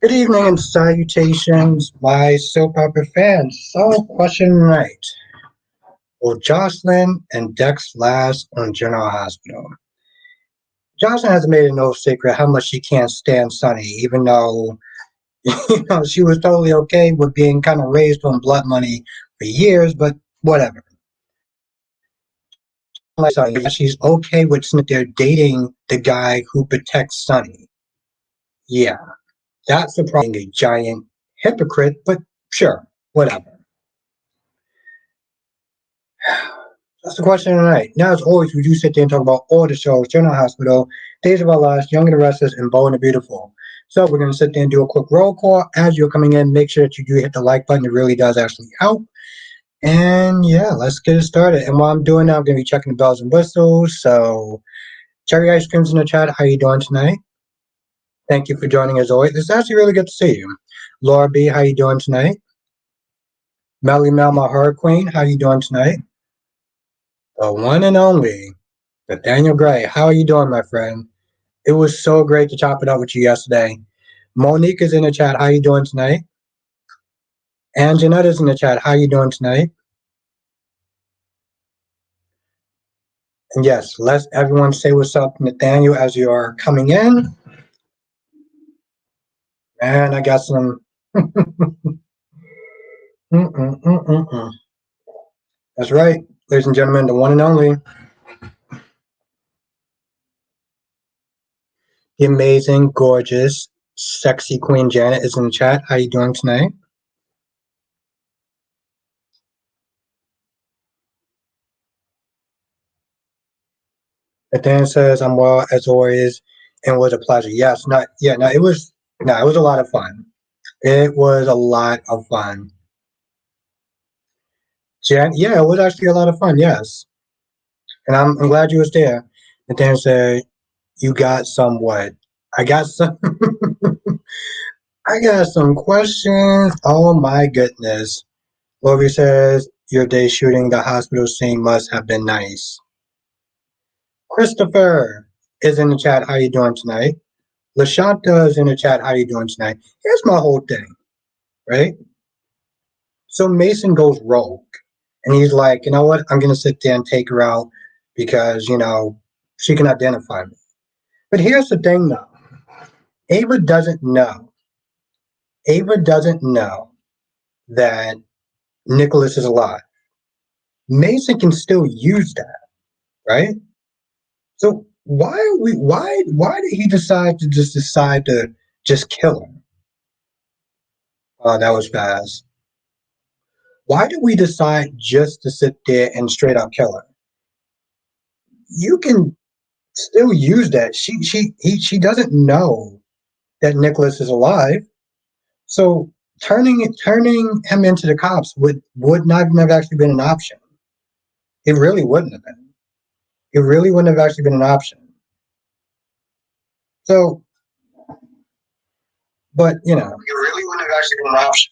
Good evening and salutations, my soap opera fans. So, question right. Will Josslyn and Dex last on General Hospital? Josslyn has made it no secret how much she can't stand Sunny, even though she was totally okay with being kind of raised on blood money for years, but whatever. Like Sunny, she's okay with Cynthia dating the guy who protects Sunny. Yeah, that's the problem. Being a giant hypocrite, but sure, whatever. That's the question tonight. Now, as always, we do sit there and talk about all the shows, General Hospital, Days of Our Lives, Young and the Restless, and Bold and the Beautiful. So we're going to sit there and do a quick roll call. As you're coming in, make sure that you do hit the like button. It really does actually help. And yeah, let's get it started. And while I'm doing that, I'm going to be checking the bells and whistles. So Cherry Ice Cream's in the chat. How you doing tonight? Thank you for joining as always. It's actually really good to see you. Laura B, how you doing tonight? Melly Mel, my horror queen, how you doing tonight? The one and only Nathaniel Gray, how are you doing, my friend? It was so great to chop it up with you yesterday. Monique is in the chat. How you doing tonight? And Jeanette is in the chat. How you doing tonight? And yes, let everyone say what's up, Nathaniel, as you are coming in. And I got some. That's right, ladies and gentlemen, the one and only, the amazing, gorgeous, sexy Queen Janet is in the chat. How you doing tonight? Nathan says, I'm well as always, and it was a pleasure. Yes, it was a lot of fun. It was a lot of fun. Jen, yeah, it was actually a lot of fun, yes. And I'm glad you was there. Nathan said, you got some what? I got some I got some questions. Oh my goodness. Lori says, your day shooting the hospital scene must have been nice. Christopher is in the chat. How you doing tonight? LaShanta is in the chat. How you doing tonight? Here's my whole thing, right? So Mason goes rogue. And he's like, you know what? I'm going to sit there and take her out because, she can identify me. But here's the thing, though. Ava doesn't know. Ava doesn't know that Nicholas is alive. Mason can still use that, right? So why did he decide to just kill him? Oh, that was fast. Why did we decide just to sit there and straight up kill her? You can still use that. She doesn't know that Nicholas is alive. So turning him into the cops would not have actually been an option. It really wouldn't have been. It really wouldn't have actually been an option. So, but it really wouldn't have actually been an option.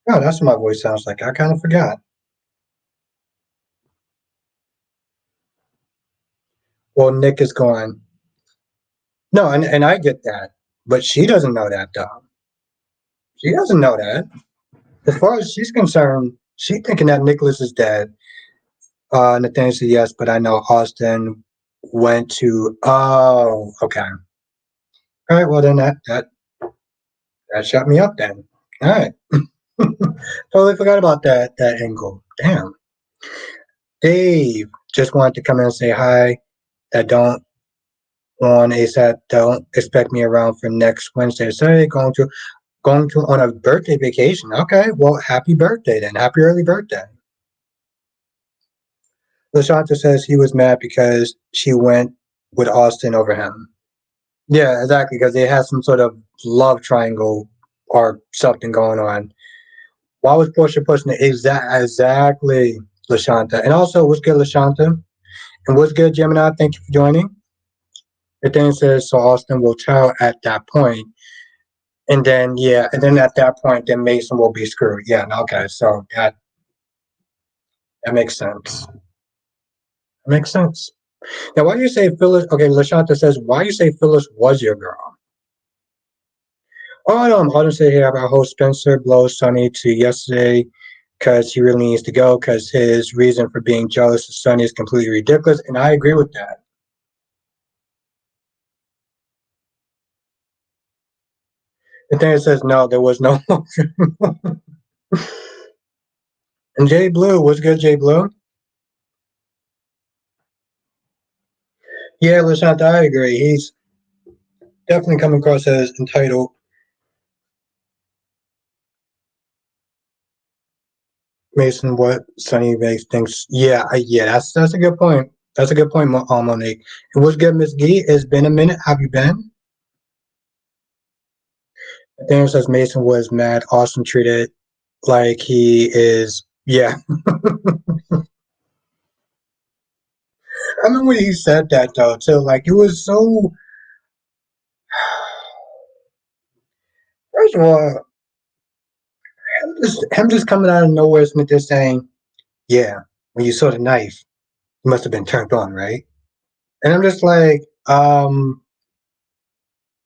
Oh, that's what my voice sounds like. I kind of forgot. Well, Nick is gone. No, and I get that, but she doesn't know that though. She doesn't know that. As far as she's concerned, she's thinking that Nicholas is dead. Nathaniel said yes, but I know Austin went to. Oh, okay. All right. Well, then that shut me up. Then. All right. Totally forgot about that angle. Damn. Dave just wanted to come in and say hi. That don't on ASAP. Don't expect me around for next Wednesday. Saturday. Going to on a birthday vacation. Okay. Well, happy birthday then. Happy early birthday. LaShanta says he was mad because she went with Austin over him. Yeah, exactly, because they had some sort of love triangle or something going on. Why was Portia pushing it? Exactly, LaShanta. And also, what's good, LaShanta? And what's good, Gemini? Thank you for joining. The thing says, so Austin will tell at that point. And then, at that point, then Mason will be screwed. Yeah, okay, so that makes sense. Makes sense. Now, why do you say Phyllis? Okay, LaShanta says, why do you say Phyllis was your girl? Oh no, I'm honestly here about host Spencer blows Sonny to yesterday because he really needs to go because his reason for being jealous of Sonny is completely ridiculous, and I agree with that. The thing that says no, there was no. And Jay Blue, what's good, Jay Blue? Yeah, Lashant, I agree. He's definitely coming across as entitled. Mason, what Sonny makes thinks. Yeah, yeah, that's a good point. That's a good point, Monique. And what's good, Miss Gee? It's been a minute. Have you been? Daniel says Mason was mad. Austin treated like he is. Yeah, I remember when he said that though. Too, like it was so. First of all, him just coming out of nowhere, Smith just saying, "Yeah, when you saw the knife, you must have been turned on, right?" And I'm just like,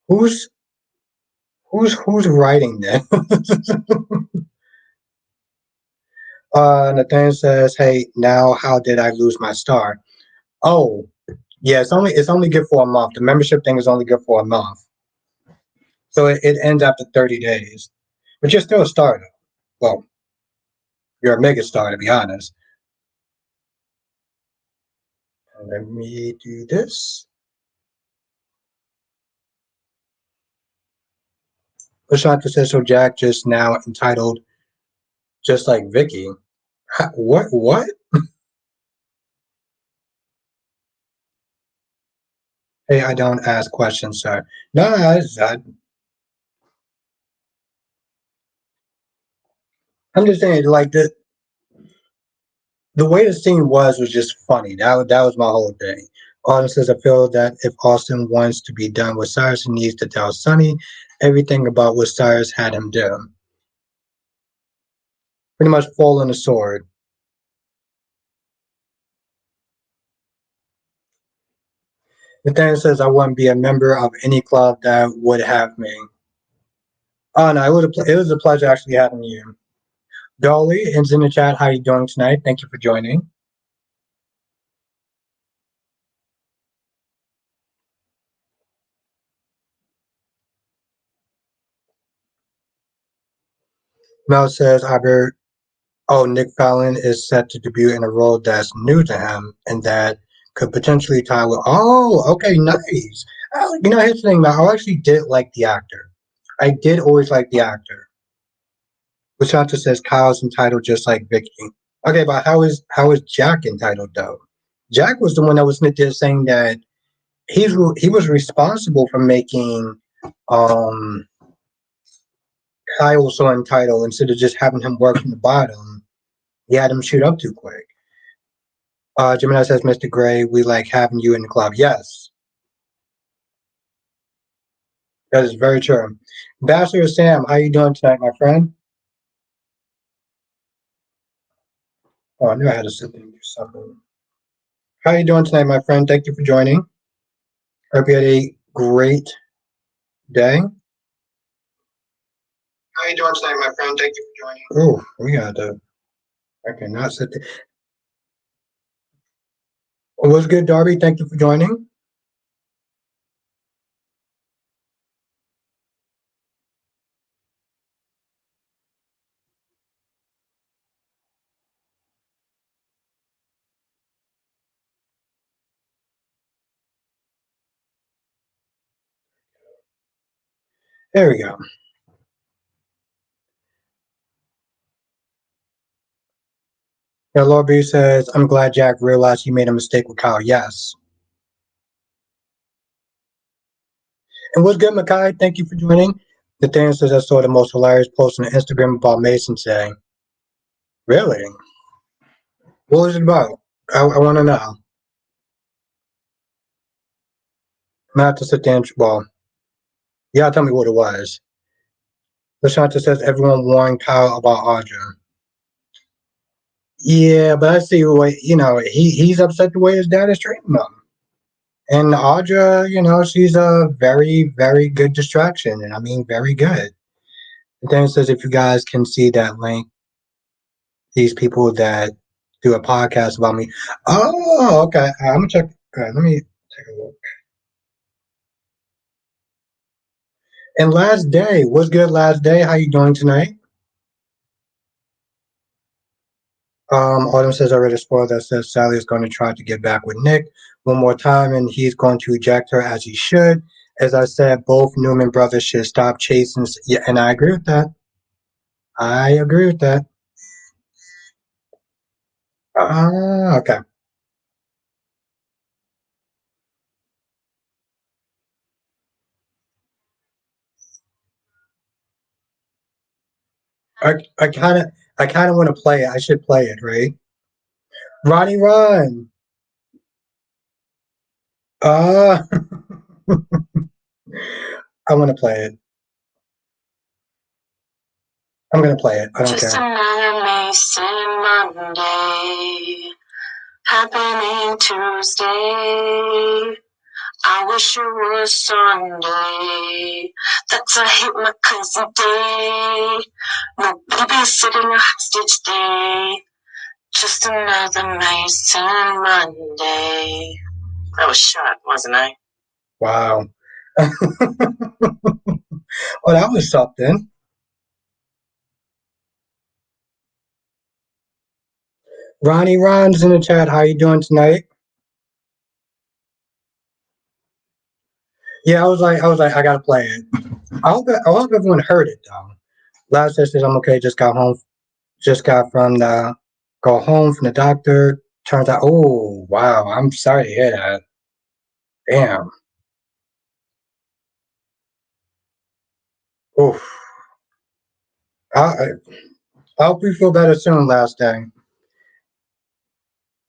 who's who's writing that? Nathaniel says, "Hey, now how did I lose my star?" Oh, yeah, it's only good for a month. The membership thing is only good for a month, so it ends after 30 days. But you're still a star, though. Well, you're a mega star, to be honest. Let me do this. Lashanta says, "So Jack just now entitled just like Vicky." What? What? Hey, I don't ask questions, sir. No, I'm just saying, like the way the scene was just funny. That was my whole thing. Austin says, "I feel that if Austin wants to be done with Cyrus, he needs to tell Sonny everything about what Cyrus had him do. Pretty much fall on the sword." Nathaniel says, "I wouldn't be a member of any club that would have me." Oh no, it was a pleasure actually having you. Dolly is in the chat. How are you doing tonight? Thank you for joining. Mel says, "Albert, oh, Nick Fallon is set to debut in a role that's new to him and that could potentially tie with." Oh, okay, nice. Here's the thing, man. I actually did like the actor. I did always like the actor. Lashanta says Kyle's entitled just like Vicky. Okay, but how is Jack entitled though? Jack was the one that was there saying that he was responsible for making um Kyle so entitled instead of just having him work from the bottom. He had him shoot up too quick. Gemini says, "Mr. Gray, we like having you in the club." Yes, that is very true. Ambassador Sam, how you doing tonight, my friend? Oh, I knew I had to sit there and do something. How you doing tonight, my friend? Thank you for joining. Hope you had a great day. How you doing tonight, my friend? Thank you for joining. Oh, we got to. I cannot sit there. What's good, Darby? Thank you for joining. There we go. Yeah, Lord B says, "I'm glad Jack realized he made a mistake with Kyle." Yes. And what's good, Makai? Thank you for joining. Nathaniel says, "I saw the most hilarious post on Instagram about Mason today." Really? What was it about? I want to know. Not to sit there and, well, yeah, tell me what it was. Lashanta says, "Everyone warned Kyle about Audra." Yeah, but I see the way, he's upset the way his dad is treating him. And Audra, she's a very, very good distraction. And I mean, very good. And then it says if you guys can see that link, these people that do a podcast about me. Oh, okay. I'm gonna check. Let me take a look. And last day, what's good? Last day, how you doing tonight? Autumn says I read a spoiler that says Sally is going to try to get back with Nick one more time, and he's going to reject her as he should. As I said, both Newman brothers should stop chasing. Yeah, and I agree with that. I agree with that. Okay. I kind of want to play it. I should play it, right? Ronnie, run. Uh, I want to play it. I'm gonna play it. I don't Just care. another Mason Monday, happening Tuesday. I wish it was Sunday. That's a hit my cousin day. No babysitting a hostage day. Just another Mason Monday. I was shot, wasn't I? Wow. Oh, that was something. Ronnie Ron's in the chat. How you doing tonight? Yeah, I gotta play it. I hope everyone heard it though. Last says I'm okay. Just got home. Just got from the go home from the doctor. Turns out, oh wow, I'm sorry to hear that. Damn. Oof. I, I hope you feel better soon. Last day.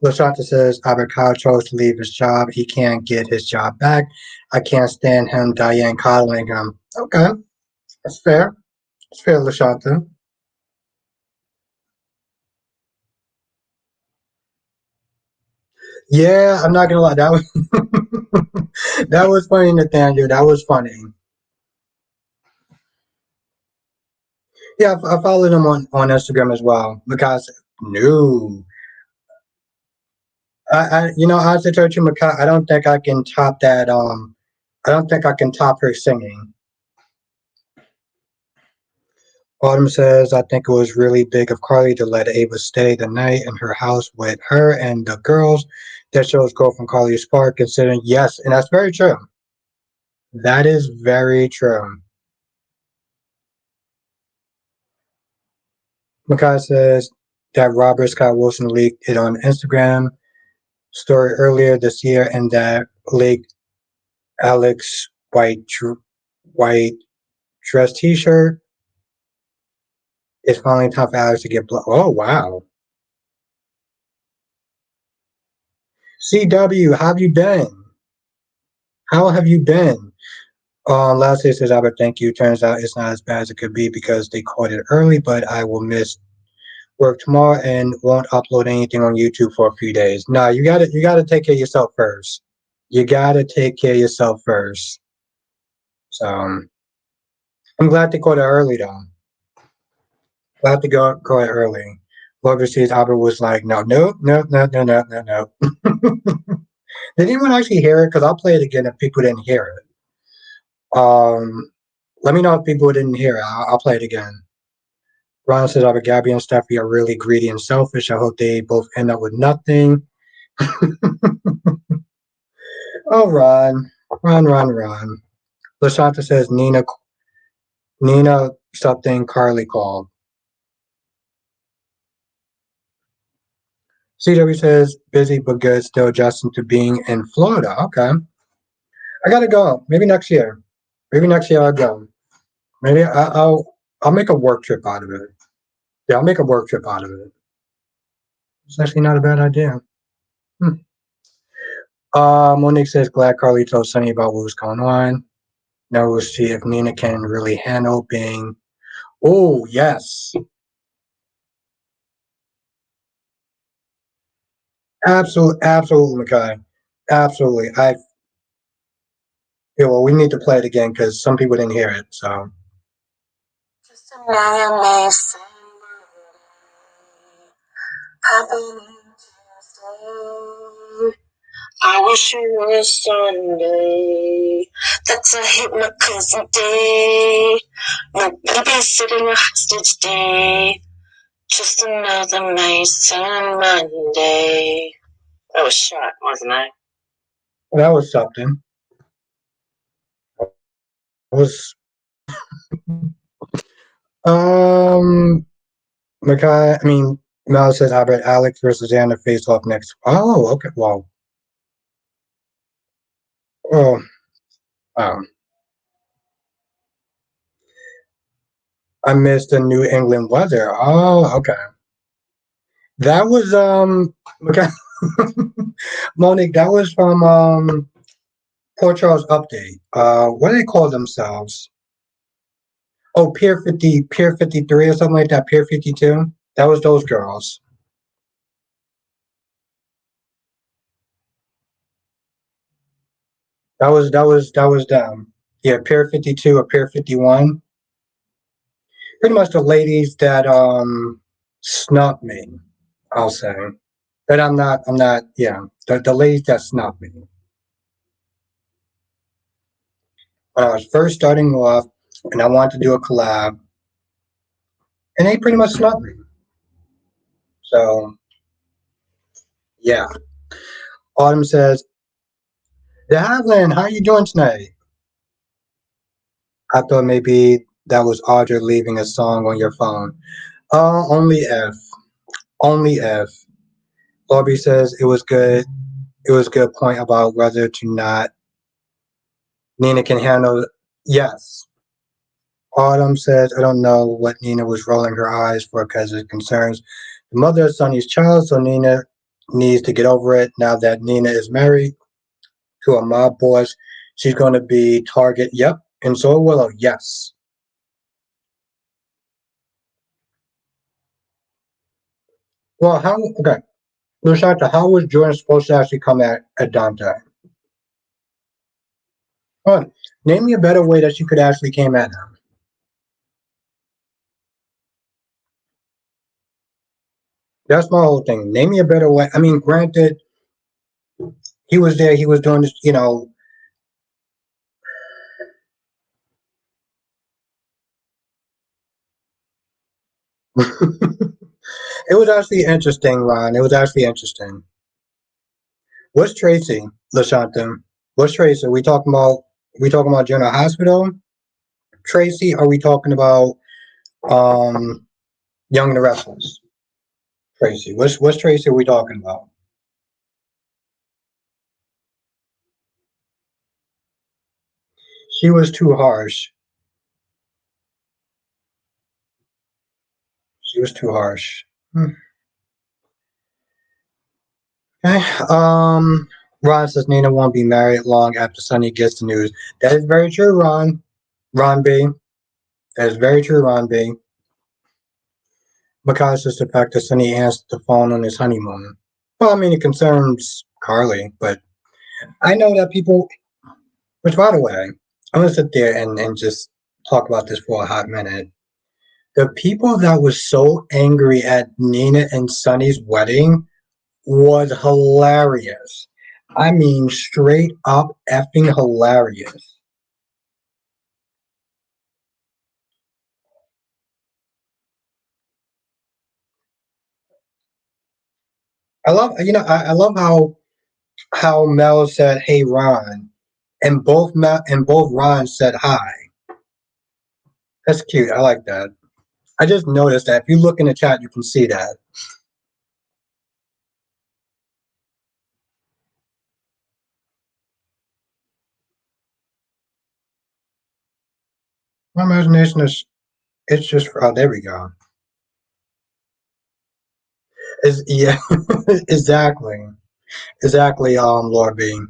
Lashanta says Albert Kyle chose to leave his job. He can't get his job back. I can't stand him. Diane coddling him. Okay, that's fair. That's fair, Lashanta. Yeah, I'm not gonna lie. That was that was funny, Nathaniel. That was funny. Yeah, I followed him on Instagram as well because no, honestly, told you, Makai, I don't think I can top that. I don't think I can top her singing. Autumn says, I think it was really big of Carly to let Ava stay the night in her house with her and the girls. That shows growth from Carly Spark, considering, yes, and that's very true. That is very true. Makai says that Robert Scott Wilson leaked it on Instagram story earlier this year, and that leaked Alex white dress T-shirt. It's finally time for Alex to get blood. Oh wow, CW, how have you been? How have you been? Last day says Albert, thank you. Turns out it's not as bad as it could be because they caught it early, but I will miss work tomorrow and won't upload anything on YouTube for a few days. No, you gotta take care of yourself first. You gotta take care of yourself first. So I'm glad they caught it early though. Glad to go it early. Whoever sees Albert was like, no, no, no, no, no, no, no, no. Did anyone actually hear it? Because I'll play it again if people didn't hear it. Let me know if people didn't hear it. I'll play it again. Ron says, Albert, Gabby and Steffi are really greedy and selfish. I hope they both end up with nothing. Oh, Ron. Lashanta says, Nina something Carly called. CW says, busy but good, still adjusting to being in Florida. Okay. I gotta go. Maybe next year. Maybe next year I'll go. Maybe I'll make a work trip out of it. Yeah, I'll make a work trip out of it. It's actually not a bad idea. Hmm. Monique says, glad Carly told Sunny about what was going on. Now we'll see if Nina can really handle being. Oh, yes. Absolutely, Makai. Absolutely. Yeah, well, we need to play it again because some people didn't hear it. So Just another Mason happening Tuesday. I wish it was Sunday. That's a hit my cousin day. No babysitting a hostage day. Just another Mason Monday. That was shot, wasn't I? that was something. It was um Makai. I mean, Mel says I bet Alex versus Anna face off next. Oh, okay. Well, oh, um, I missed the New England weather. Oh, okay. That was okay. Monique, that was from Port Charles Update. What do they call themselves? Oh, Pier 53 or something like that. Pier 52. That was those girls. That was them. Yeah, Pier 52 or Pier 51. Pretty much the ladies that snubbed me. I'll say that I'm not. Yeah, the ladies that snubbed me when I was first starting off, and I wanted to do a collab, and they pretty much snubbed me. So yeah. Autumn says, "The Havlin, how you doing tonight?" I thought maybe that was Audra leaving a song on your phone. Only if, only if. Lobby says it was good. It was a good point about whether to not Nina can handle. Yes. Autumn says, I don't know what Nina was rolling her eyes for because it concerns the mother of Sonny's child, so Nina needs to get over it. Now that Nina is married to a mob boss, she's going to be target. Yep. And so will Willow. Yes. Well, how, okay. Lushanta, how was Jordan supposed to actually come at Dante? Huh. Name me a better way that she could actually came at him. That's my whole thing. Name me a better way. I mean, granted, he was there, he was doing this, it was actually interesting, Ron. It was actually interesting. What's Tracy, Lashanta? What's Tracy? We talking about General Hospital? Tracy, are we talking about um Young and the Restless? Tracy. What's Tracy are we talking about? She was too harsh. She was too harsh. Hmm. Okay. Ron says Nina won't be married long after Sonny gets the news. That is very true, Ron. Ron B. That is very true, Ron B. Makai says the fact that Sonny answered the phone on his honeymoon. Well, I mean, it concerns Carly, but I know that people, which by the way, I'm going to sit there and just talk about this for a hot minute. The people that was so angry at Nina and Sonny's wedding was hilarious. I mean, straight up effing hilarious. I love how Mel said, "Hey, Ron," and both Ron said hi. That's cute. I like that. I just noticed that if you look in the chat, you can see that. My imagination is it's just oh there we go. Is yeah exactly exactly Lord B.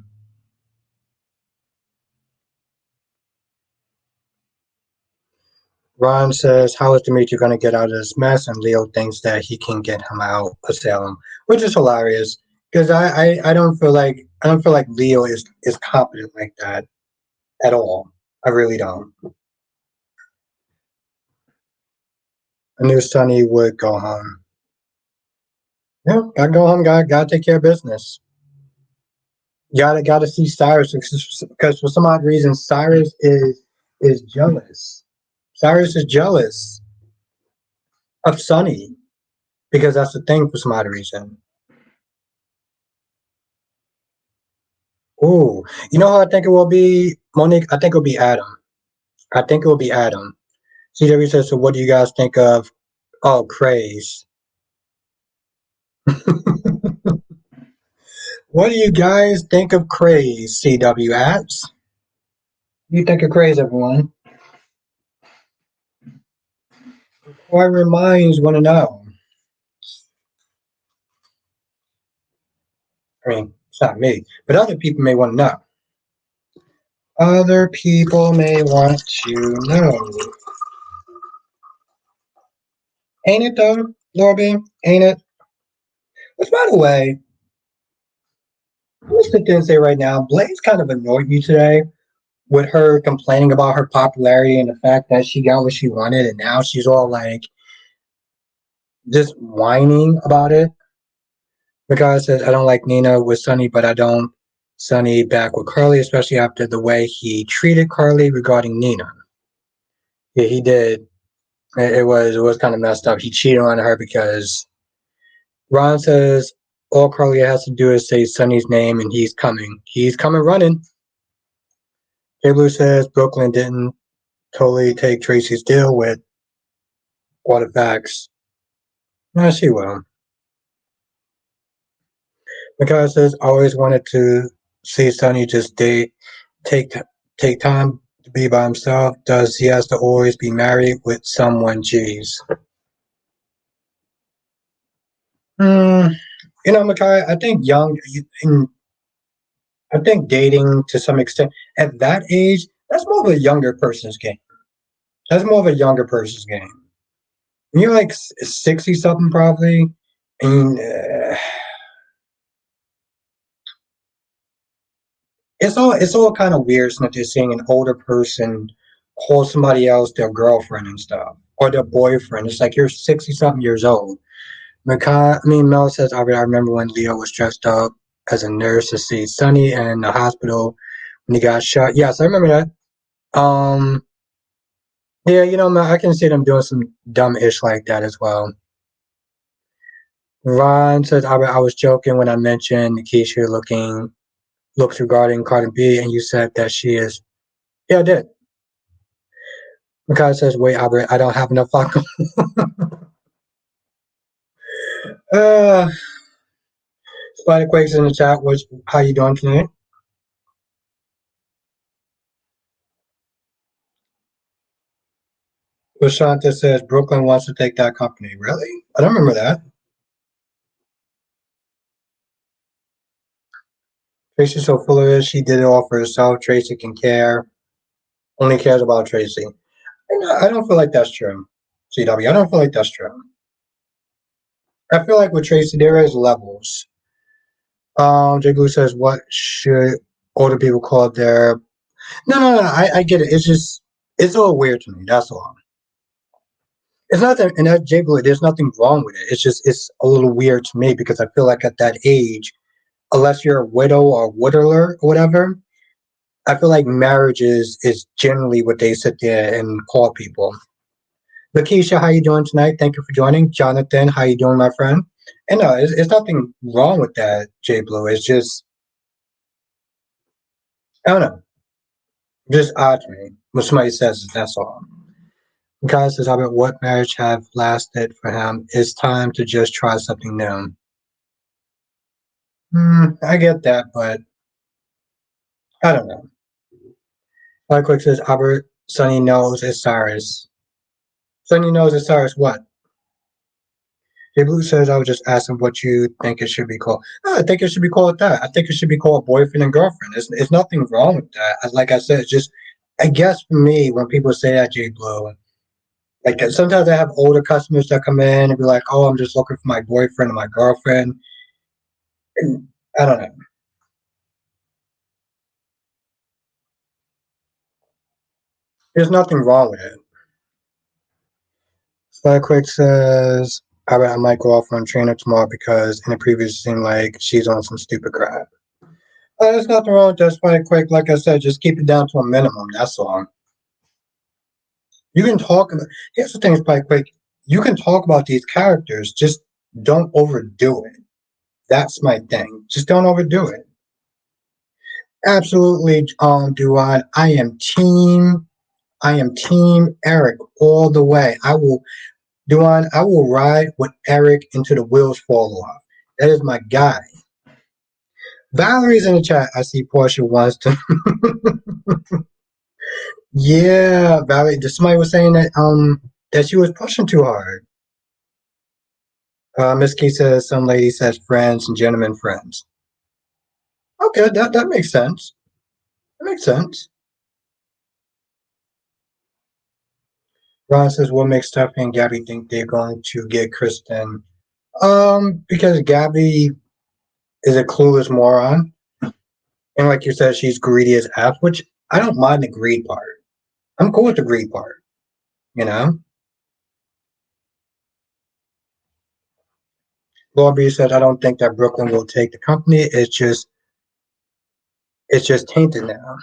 Ron says, "How is Dimitri going to get out of this mess?" And Leo thinks that he can get him out of Salem, which is hilarious because I don't feel like Leo is competent like that. at all. I really don't. I knew Sonny would go home. Yeah, gotta go home. Gotta take care of business. Gotta see Cyrus because for some odd reason Cyrus is jealous. Cyrus is jealous of Sonny because that's the thing for some odd reason. Ooh, you know how I think it will be, Monique? I think it'll be Adam. I think it will be Adam. CW says, so what do you guys think of, oh, Craze? What do you guys think of Craze, CW apps? You think of Craze, everyone? Inquiring minds want to know. I mean, it's not me, but other people may want to know. Other people may want to know. Ain't it though, Lorby? Ain't it? Which, by the way, I'm gonna sit there and say right now, Blaze kind of annoyed me today with her complaining about her popularity and the fact that she got what she wanted, and now she's all like just whining about it. Because says I don't like Nina with Sonny, but I don't Sonny back with Carly, especially after the way he treated Carly regarding Nina. Yeah, he did. It was kind of messed up. He cheated on her because Ron says all Carly has to do is say Sonny's name and he's coming. He's coming running. J Blue says Brooklyn didn't totally take Tracy's deal with all the facts. No, she will. Because says always wanted to see Sonny just take take time to be by himself. Does he has to always be married with someone? Jeez. Hmm. You know, Makai, I think I think dating to some extent at that age, that's more of a younger person's game. That's more of a younger person's game. When you're like 60 something probably, and it's all kind of weird since you're seeing an older person call somebody else their girlfriend and stuff or their boyfriend. It's like you're 60 something years old. Mel says, I remember when Leo was dressed up as a nurse to see Sonny in the hospital when he got shot. Yes, I remember that. Yeah, you know, I can see them doing some dumb ish like that as well. Ron says, I was joking when I mentioned Keisha looks regarding Cardi B, and you said that she is. Yeah, I did. Mikhail says, wait, Albert, I don't have enough vodka. uh, Spider Quakes in the chat was, how you doing tonight? Lashanta says, Brooklyn wants to take that company. Really? I don't remember that. Tracy's so full of it. She did it all for herself. Tracy can care. Only cares about Tracy. I don't feel like that's true. CW, I don't feel like that's true. I feel like with Tracy, there is levels. Jay Blue says, what should older people call their... No. I get it. It's just, it's all weird to me. That's all. It's not that, and that Jay Blue, there's nothing wrong with it. It's just, it's a little weird to me because I feel like at that age, unless you're a widow or widower or whatever, I feel like marriage is generally what they sit there and call people. Lakeisha, how you doing tonight? Thank you for joining. Jonathan, how you doing, my friend? And no, it's nothing wrong with that, Jay Blue. It's just, I don't know, just odd to me. When somebody says it, that's all. Guys says, about what marriage have lasted for him? It's time to just try something new. I get that, but I don't know. Like quick says, Albert, Sonny knows it's Cyrus. Sonny knows it's Cyrus what? Jay Blue says, I was just asking what you think it should be called. No, I think it should be called that. I think it should be called boyfriend and girlfriend. It's nothing wrong with that. Like I said, it's just, I guess for me, when people say that, Jay Blue, like sometimes I have older customers that come in and be like, oh, I'm just looking for my boyfriend or my girlfriend. And I don't know. There's nothing wrong with it. Flat Quick says, I might go off on trainer tomorrow because in the previous it seemed like she's on some stupid crap. There's nothing wrong with that, Flat Quick. Like I said, just keep it down to a minimum. That's all. You can talk about, here's the thing, Spike Quick. You can talk about these characters, just don't overdo it. That's my thing. Just don't overdo it. Absolutely, Duan. I am team Eric all the way. Duan, I will ride with Eric until the wheels fall off. That is my guy. Valerie's in the chat. I see Portia wants to. Yeah, Valerie. Somebody was saying that she was pushing too hard. Miss Key says some lady says friends and gentlemen friends. Okay, that makes sense. That makes sense. Ron says what makes Stephanie and Gabby think they're going to get Kristen? Because Gabby is a clueless moron. And like you said, she's greedy as F, which I don't mind the greed part. I'm cool with the greed part, you know? Laura B said, I don't think that Brooklyn will take the company. It's just tainted now.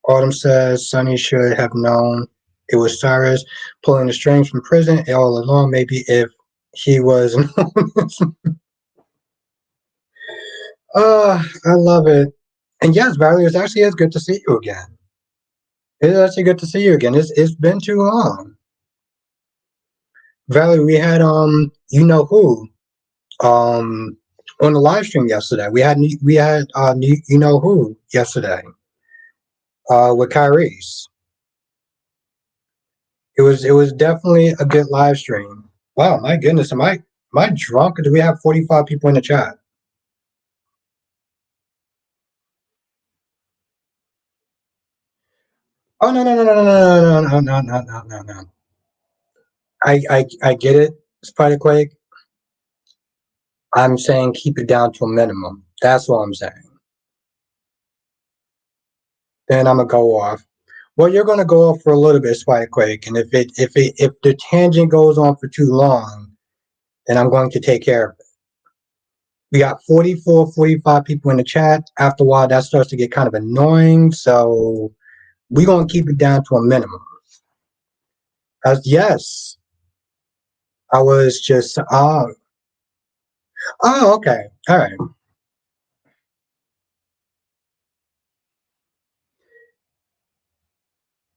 Autumn says Sonny should have known it was Cyrus pulling the strings from prison all along. Maybe if he was. I love it. And yes, Valerie, it's good to see you again. It is actually good to see you again. It's been too long. Valerie, we had you know who on the live stream yesterday. We had you know who yesterday with Kyrie's. It was definitely a good live stream. Wow, my goodness, am I drunk? Or do we have 45 people in the chat? Oh no no no no no no no no no no no no. I get it, Spider Quake. I'm saying keep it down to a minimum. That's what I'm saying. Then I'm gonna go off. Well, you're gonna go off for a little bit, Spider Quake, and if the tangent goes on for too long, then I'm going to take care of it. We got 44, 45 people in the chat. After a while, that starts to get kind of annoying. So we're gonna keep it down to a minimum. As yes, I was just okay, all right.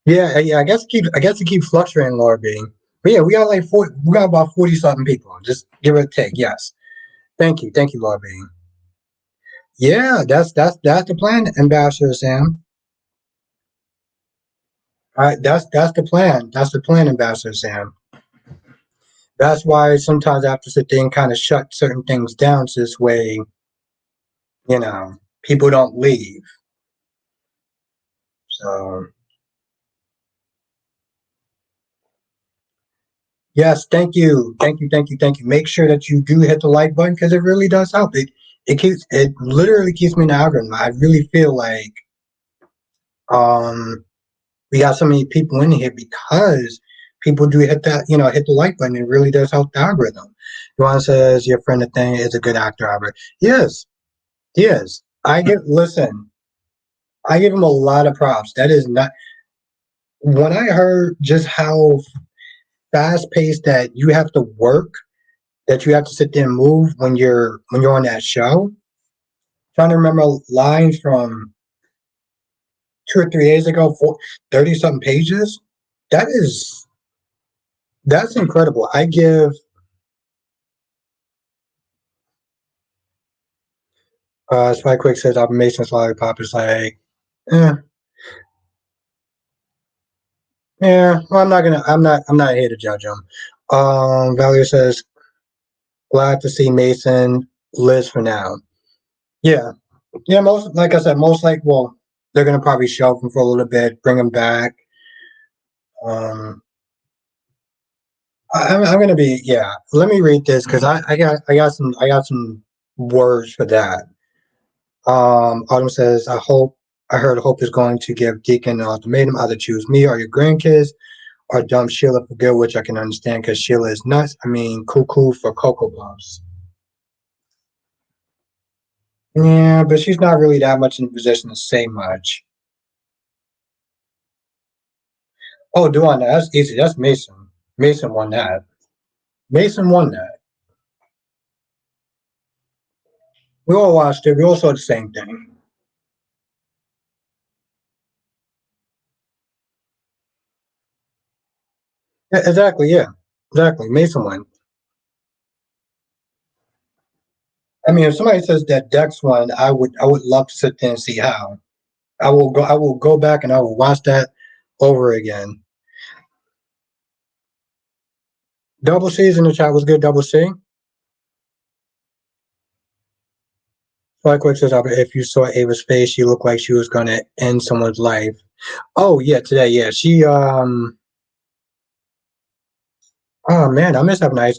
Yeah. I guess it keeps fluctuating, Laura B. But yeah, we got about 40 something people. Just give or take. Yes. Thank you, Laura B. Yeah, that's the plan, Ambassador Sam. All right, that's the plan. That's the plan, Ambassador Sam. That's why sometimes I have to sit there and kind of shut certain things down so this way, people don't leave. So yes, thank you. Make sure that you do hit the like button because it really does help. It literally keeps me in the algorithm. I really feel like um we got so many people in here because people do hit the like button. It really does help the algorithm. Juan says your friend the thing is a good actor, Albert. Yes, he is. I give him a lot of props. That is not when I heard just how fast paced that you have to work, that you have to sit there and move when you're on that show. Trying to remember lines from 2 or 3 days ago, 30 something pages. That is that's incredible. I give Spike Quick says Mason's lollipop is like, eh, yeah. Well, I'm not here to judge him. Valerie says glad to see Mason lives for now. Yeah, yeah. Most like I said, well, they're gonna probably shelve him for a little bit, bring him back. Um, I'm gonna be yeah. Let me read this because I got some words for that. Autumn says I hope I heard Hope is going to give Deacon an ultimatum: either choose me or your grandkids, or dump Sheila for good, which I can understand because Sheila is nuts. I mean, cuckoo for Cocoa Puffs. Yeah, but she's not really that much in a position to say much. Oh, do I know? That's easy. That's Mason. Mason won that. Mason won that. We all watched it. We all saw the same thing. Yeah, exactly. Yeah, exactly. Mason won. I mean, if somebody says that Dex won, I would love to sit there and see how. I will go back and I will watch that over again. Double C's in the chat was good. Double C. Like what says, if you saw Ava's face, she looked like she was gonna end someone's life. Oh yeah, today, yeah. She oh man, I miss having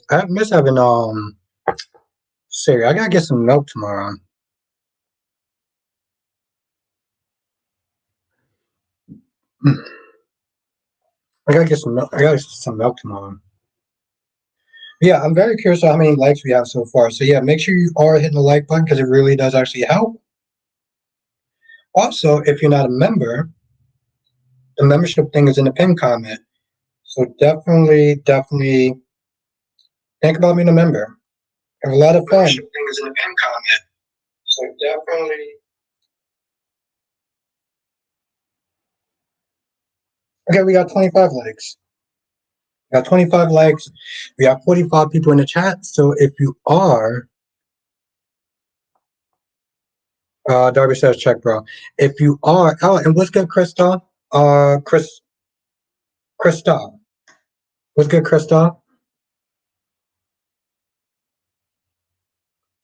cereal. I gotta get some milk tomorrow. I gotta get some milk. I gotta get some milk tomorrow. Yeah, I'm very curious how many likes we have so far. So yeah, make sure you are hitting the like button because it really does actually help. Also, if you're not a member, the membership thing is in the pin comment. So definitely think about being a member. Have a lot of fun. Membership thing is in the pin comment. So definitely. Okay, we got 25 likes. We got 25 likes. We got 45 people in the chat. So if you are, Darby says check, bro. If you are, oh, and what's good, Krista? Krista. What's good, Krista?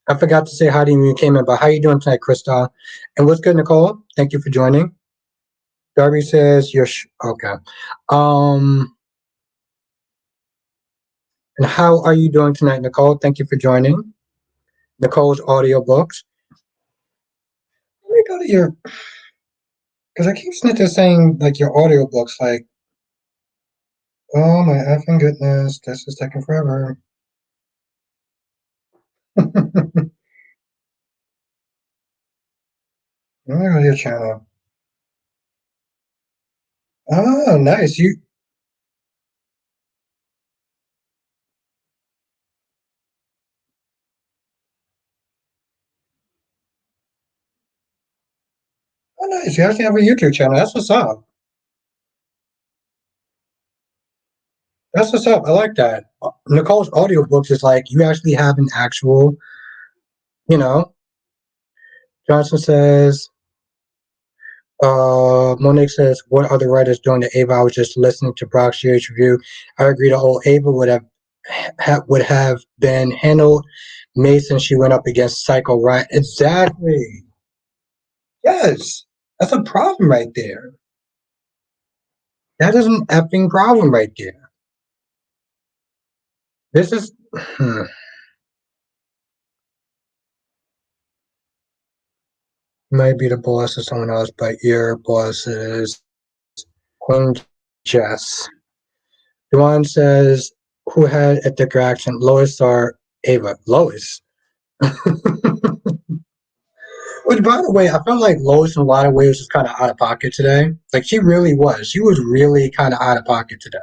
I forgot to say hi to you when you came in, but how you doing tonight, Krista? And what's good, Nicole? Thank you for joining. Darby says you're okay. And how are you doing tonight, Nicole? Thank you for joining. Nicole's audiobooks. Let me go to your, because I keep sniffing saying like your audiobooks, like, oh my effing goodness, this is taking forever. Let me go to your channel. Oh, nice. Oh, nice. You actually have a YouTube channel. That's what's up. That's what's up. I like that. Nicole's audiobooks is like you actually have an actual, you know. Johnson says, Monique says, what are the writers doing to Ava? I was just listening to Brock's Series review. I agree the whole Ava would have been handled. Mason, she went up against Psycho Ryan. Exactly. Yes. That's a problem right there. That is an effing problem right there. This is might be the boss of someone else, but your boss is Queen Jess. Duan says, who had a thicker accent, Lois or Ava? Lois. Which, by the way, I felt like Lois in a lot of ways was kind of out of pocket today. Like, she really was. She was really kind of out of pocket today.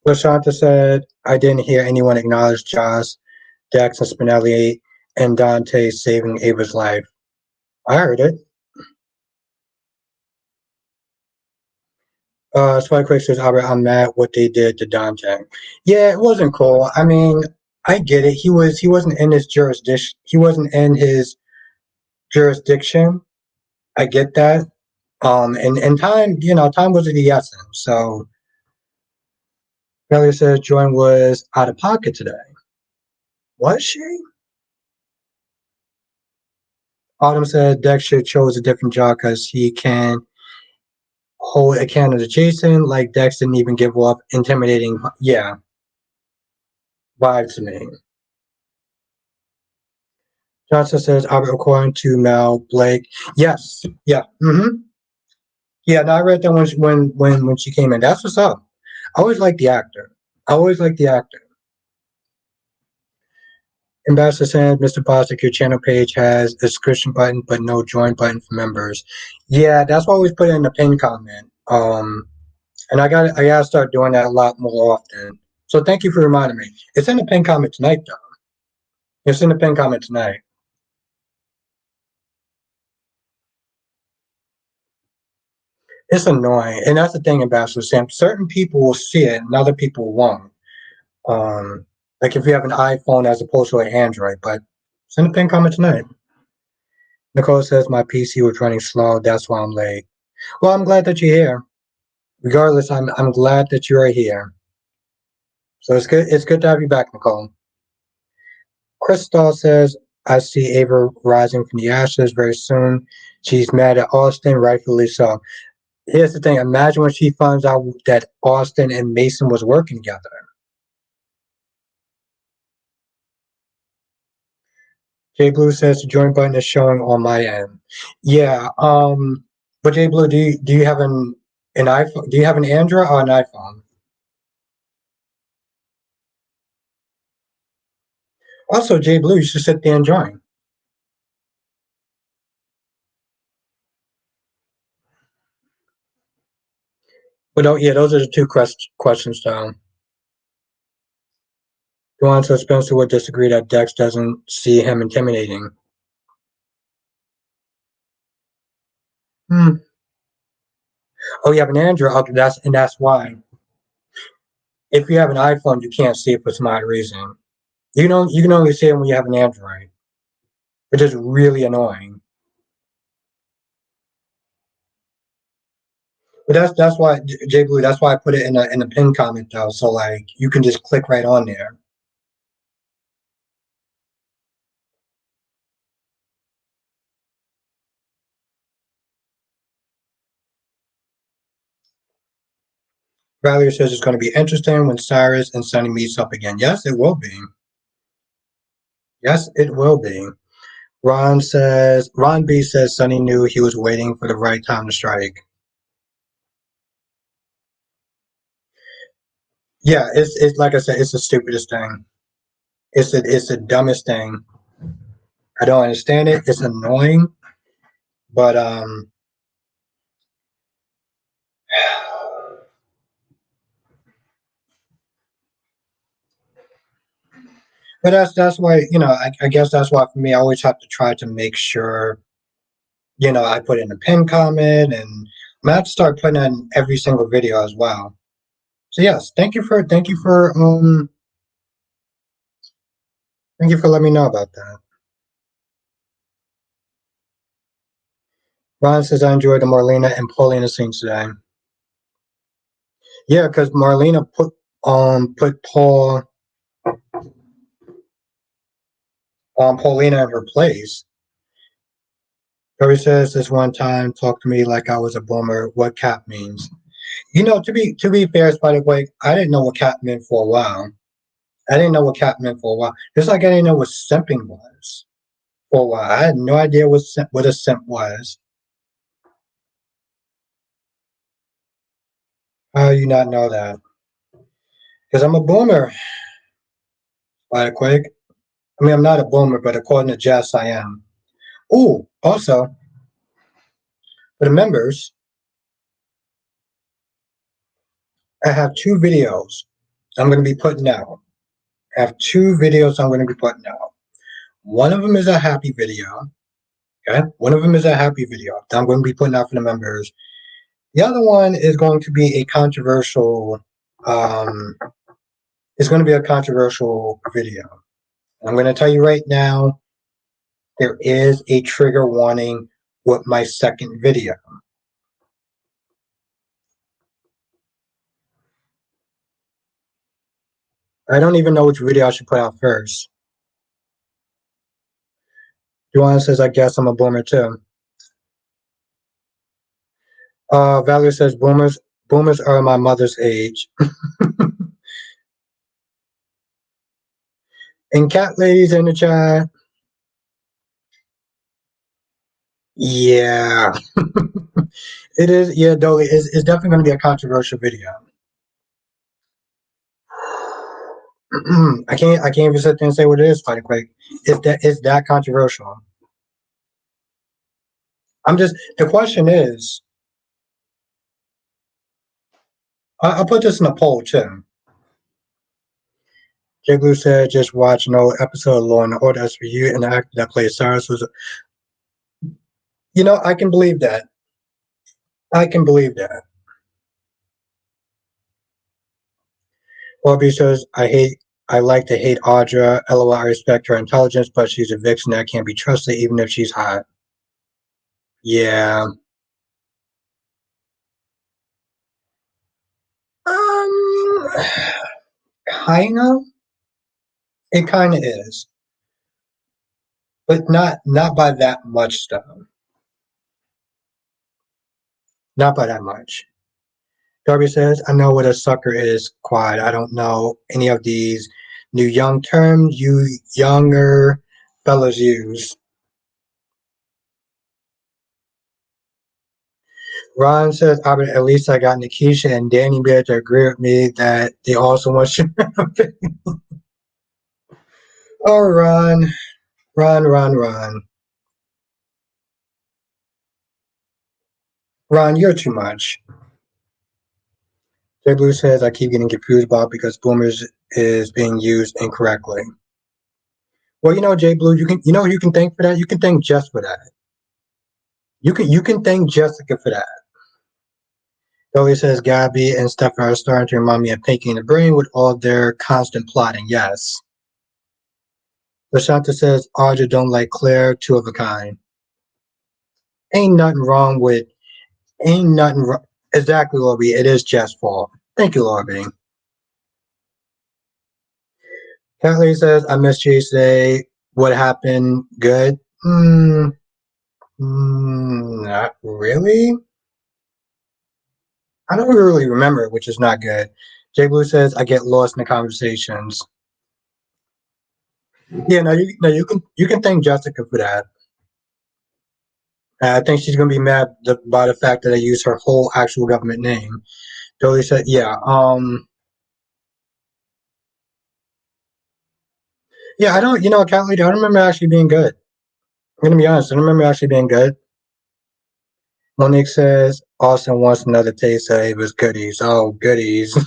LaShanta said, I didn't hear anyone acknowledge Joss, Dax, and Spinelli and Dante saving Ava's life. I heard it. Spike Quick says, Albert, I'm mad what they did to Dante. Yeah, it wasn't cool. I mean, I get it. He wasn't in his jurisdiction. He wasn't in his jurisdiction. I get that. And time, time was of the essence. So Kelly says Jordan was out of pocket today. Was she? Autumn said Dexter chose a different job because he can hold a candle to Jason. Like Dex didn't even give up intimidating. Yeah. vibe to me. Johnson says, according to Mel Blake. Yes. Yeah. Yeah, no, I read that when she came in. That's what's up. I always like the actor. I always like the actor. Ambassador says, Mr. Bostic, your channel page has a subscription button, but no join button for members. Yeah, that's why I always put it in the pin comment. And I gotta start doing that a lot more often. So thank you for reminding me. It's in the pin comment tonight, though. It's in the pin comment tonight. It's annoying, and that's the thing, Ambassador Sam. Certain people will see it, and other people won't. Um, like if you have an iPhone as opposed to an Android, but it's in the pin comment tonight. Nicole says my PC was running slow. That's why I'm late. Well, I'm glad that you're here. Regardless, I'm glad that you're here. So it's good. It's good to have you back, Nicole. Crystal says I see Ava rising from the ashes very soon. She's mad at Austin, rightfully so. Here's the thing. Imagine when she finds out that Austin and Mason was working together. Jay Blue says the join button is showing on my end. Yeah. But Jay Blue, do you have an iPhone? Do you have an Android or an iPhone? Also, Jay Blue, you should sit there and join. But oh, yeah, those are the two questions down. Duane says Spencer would disagree that Dex doesn't see him intimidating. Hmm. Oh, you have an Android. Okay, that's why. If you have an iPhone, you can't see it for some odd reason. You can only see it when you have an Android, which is really annoying. But that's why Jay Blue. That's why I put it in a pin comment though, so like you can just click right on there. Valerie says it's going to be interesting when Cyrus and Sunny meets up again. Yes, it will be. Yes, it will be. Ron B says Sunny knew he was waiting for the right time to strike. Yeah, it's like I said, it's the stupidest thing. It's the dumbest thing. I don't understand it. It's annoying, but but that's why I guess that's why for me I always have to try to make sure I put in a pin comment, and I'm gonna have to start putting in every single video as well. So yes, thank you for letting me know about that. Ron says I enjoyed the Marlena and Paulina scenes today. Yeah, because Marlena put Paulina in her place. Toby says this one time talk to me like I was a boomer. What cap means? To be fair, by the way, I didn't know what cap meant for a while. I didn't know what cap meant for a while. Just like I didn't know what simping was for a while. I had no idea what a simp was. How do you not know that? Because I'm a boomer, by the quick. I mean, I'm not a boomer, but according to Jess, I am. Ooh, also, for the members, I have two videos I'm going to be putting out. I have two videos I'm going to be putting out. One of them is a happy video. Okay. One of them is a happy video that I'm going to be putting out for the members. The other one is going to be a controversial. Um, it's going to be a controversial video. I'm going to tell you right now, there is a trigger warning with my second video. I don't even know which video I should put out first. Duane says, I guess I'm a boomer too. Valerie says, boomers are my mother's age. And Cat Lady's in the chat. Yeah. It is. Yeah, Dolly. It's definitely going to be a controversial video. I can't even sit there and say what it is, Fighting Quick. It's that controversial. The question is, I'll put this in a poll too. Jay Blue said, just watch an old episode of Law and Order SVU, and the actor that played Cyrus was, I can believe that. I can believe that. Orby says, I like to hate Audra. LOL, I respect her intelligence, but she's a vixen that can't be trusted, even if she's hot. Yeah. Um, kind of. It kind of is, but not by that much stuff. Not by that much. Darby says, I know what a sucker is, Quad. I don't know any of these new young terms you younger fellas use. Ron says, Albert, at least I got Nikisha and Danny Bear to agree with me that they also want you. Oh, Ron. Ron, Ron, Ron. Ron, you're too much. Jay Blue says, I keep getting confused about because boomers is being used incorrectly. Well, Jay Blue, you can thank for that. You can thank Jess for that. You can thank Jessica for that. Dolly says Gabby and Stefan are starting to remind me of Pinky and the Brain with all their constant plotting. Yes. Lashanta says Audra don't like Claire, two of a kind. Ain't nothing wrong with. Ain't nothing wrong. Exactly, Lobby. It is Jess' fault. Thank you, Lobby. Kathleen says I missed you today. What happened? Good. Not really. I don't really remember, which is not good. Jay Blue says I get lost in the conversations. Yeah, no, you can thank Jessica for that. I think she's gonna be mad by the fact that I used her whole actual government name. Dolly said, yeah, yeah. I don't, Cat Lady, I don't remember actually being good. I'm gonna be honest, I don't remember actually being good. Monique says Austin wants another taste of Ava's goodies. Oh, goodies.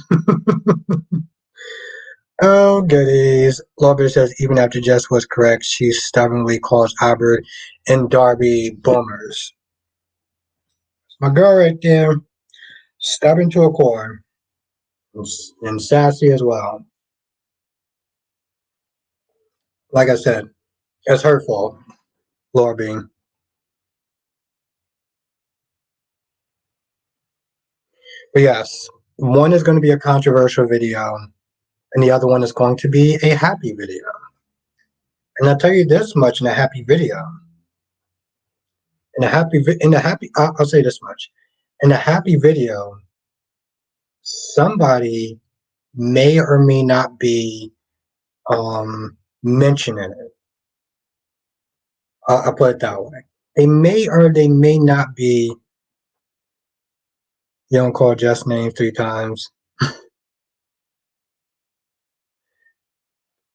Oh, goodies. Lawbear says even after Jess was correct, she stubbornly calls Albert and Darby boomers. My girl right there, stubborn to a core, and sassy as well. Like I said, it's her fault, Laura Bean. But yes, one is going to be a controversial video, and the other one is going to be a happy video. And I'll tell you this much in a happy video. I'll say this much. In a happy video, somebody may or may not be mentioning it. I'll put it that way. They may or they may not be. You don't call Jess name 3 times.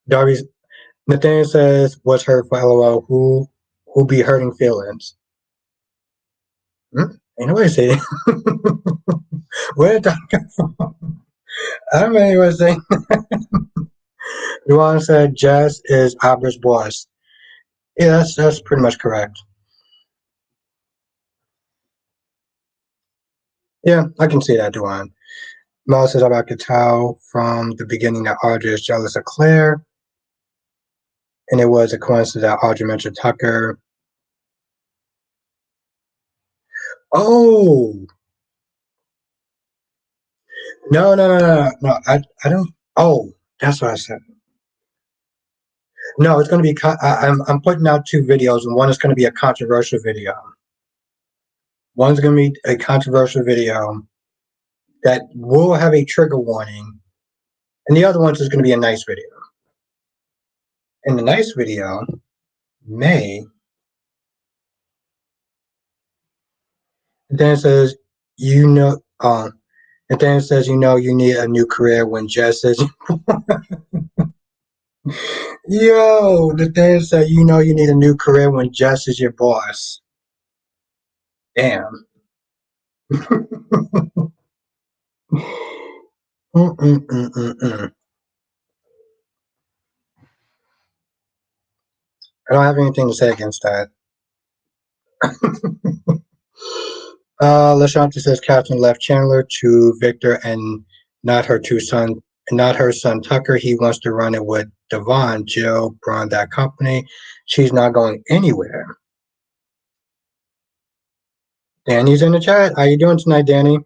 Darby's Nathaniel says, "What's hurt for LOL? Who be hurting feelings?" Ain't nobody say it. Where did that come from? I don't know anyone saying. Luan said Jess is Abra's boss. Yeah, that's pretty much correct. Yeah, I can see that, Duan. Mel says I could tell from the beginning that Audrey is jealous of Claire. And it was a coincidence that Audrey mentioned Tucker. Oh, no. I don't. Oh, that's what I said. No, it's going to be. I'm putting out 2 videos, and one is going to be a controversial video. One's going to be a controversial video that will have a trigger warning, and the other one's just going to be a nice video. In the nice video, May, and then it says, you know, and then it says, you need a new career when Jess says, yo, the thing said, you need a new career when Jess is your boss. Damn. Mm-mm-mm-mm-mm. I don't have anything to say against that. LaShanta says Catherine left Chandler to Victor and not her two son, not her son Tucker. He wants to run it with Devon. Jill run that company. She's not going anywhere. Danny's in the chat. How you doing tonight, Danny?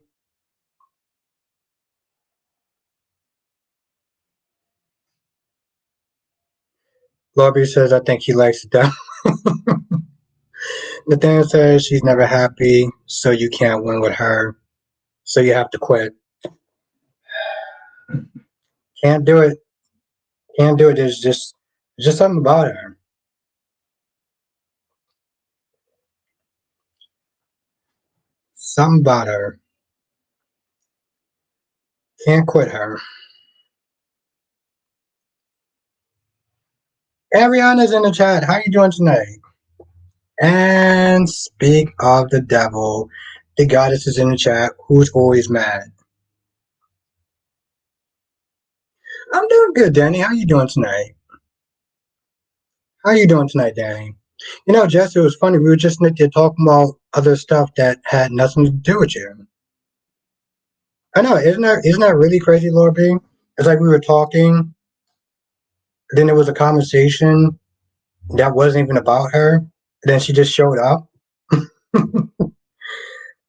Lobby says I think he likes it down. Nathaniel says she's never happy, so you can't win with her. So you have to quit. Can't do it. Can't do it. There's just something about her. Something about her. Can't quit her. Ariana's in the chat. How you doing tonight? And speak of the devil, the goddess is in the chat. Who's always mad? I'm doing good, Danny. How you doing tonight? How you doing tonight, Danny? Jess, it was funny. We were just talking about other stuff that had nothing to do with you. I know, isn't that really crazy, Lord B? It's like we were talking, then there was a conversation that wasn't even about her, and then she just showed up.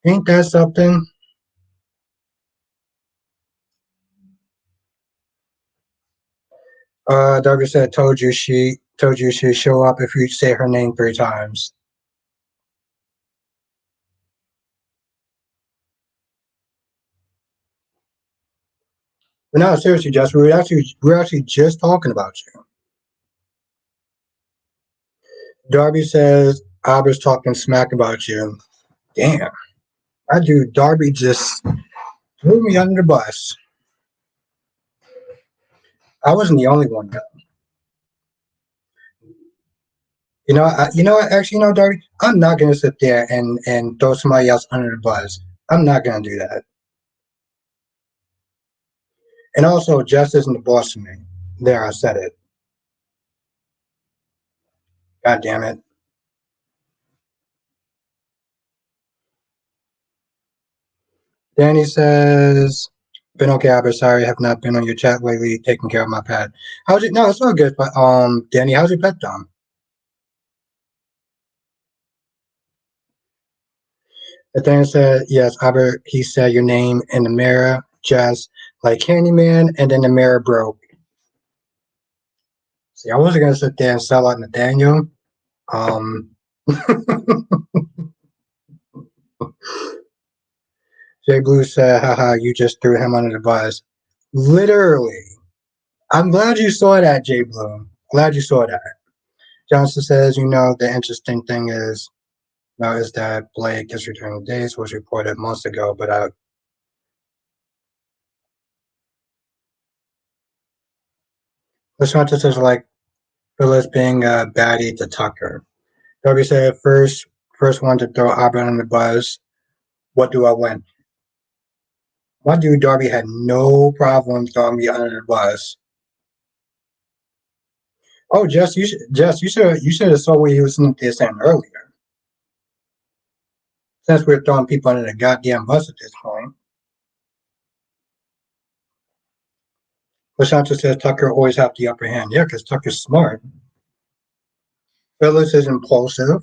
Ain't that something? Darby said, told you she'd show up if you say her name 3 times. But no, seriously, Jess, we're actually just talking about you. Darby says Abra's talking smack about you. Damn. That dude Darby just threw me under the bus. I wasn't the only one though. Actually, Darby, I'm not gonna sit there and throw somebody else under the bus. I'm not gonna do that. And also, Jess isn't the boss of me. There, I said it. God damn it. Danny says, been okay, Abra. Sorry, I have not been on your chat lately, taking care of my pet. How's it? No, it's all good. But Danny, how's your pet doing? Nathaniel said, yes, Albert, he said your name in the mirror, just like Candyman, and then the mirror broke. See, I wasn't going to sit there and sell out Nathaniel. Jay Blue said, haha, you just threw him under the bus. Literally. I'm glad you saw that, Jay Blue. Glad you saw that. Johnson says, the interesting thing is that Blake is returning days was reported months ago, but Lashanta says like Phyllis being a baddie to Tucker. Darby said first one to throw Auburn on the bus. What do I win? My dude Darby had no problem throwing me under the bus. Oh, Jess, you should have saw what he was saying earlier. Since we're throwing people under the goddamn bus at this point. Lashanta says Tucker always have the upper hand. Yeah, because Tucker's smart. Phyllis is impulsive.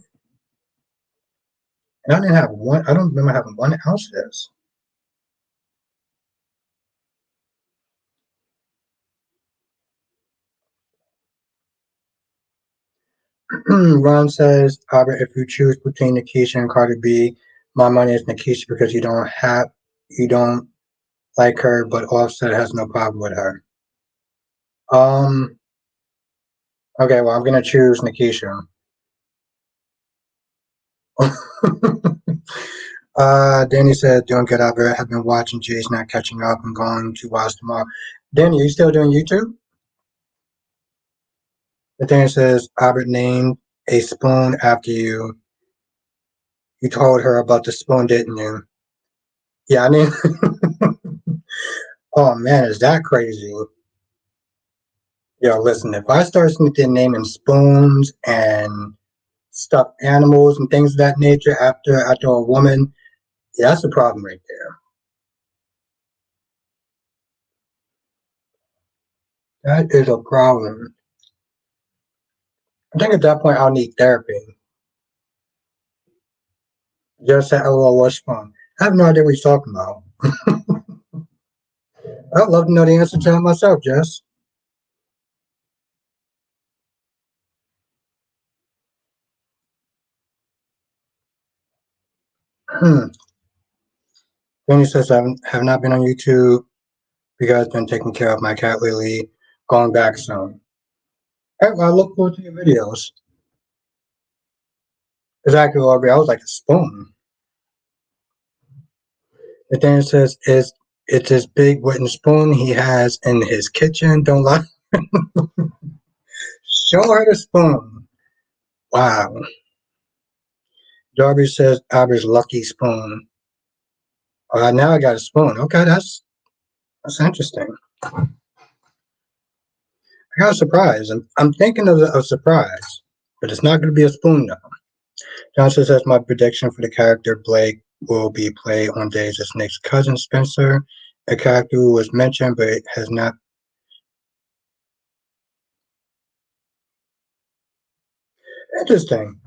And I don't remember having 1 ounce of this. Ron says, Albert, if you choose between Nikisha and Cardi B, my money is Nikisha because you don't like her, but Offset has no problem with her. Okay, well, I'm gonna choose Nikisha. Danny said, doing good, Albert. Have been watching Jay's not catching up. I'm going to watch tomorrow. Danny, are you still doing YouTube? Nathaniel says, Albert named a spoon after you. You told her about the spoon, didn't you? Yeah, I mean, oh man, is that crazy? Yo, listen, if I start naming spoons and stuffed animals and things of that nature after a woman, yeah, that's a problem right there. That is a problem. I think at that point I'll need therapy. Just say, "Oh, well, what's fun?" I have no idea what he's talking about. I'd love to know the answer to it myself, Jess. Hmm. Then he says, have not been on YouTube because I've been taking care of my cat lately. Going back soon. Hey, well, I look forward to your videos. Exactly, Aubrey. I was like a spoon. And then it says, it's this big wooden spoon he has in his kitchen. Don't lie. Show her the spoon. Wow. Darby says, Aubrey's lucky spoon. Now I got a spoon. Okay, that's interesting. I got a surprise. I'm thinking of a surprise, but it's not going to be a spoon though. Johnson says my prediction for the character Blake will be played on days as Nick's cousin Spencer, a character who was mentioned but has not. Interesting.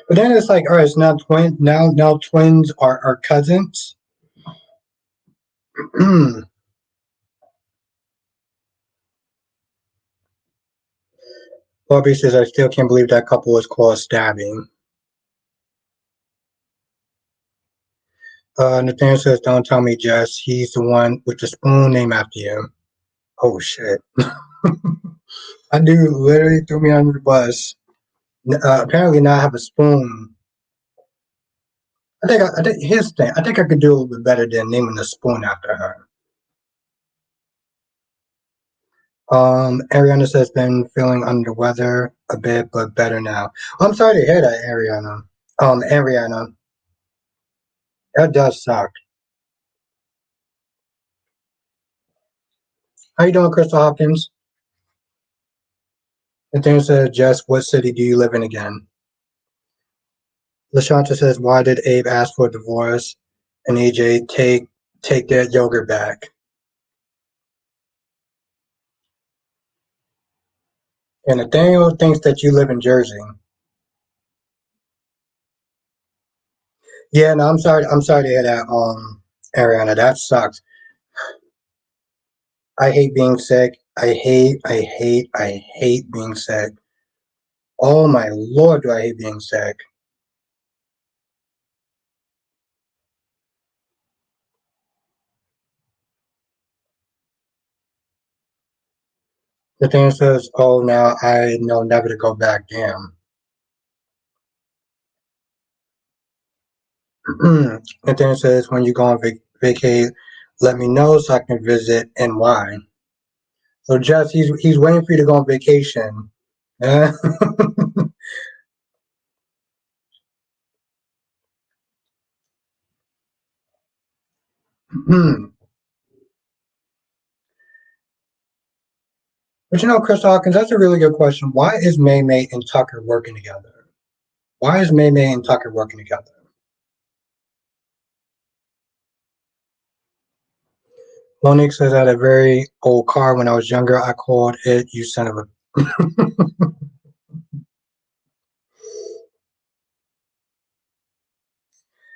But then it's like, all right, it's now twins are cousins. Bobby says I still can't believe that couple was called stabbing. Nathaniel says, don't tell me, Jess. He's the one with the spoon named after you. Oh shit. I do literally threw me under the bus. Apparently now I have a spoon. I think here's the thing. I think I could do a little bit better than naming the spoon after her. Ariana says been feeling under the weather a bit, but better now. I'm sorry to hear that, Ariana. Ariana, that does suck. How you doing, Crystal Hopkins? And then says, Jess, what city do you live in again? Lashanta says, why did Abe ask for a divorce? And AJ, take that yogurt back. And Nathaniel thinks that you live in Jersey. Yeah, no, I'm sorry. I'm sorry to hear that, Ariana. That sucks. I hate being sick. I hate being sick. Oh my lord, do I hate being sick. The thing says, oh, now I know never to go back. Damn. The thing says, when you go on vacate, let me know so I can visit and why. So Jess, he's waiting for you to go on vacation. but you know, Chris Hawkins, that's a really good question. Why is May May and Tucker working together? Why is May May and Tucker working together? Monique says, I had a very old car when I was younger. I called it you son of a.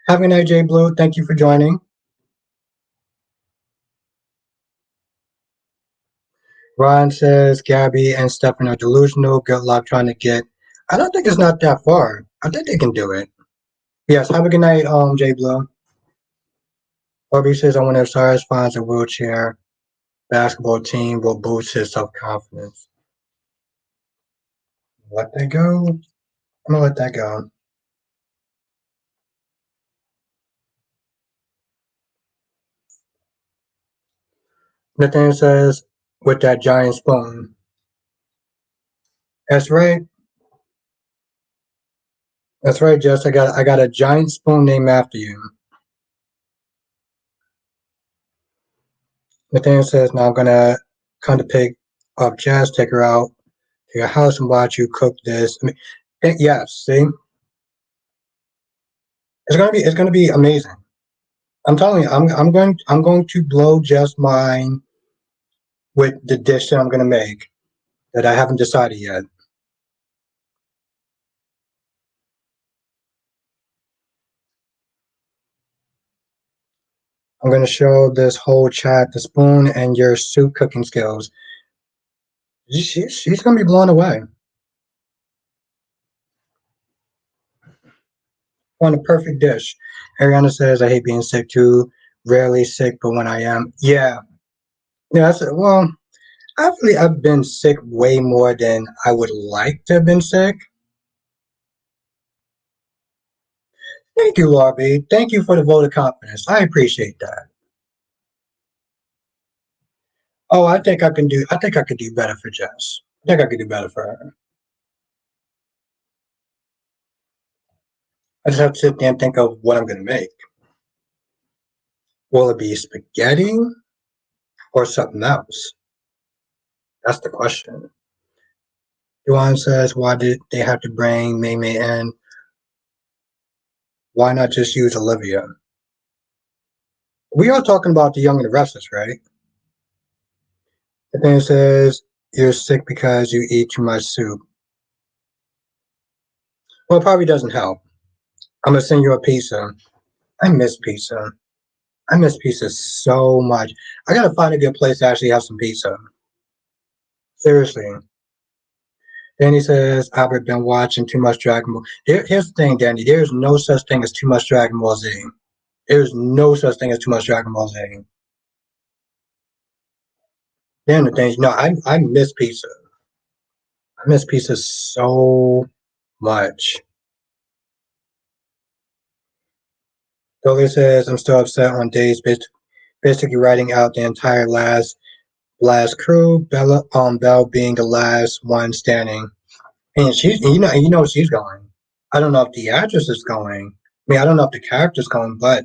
Have a night, Jay Blue. Thank you for joining. Ron says, Gabby and Stefan are delusional. Good luck trying to get. I don't think it's not that far. I think they can do it. Yes, have a good night, Jay Blue. Bobby says, I wonder if Cyrus finds a wheelchair basketball team will boost his self confidence. Let that go. I'm gonna let that go. Nathaniel says, with that giant spoon. That's right. That's right, Jess. I got a giant spoon named after you. Nathaniel says, now I'm gonna come to pick up Jess, take her out to your house and watch you cook this. I mean, yes, see? It's gonna be amazing. I'm telling you, I'm going to blow Jess' mind with the dish that I'm gonna make that I haven't decided yet. I'm gonna show this whole chat the spoon and your soup cooking skills. She's gonna be blown away. On a perfect dish. Ariana says, I hate being sick too. Rarely sick, but when I am, yeah. Yeah, well, I've been sick way more than I would like to have been sick. Thank you, Larby. Thank you for the vote of confidence. I appreciate that. Oh, I think I could do better for Jess. I think I could do better for her. I just have to sit there and think of what I'm gonna make. Will it be spaghetti or something else? That's the question. Duan says, why did they have to bring May May in? Why not just use Olivia? We are talking about the Young and the Restless, right? The thing says you're sick because you eat too much soup. Well, it probably doesn't help. I'm gonna send you a pizza. I miss pizza. I miss pizza so much. I gotta find a good place to actually have some pizza. Seriously. Danny says Albert been watching too much Dragon Ball. Here's the thing, Danny. There's no such thing as too much Dragon Ball Z. There's no such thing as too much Dragon Ball Z. Then the things, no, I miss pizza. I miss pizza so much. Dolly says I'm still upset on days, basically writing out the entire last crew. Belle being the last one standing, and she's you know she's going. I don't know if the actress is going. I mean, I don't know if the character's going, but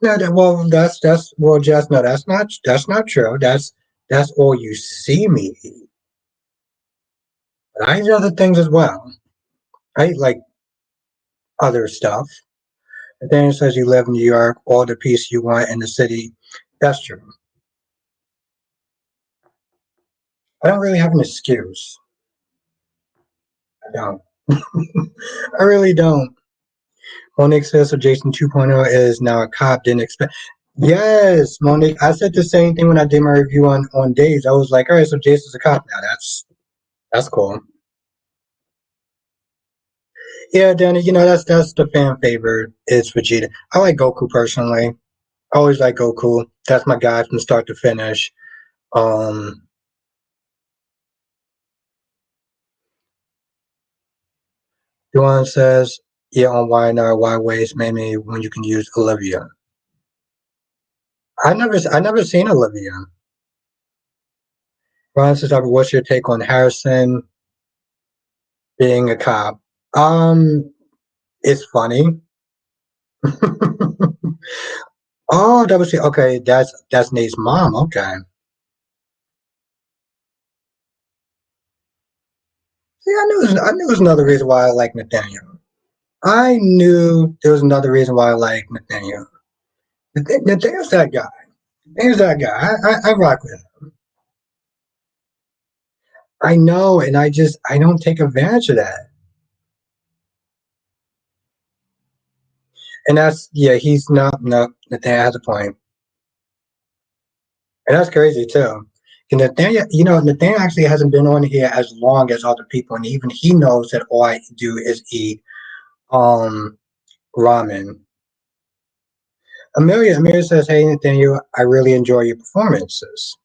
no, that's well, just no, that's not true. That's all you see me eat. But I eat other things as well. I eat like other stuff. And then it says you live in New York, all the peace you want in the city. That's true. I don't really have an excuse. I don't. I really don't. Monique says so Jason 2.0 is now a cop. Didn't expect. Yes, Monique. I said the same thing when I did my review on Days. I was like, all right, so Jason's a cop now. That's cool. Yeah, Danny. That's the fan favorite is Vegeta. I like Goku personally. I always like Goku. That's my guy from start to finish. Um, Duan says, yeah, on why not why waste maybe when you can use Olivia. I never seen Olivia. Ron says, what's your take on Harrison being a cop? It's funny. Oh, that was okay. That's Nate's mom. Okay. See, I knew it was another reason why I like Nathaniel. I knew there was another reason why I like Nathaniel. Nathaniel's that guy. Nathaniel's that guy. I rock with him. I know, and I don't take advantage of that. And that's yeah, he's not no Nathaniel has a point. And that's crazy too. And Nathaniel actually hasn't been on here as long as other people, and even he knows that all I do is eat um ramen. Amelia says, hey Nathaniel, I really enjoy your performances.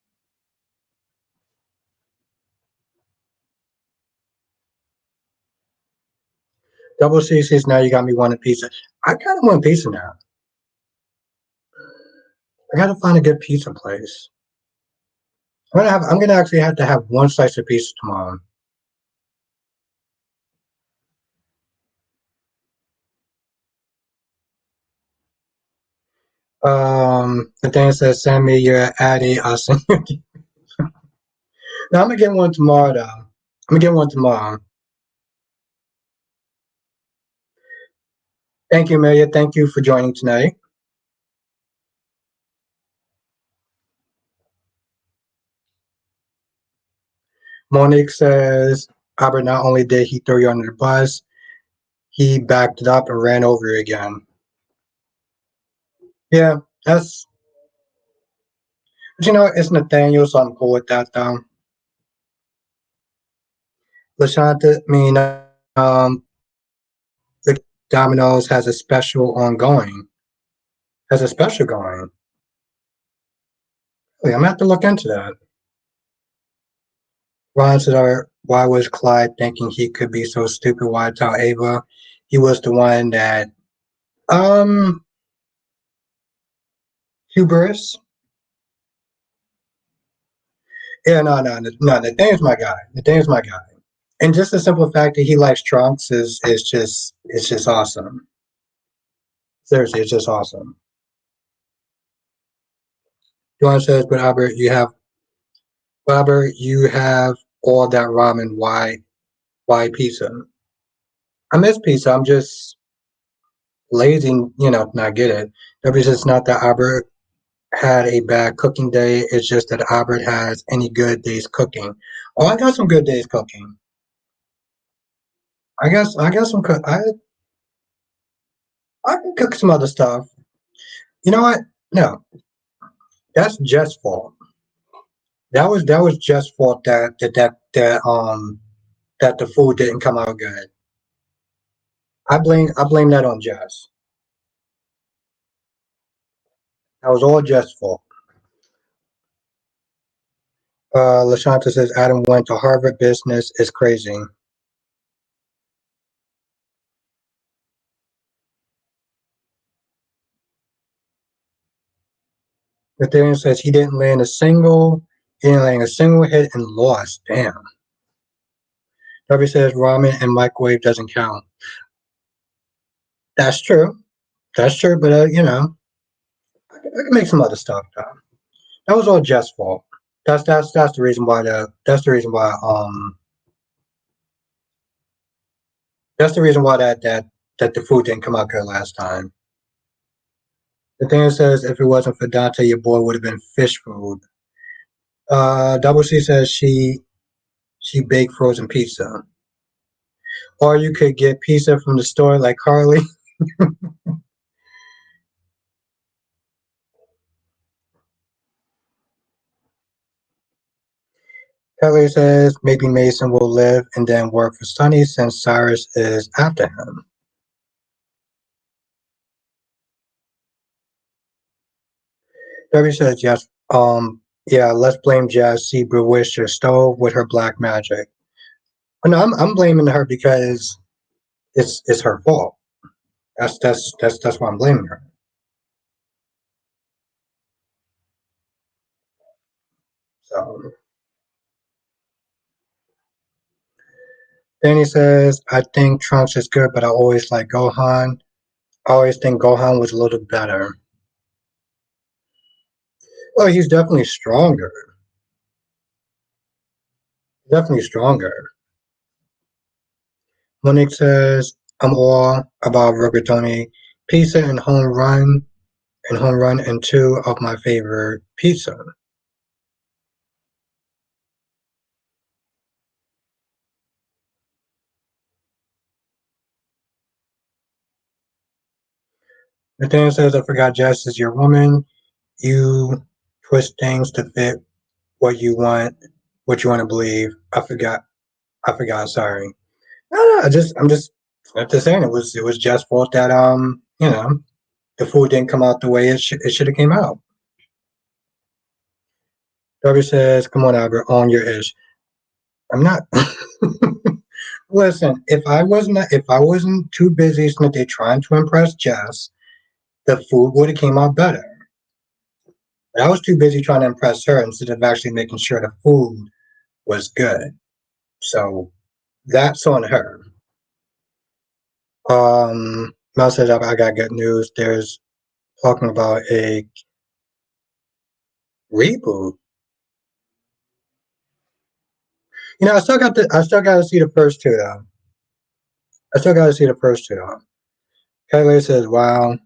Double C says now you got me wanting pizza. I kind of want pizza now. I gotta find a good pizza place. I'm gonna actually have to have one slice of pizza tomorrow. The thing says send me your Addy. I'll send you. No, I'm gonna get one tomorrow though. I'm gonna get one tomorrow. Thank you, Amelia. Thank you for joining tonight. Monique says Albert not only did he throw you under the bus, he backed it up and ran over you again. Yeah, that's but you know it's Nathaniel, so I'm cool with that though. Lashanta, I mean, the Domino's has a special ongoing, has a special going. Wait, I'm gonna have to look into that. Ron said, why was Clyde thinking he could be so stupid? Why tell Ava? He was the one that, um, hubris. Yeah, no. Nathaniel's my guy. Nathaniel's my guy. And just the simple fact that he likes trunks is just it's just awesome. Seriously, it's just awesome. John says, but Albert, you have all that ramen. Why pizza? I miss pizza. I'm just lazy, not get it. Maybe it's not that Albert had a bad cooking day. It's just that Albert has any good days cooking. Oh, I got some good days cooking. I got some cook. I can cook some other stuff. You know what? No, that's Jeff's fault. That was Jeff's fault that the food didn't come out good. I blame that on Jess. That was all Jeff's fault. Lashanta says Adam went to Harvard Business is crazy. Nathaniel says he didn't land a single hit and lost. Damn. Darby says ramen and microwave doesn't count. That's true. That's true, but I can make some other stuff though. That was all Jeff's fault. That's the reason why that's the reason why that the food didn't come out good last time. Nathaniel says if it wasn't for Dante, your boy would have been fish food. Double C says she baked frozen pizza. Or you could get pizza from the store like Carly. Kelly says maybe Mason will live and then work for Sonny since Cyrus is after him. Debbie says yes. Yeah, let's blame Jazz. She bewitched her stove with her black magic. Oh, no, I'm blaming her because it's her fault. That's why I'm blaming her. So Danny says I think Trunks is good, but I always like Gohan. I always think Gohan was a little better. Well, he's definitely stronger. Definitely stronger. Monique says, I'm all about rigatoni pizza and home run and two of my favorite pizza. Nathaniel says, I forgot Jess is your woman. You twist things to fit what you want, what you want to believe. I forgot, sorry. No, I'm just saying it was Jess' fault that the food didn't come out the way it should have came out. Darby says, come on, Albert, own your ish. I'm not. I'm Listen, if I wasn't too busy Snooki trying to impress Jess, the food would have came out better. But I was too busy trying to impress her instead of actually making sure the food was good. So that's on her. Mel says I got good news. There's talking about a reboot. You know, I still got to see the first two though. I still got to see the first two though. Kelly says, "Wow,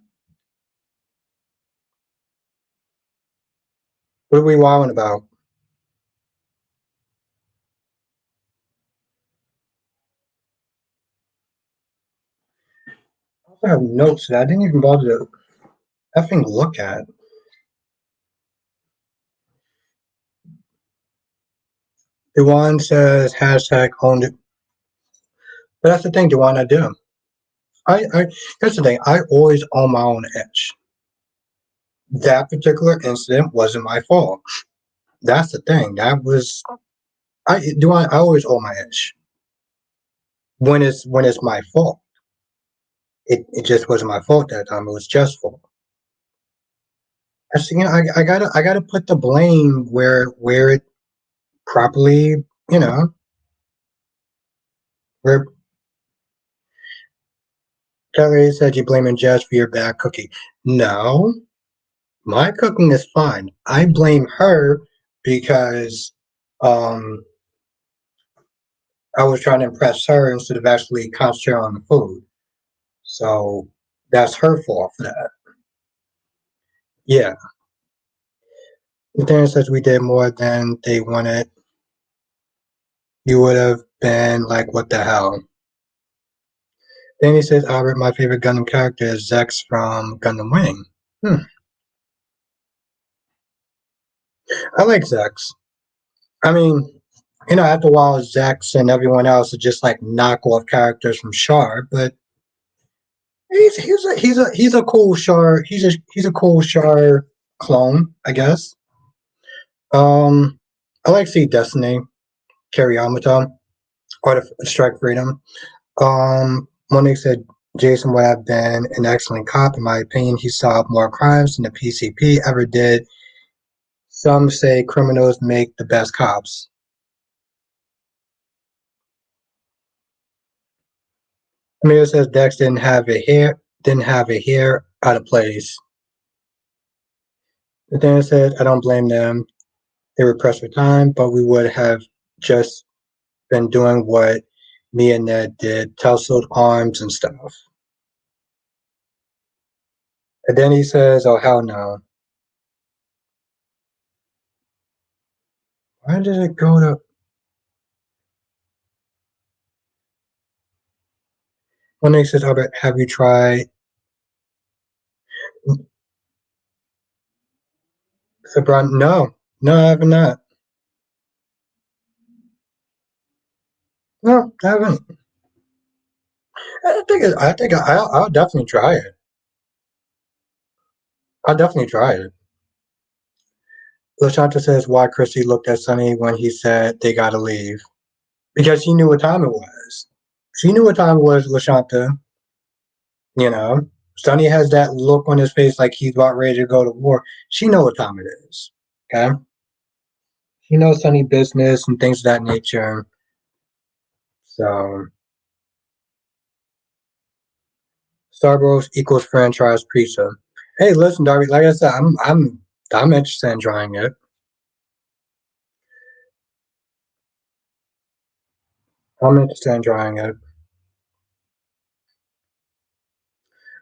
what are we wowing about?" I also have notes that I didn't even bother to effing look at. Dewan says hashtag owned it. But that's the thing, Dewan, I do. I Here's the thing, I always own my own edge. That particular incident wasn't my fault. That's the thing. That was I always own my edge. When it's my fault. It just wasn't my fault that time. It was just fault. I gotta put the blame where it properly, you know, where Kelly said you're blaming Jess for your bad cooking. No, my cooking is fine. I blame her because um, I was trying to impress her instead of actually concentrating on the food. So that's her fault for that. Yeah. Nathaniel says we did more than they wanted. You would have been like, what the hell? Danny says, Albert, my favorite Gundam character is Zex from Gundam Wing. Hmm. I like Zex. I mean, you know, after a while, Zex and everyone else are just like knockoff characters from Char, but he's a cool Char. He's a cool Char clone, I guess. I like to see Destiny, Carry Yamato, or the Strike Freedom. Monique said Jason would have been an excellent cop. In my opinion, he solved more crimes than the PCP ever did. Some say criminals make the best cops. Amir says Dex didn't have a hair out of place. Nathaniel said, I don't blame them. They were pressed for time, but we would have just been doing what me and Ned did, tousled arms and stuff. And then he says, oh, hell no. Why did it go to... One day says, Albert, have you tried... Sabran? No. No, I have not. No, I haven't. I'll definitely try it. I'll definitely try it. LaShanta says why Chrissy looked at Sonny when he said they gotta leave. Because she knew what time it was. She knew what time it was, LaShanta. You know? Sonny has that look on his face like he's about ready to go to war. She knows what time it is. Okay? She knows Sonny business and things of that nature. So Starburst equals franchise pizza. Hey, listen, Darby, like I said, I'm interested in trying it. I'm interested in trying it.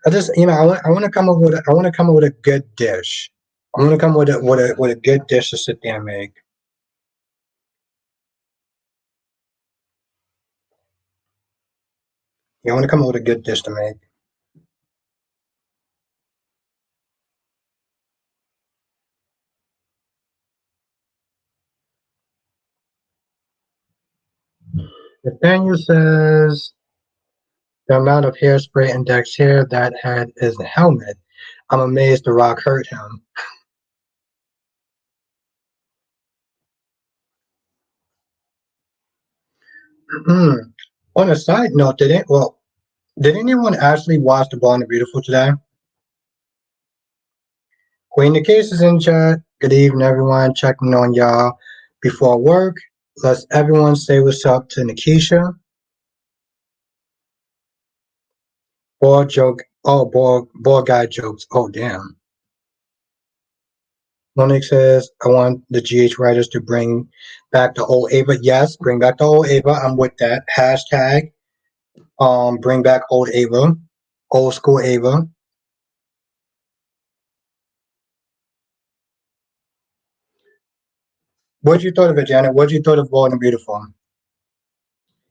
I just, you know, I want to come up with I want to come up with a good dish. I want to come with a good dish to sit there and make. Yeah, I want to come up with a good dish to make. Nathaniel says the amount of hairspray in Dex hair that had is a helmet. I'm amazed the rock hurt him. On a side note, did anyone actually watch The Bold and the Beautiful today? Queen the Case is in chat. Good evening, everyone. Checking on y'all before work. Let's everyone say what's up to Nikisha. Boy joke. Oh, boy guy jokes. Oh, damn. Monique says, I want the GH writers to bring back the old Ava. Yes, bring back the old Ava. I'm with that. Hashtag, bring back old Ava. Old school Ava. What you thought of it, Janet? What you thought of Bold and Beautiful?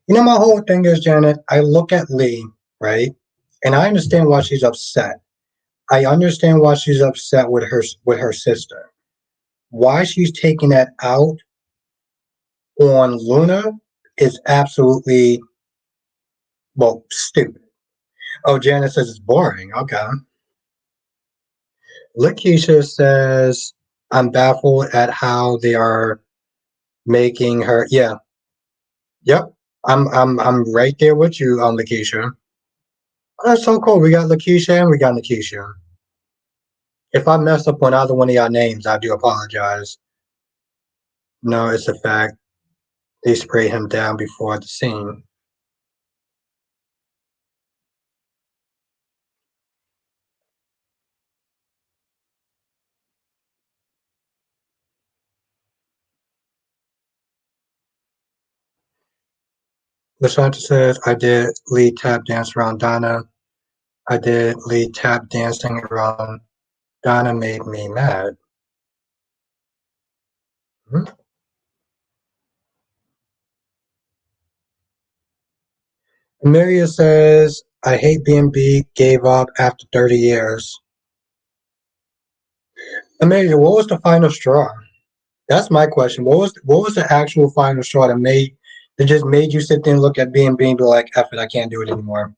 You know, my whole thing is, Janet, I look at Lee, right? And I understand why she's upset. I understand why she's upset with her sister. Why she's taking that out on Luna is absolutely, well, stupid. Oh, Janet says it's boring. Okay. Lakeisha says I'm baffled at how they are making her. Yeah. Yep. I'm right there with you on Lakeisha. Oh, that's so cool. We got Lakeisha and we got Lakeisha. If I mess up on either one of y'all names, I do apologize. No, it's a fact. They sprayed him down before the scene. Lashanta says, I did lead tap dance around Donna. I did lead tap dancing around Donna made me mad. Hmm? Amelia says, I hate B&B, gave up after 30 years. Amelia, what was the final straw? That's my question. What was the actual final straw that just made you sit there and look at B&B and be like, F it, I can't do it anymore?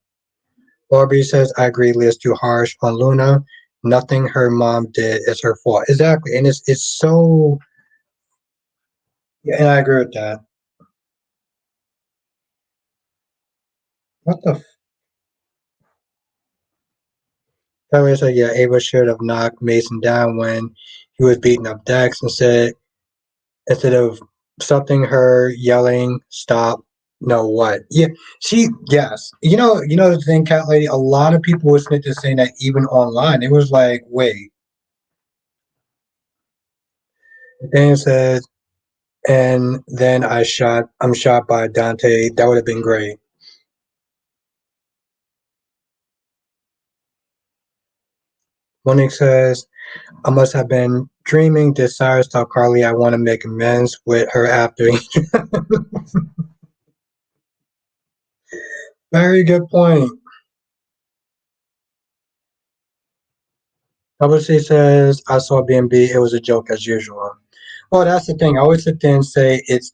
Barbie says, I agree, Leah's too harsh on Luna. Nothing her mom did is her fault. Exactly. And it's so, yeah, and I agree with that. What the Tyree said, yeah, Ava should have knocked Mason down when he was beating up Dex instead of something her yelling, stop, no what. Yeah, yes. You know the thing, Cat Lady, a lot of people were snitching saying that even online. It was like, wait. Dan said, and then I'm shot by Dante. That would have been great. Monique says, I must have been dreaming. Desires tell Carly I want to make amends with her after. Very good point. Obviously says I saw B&B. It was a joke as usual. Well, that's the thing. I always sit there and say it's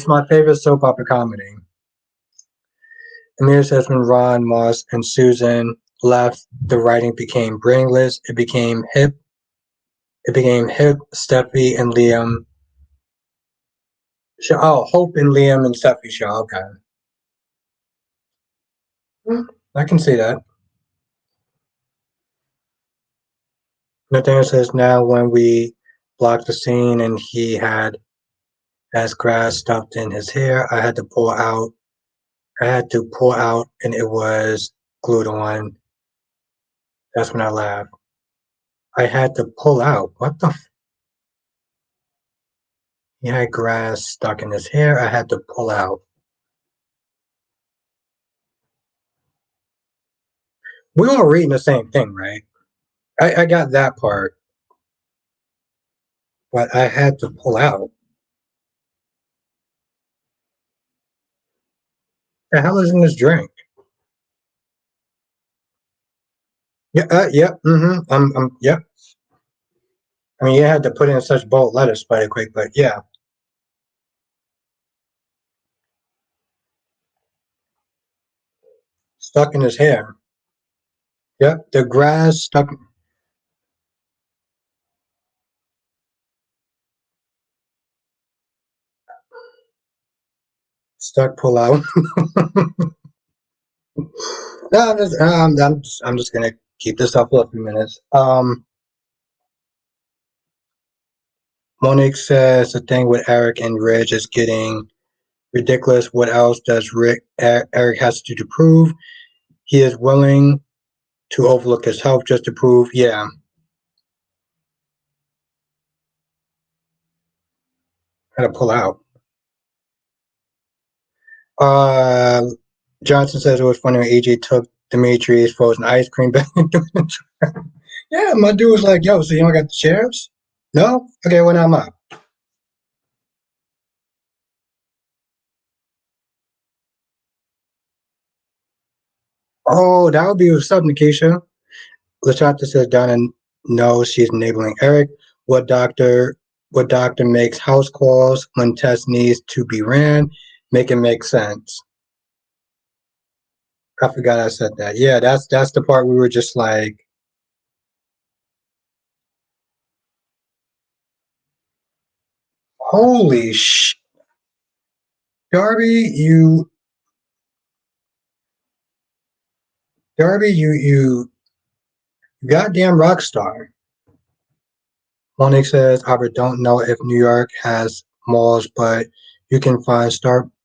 my favorite soap opera comedy. Amir says when Ron, Moss, and Susan left, the writing became brainless. It became hip. It became hip. Steffi and Liam. Oh, Hope and Liam and Steffi show. Okay, I can see that. Nathaniel says now when we blocked the scene and he has grass stuffed in his hair, I had to pull out. I had to pull out, and it was glued on. That's when I laughed. I had to pull out. What the? He had grass stuck in his hair. I had to pull out. We all reading the same thing, right? I got that part, but I had to pull out. The hell is in this drink? Yeah, yep, yep. I mean, you had to put in such bold letters, Spider Quick, but yeah, stuck in his hair. Yep, the grass stuck. Stuck pull out. No, I'm just gonna keep this up for a few minutes. Monique says the thing with Eric and Ridge is getting ridiculous. What else does Eric has to do to prove he is willing to overlook his health just to prove? Yeah, how to pull out. Uh, Johnson says it was funny when AJ took Dimitri's frozen ice cream back. Yeah, my dude was like, "Yo, so you don't got the shares? No? Okay, well now I'm out." Oh, that would be what's up, Nikisha. Lashanta says Donna knows she's enabling Eric. What doctor what doctor makes house calls when test needs to be ran? Make it make sense. I forgot I said that. Yeah, that's the part we were just like, holy sh Darby, you goddamn rock star. Monique says, I don't know if New York has malls, but you can find Sobranos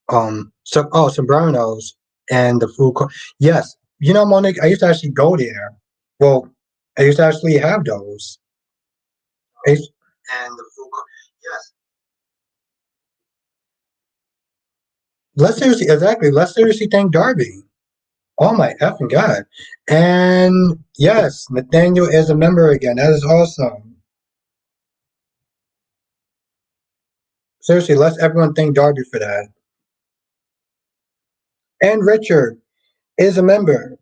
and the food court. Yes, you know, Monique, I used to actually go there. Well, I used to actually have those. And the food court. Yes. Let's seriously thank Darby. Oh my effing god. And yes, Nathaniel is a member again. That is awesome. Seriously, let's everyone thank Darby for that. And Richard is a member.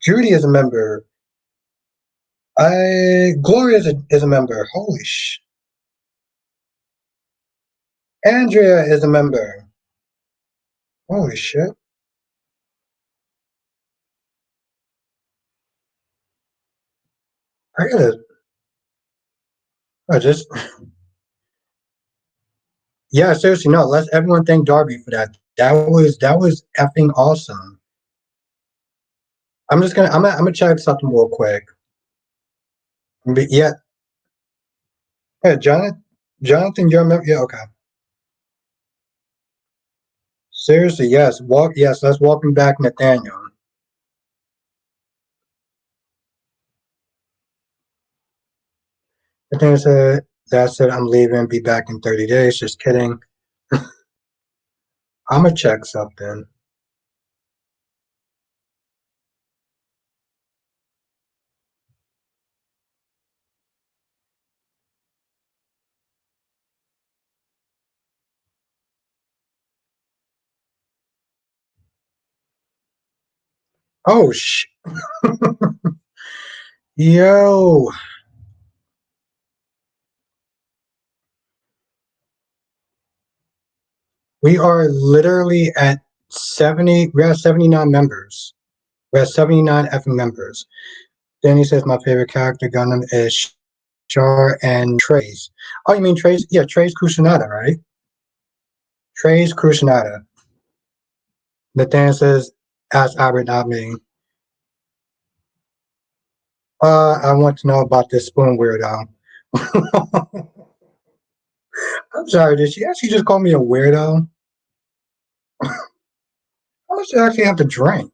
Judy is a member. Gloria is a member. Holy sh! Andrea is a member. Holy shit! I gotta. I just. Yeah, seriously, no. Let's everyone thank Darby for that. That was effing awesome. I'm gonna check something real quick. But yeah, yeah, Jonathan, you're a member. Yeah, okay. Seriously, yes. Yes. Let's welcome back Nathaniel. Nathaniel said, "That's it. I'm leaving. Be back in 30 days." Just kidding. I'm gonna check something. Oh sh! Yo, we are literally at 70. We're at 79 members. We're at 79 effing members. Danny says my favorite character Gundam is Char and Trace. Oh, you mean Trace? Yeah, Trace Kusanada, right? Trace Kusanada. Nathaniel says, ask Albert, not me. I want to know about this spoon weirdo. I'm sorry, did she actually just call me a weirdo? How much do I actually have to drink?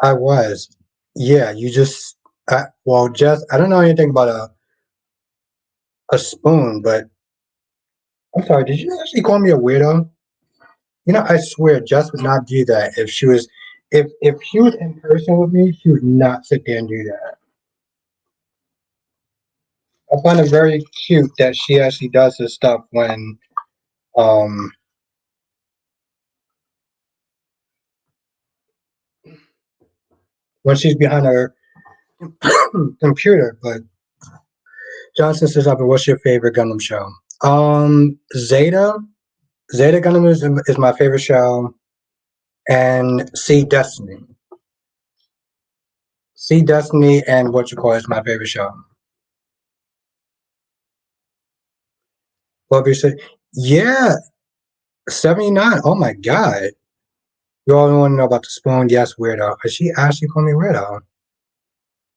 I was. Yeah, you just. Well, Jess, I don't know anything about a spoon, but I'm sorry, did you actually call me a weirdo? You know, I swear, Jess would not do that if she was. If she was in person with me, she would not sit there and do that. I find it very cute that she actually does this stuff um when she's behind her computer. But Johnson says, "What's your favorite Gundam show?" Zeta. Zeta Gundam is my favorite show, and See Destiny. See Destiny and what you call is my favorite show. Bobby said, yeah, 79. Oh my God. You all want to know about the spoon? Yes, weirdo. She actually called me weirdo.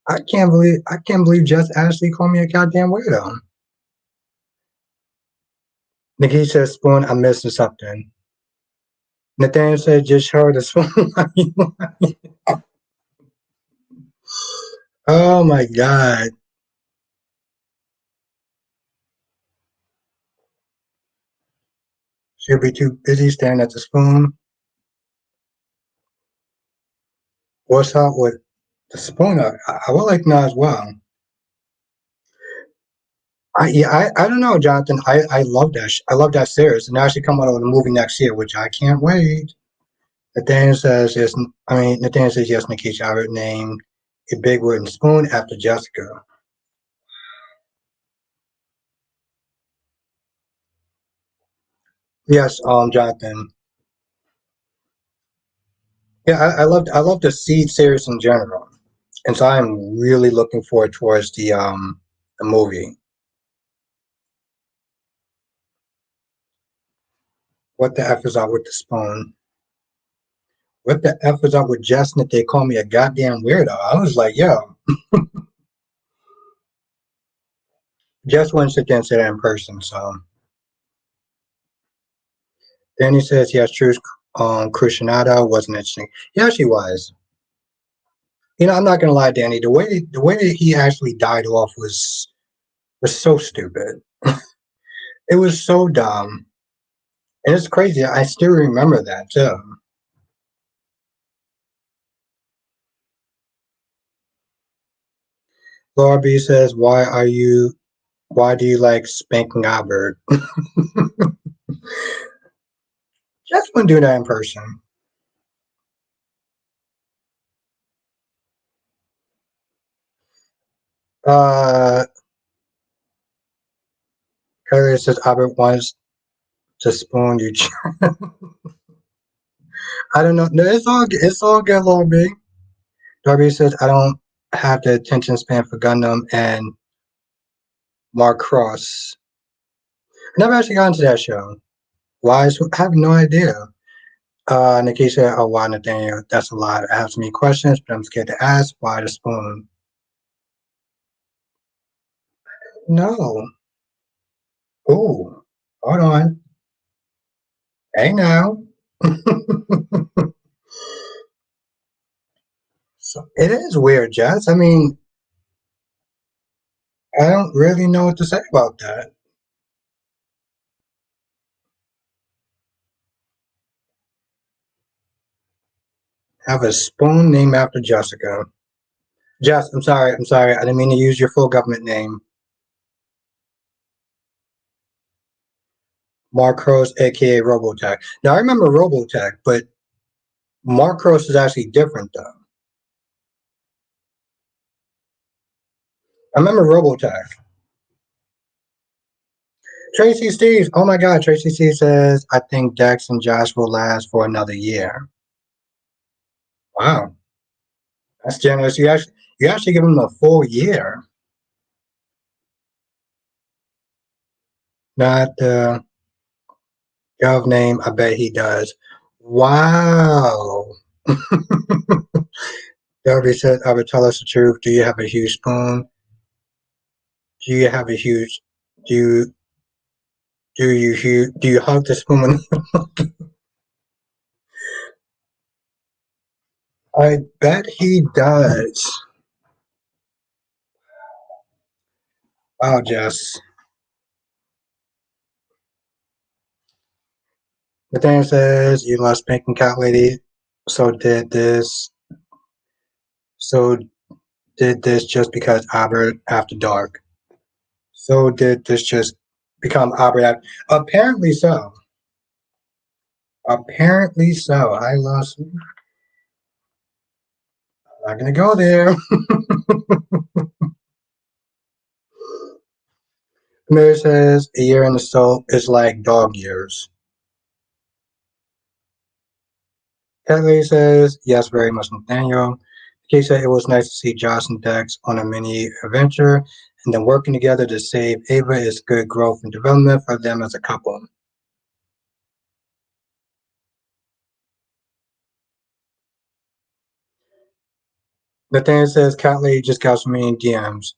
I can't believe just Ashley called me a goddamn weirdo. Nikki said spoon, I'm missing something. Nathaniel said just show her the spoon. Oh my God. She'll be too busy staring at the spoon. What's up with the spoon? I would like to know as well. I don't know, Jonathan. I love that. I love that series. And now she come out with a movie next year, which I can't wait. Nathaniel says yes. Nathaniel says yes. Nikisha, I would name a big wooden spoon after Jessica. Yes, Jonathan. Yeah, I love the Seed series in general, and so I'm really looking forward towards the movie. What the f is up with the spoon? What the f is up with Justin that they call me a goddamn weirdo? I was like, yo, Jess wouldn't sit there and say that in person. So then he says, yes, true. Crucianata wasn't interesting. Yeah, she was. I'm not gonna lie, Danny. The way that he actually died off was so stupid. It was so dumb, and it's crazy. I still remember that too. Laura B says, Why do you like spanking Albert? Just wouldn't do that in person. Uh, Kylie says Albert wants to spoon you. I don't know. No, it's all good, Laura B. Darby says I don't have the attention span for Gundam and Mark Cross. I never actually got into that show. Why? I have no idea. Nikki said, "Oh, why, Nathaniel? That's a lot. I have so many questions, but I'm scared to ask. Why the spoon? No. Oh, hold on. Hey now. So it is weird, Jess. I mean, I don't really know what to say about that. Have a spoon named after Jessica. Jess, I'm sorry. I'm sorry. I didn't mean to use your full government name. Marcos, aka Robotech. Now I remember Robotech, but Marcos is actually different though. I remember Robotech. Tracy Steve. Oh my God, Tracy Steve says I think Dex and Josh will last for another year. Wow, that's generous. You actually give them a full year. Not the gov name. I bet he does. Wow. Darby said, I would tell us the truth. Do you have a huge spoon? Do you have a huge do you do you hug the spoon? I bet he does. Wow, Jess. Nathaniel says you lost spanking cat lady. So did this so did this just because Albert after dark. So did this just become Albert after apparently so. Apparently so. I lost I'm not gonna go there. Mary says a year in the soap is like dog years. Kelly says, yes, very much, Nathaniel. Kay said it was nice to see Josh and Dex on a mini adventure and then working together to save Ava is good growth and development for them as a couple. Nathaniel says, Cat Lady just got so many DMs.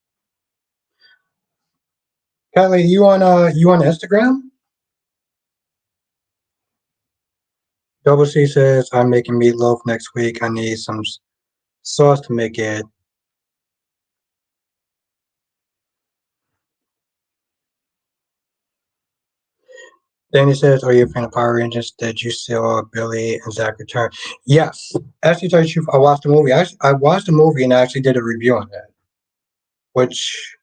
Cat Lady, you on Instagram? Double C says, I'm making meatloaf next week. I need some sauce to make it. Danny says, are you a fan of Power Rangers? Did you saw Billy and Zach return? Yes. Actually, tell you the truth, I watched the movie. I watched the movie and I actually did a review on that, which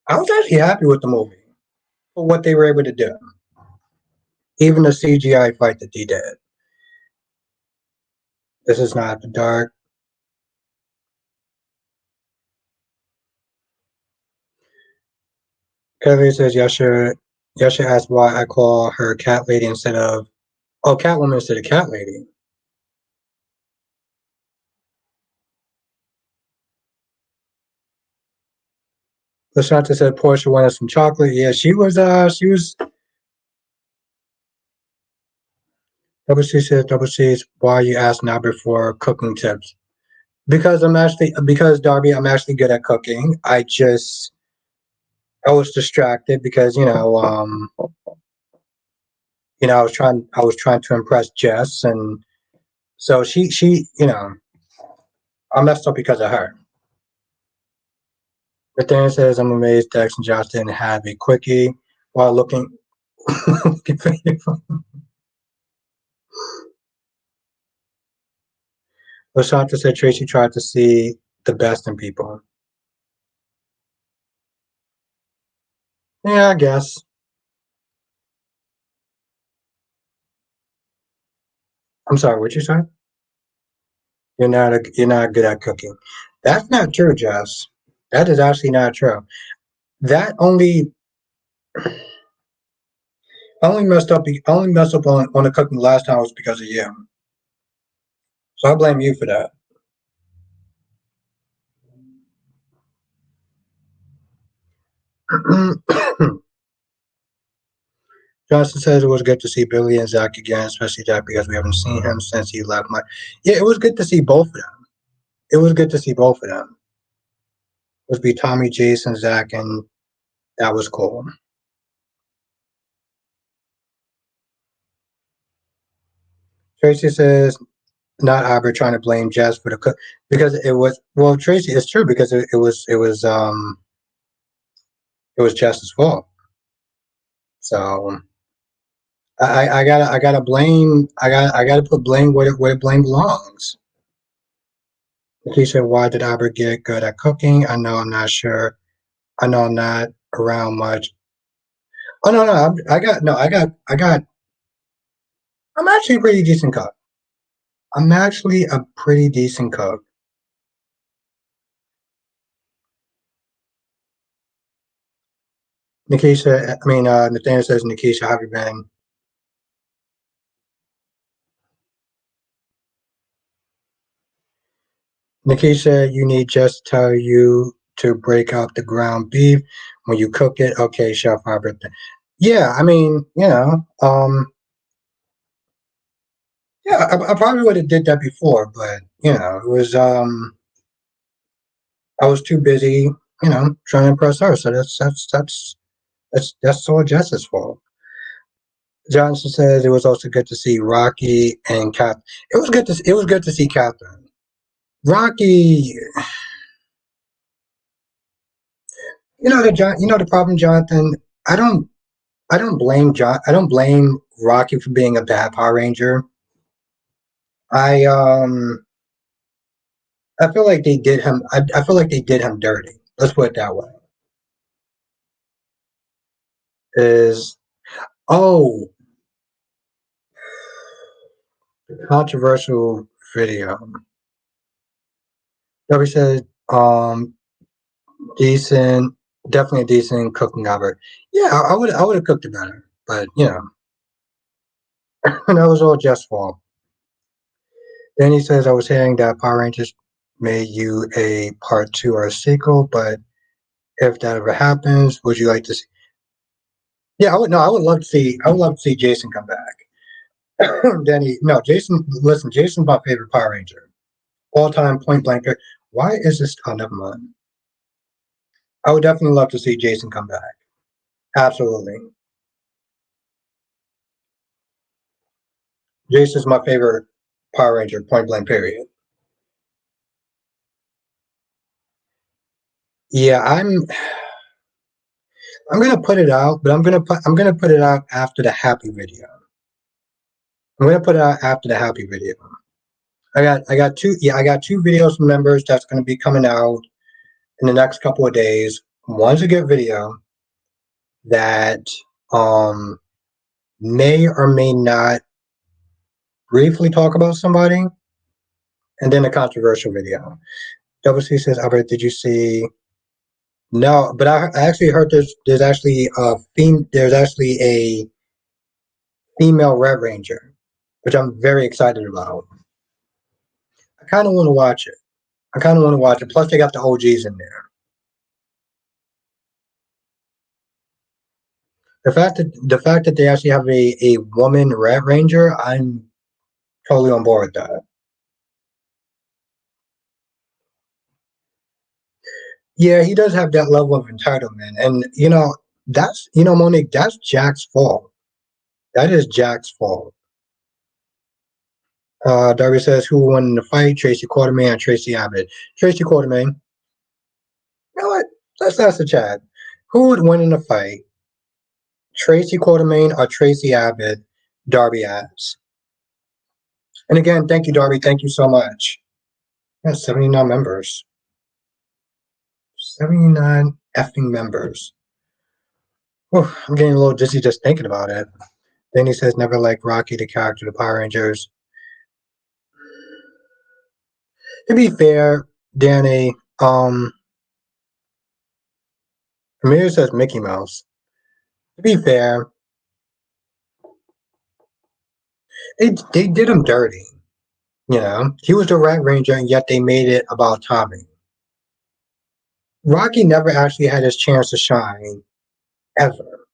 I was actually happy with the movie for what they were able to do. Even the CGI fight that they did. This is not the dark. Kevin says, Yasha asked why I call her Cat Lady instead of, Catwoman instead of Cat Lady. Lashanta said Portia wanted some chocolate. Yeah, she was Double C says why you asked Albert for cooking tips. Because Darby, I'm actually good at cooking. I was distracted because I was trying to impress Jess, and so I messed up because of her. But then it says I'm amazed Dex and Josh didn't have a quickie while looking. Lashanta said Tracy tried to see the best in people. Yeah, I guess. I'm sorry, what you said? You're not good at cooking. That's not true, Jess. That is actually not true. That only messed up on the cooking last time was because of you. So I blame you for that. Johnson says it was good to see Billy and Zach again, especially Zach because we haven't seen him since he left my. Yeah, it was good to see both of them. It was good to see both of them. It was be Tommy, Jason, Zach, and that was cool. Tracy says not Albert trying to blame Jess for the cook because it was Tracy. It's true because it was Jess's fault. So I gotta blame I gotta put blame where blame belongs. He said, why did Albert get good at cooking? I know I'm not sure. I know I'm not around much. Oh no, I got I'm actually a pretty decent cook. I'm actually a pretty decent cook. Nathaniel says, Nikisha, how have you been? Nikisha, you need just tell you to break out the ground beef when you cook it. Okay, Chef Robert. Yeah, yeah, I probably would have did that before, but it was I was too busy, trying to impress her. So that's all Jess's fault. Johnson says it was also good to see Rocky and Kath. It was good to see Catherine. Rocky, the problem, Jonathan. I don't I don't blame Rocky for being a bad Power Ranger. I um I feel like they did him. I feel like they did him dirty. Let's put it that way. Is oh controversial video. Nobody said decent, definitely a decent cooking Albert. Yeah, I would have cooked it better, but that was all Jeff's fault. Then he says I was hearing that Power Rangers made you a part two or a sequel, but If that ever happens, would you like to see? Yeah, I would. No, I would love to see. I would love to see Jason come back. Danny, no, Jason. Listen, Jason's my favorite Power Ranger, all time, point blank. Why is this? Oh, never mind. I would definitely love to see Jason come back. Absolutely, Jason's my favorite Power Ranger, point blank. Period. Yeah, I'm gonna put it out, but I'm gonna put it out after the happy video. I'm gonna put it out after the happy video. I got two videos from members that's gonna be coming out in the next couple of days. One's a good video that um may or may not briefly talk about somebody, and then a controversial video. Double C says, Albert, did you see? No, but I actually heard there's actually a female Red Ranger, which I'm very excited about. I kind of want to watch it. I kind of want to watch it. Plus, they got the OGs in there. The fact that they actually have a woman Red Ranger, I'm totally on board with that. Yeah, he does have that level of entitlement, and Monique, that's Jack's fault. That is Jack's fault. Darby says, who won in the fight? Tracy Quartermain and Tracy Abbott. Tracy Quartermain. You know what? Let's ask the chat. Who would win in a fight? Tracy Quartermain or Tracy Abbott? Darby asks. And again, thank you, Darby. Thank you so much. That's 79 members. 79 effing members. Whew, I'm getting a little dizzy just thinking about it. Then he says, never like Rocky, the character, the Power Rangers. To be fair, Danny, Amir says Mickey Mouse. To be fair, they did him dirty. You know, he was the Red Ranger, and yet they made it about Tommy. Rocky never actually had his chance to shine, ever,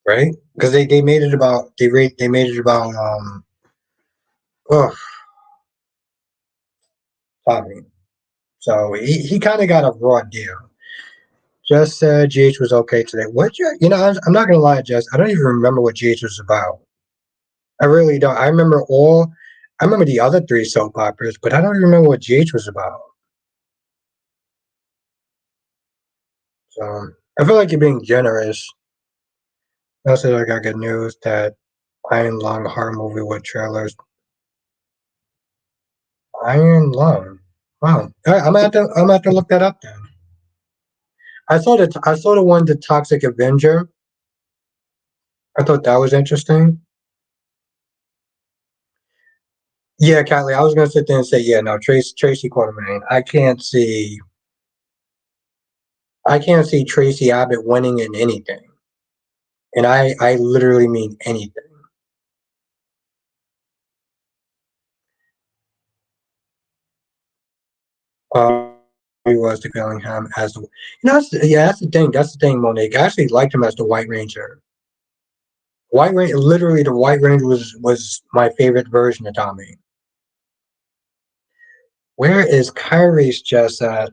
right? Because they made it about they made it about ugh, Tommy. So he kind of got a raw deal. Just said GH was okay today. What I'm not gonna lie, Jess. I don't even remember what GH was about. I really don't. I remember the other three soap operas, but I don't even remember what GH was about. So I feel like you're being generous. Also, I got good news that Iron Lung horror movie with trailers. Iron Lung. Wow. All right, I'm gonna have to look that up then. I saw the one, the Toxic Avenger. I thought that was interesting. Yeah, Kylie, I was gonna sit there and say, yeah, no, Tracy Quartermain. I can't see Tracy Abbott winning in anything. And I literally mean anything. He was to Bellingham as the that's the thing. That's the thing, Monique. I actually liked him as the White Ranger. White Ranger, literally, the White Ranger was my favorite version of Tommy. Where is Kyrie's just at?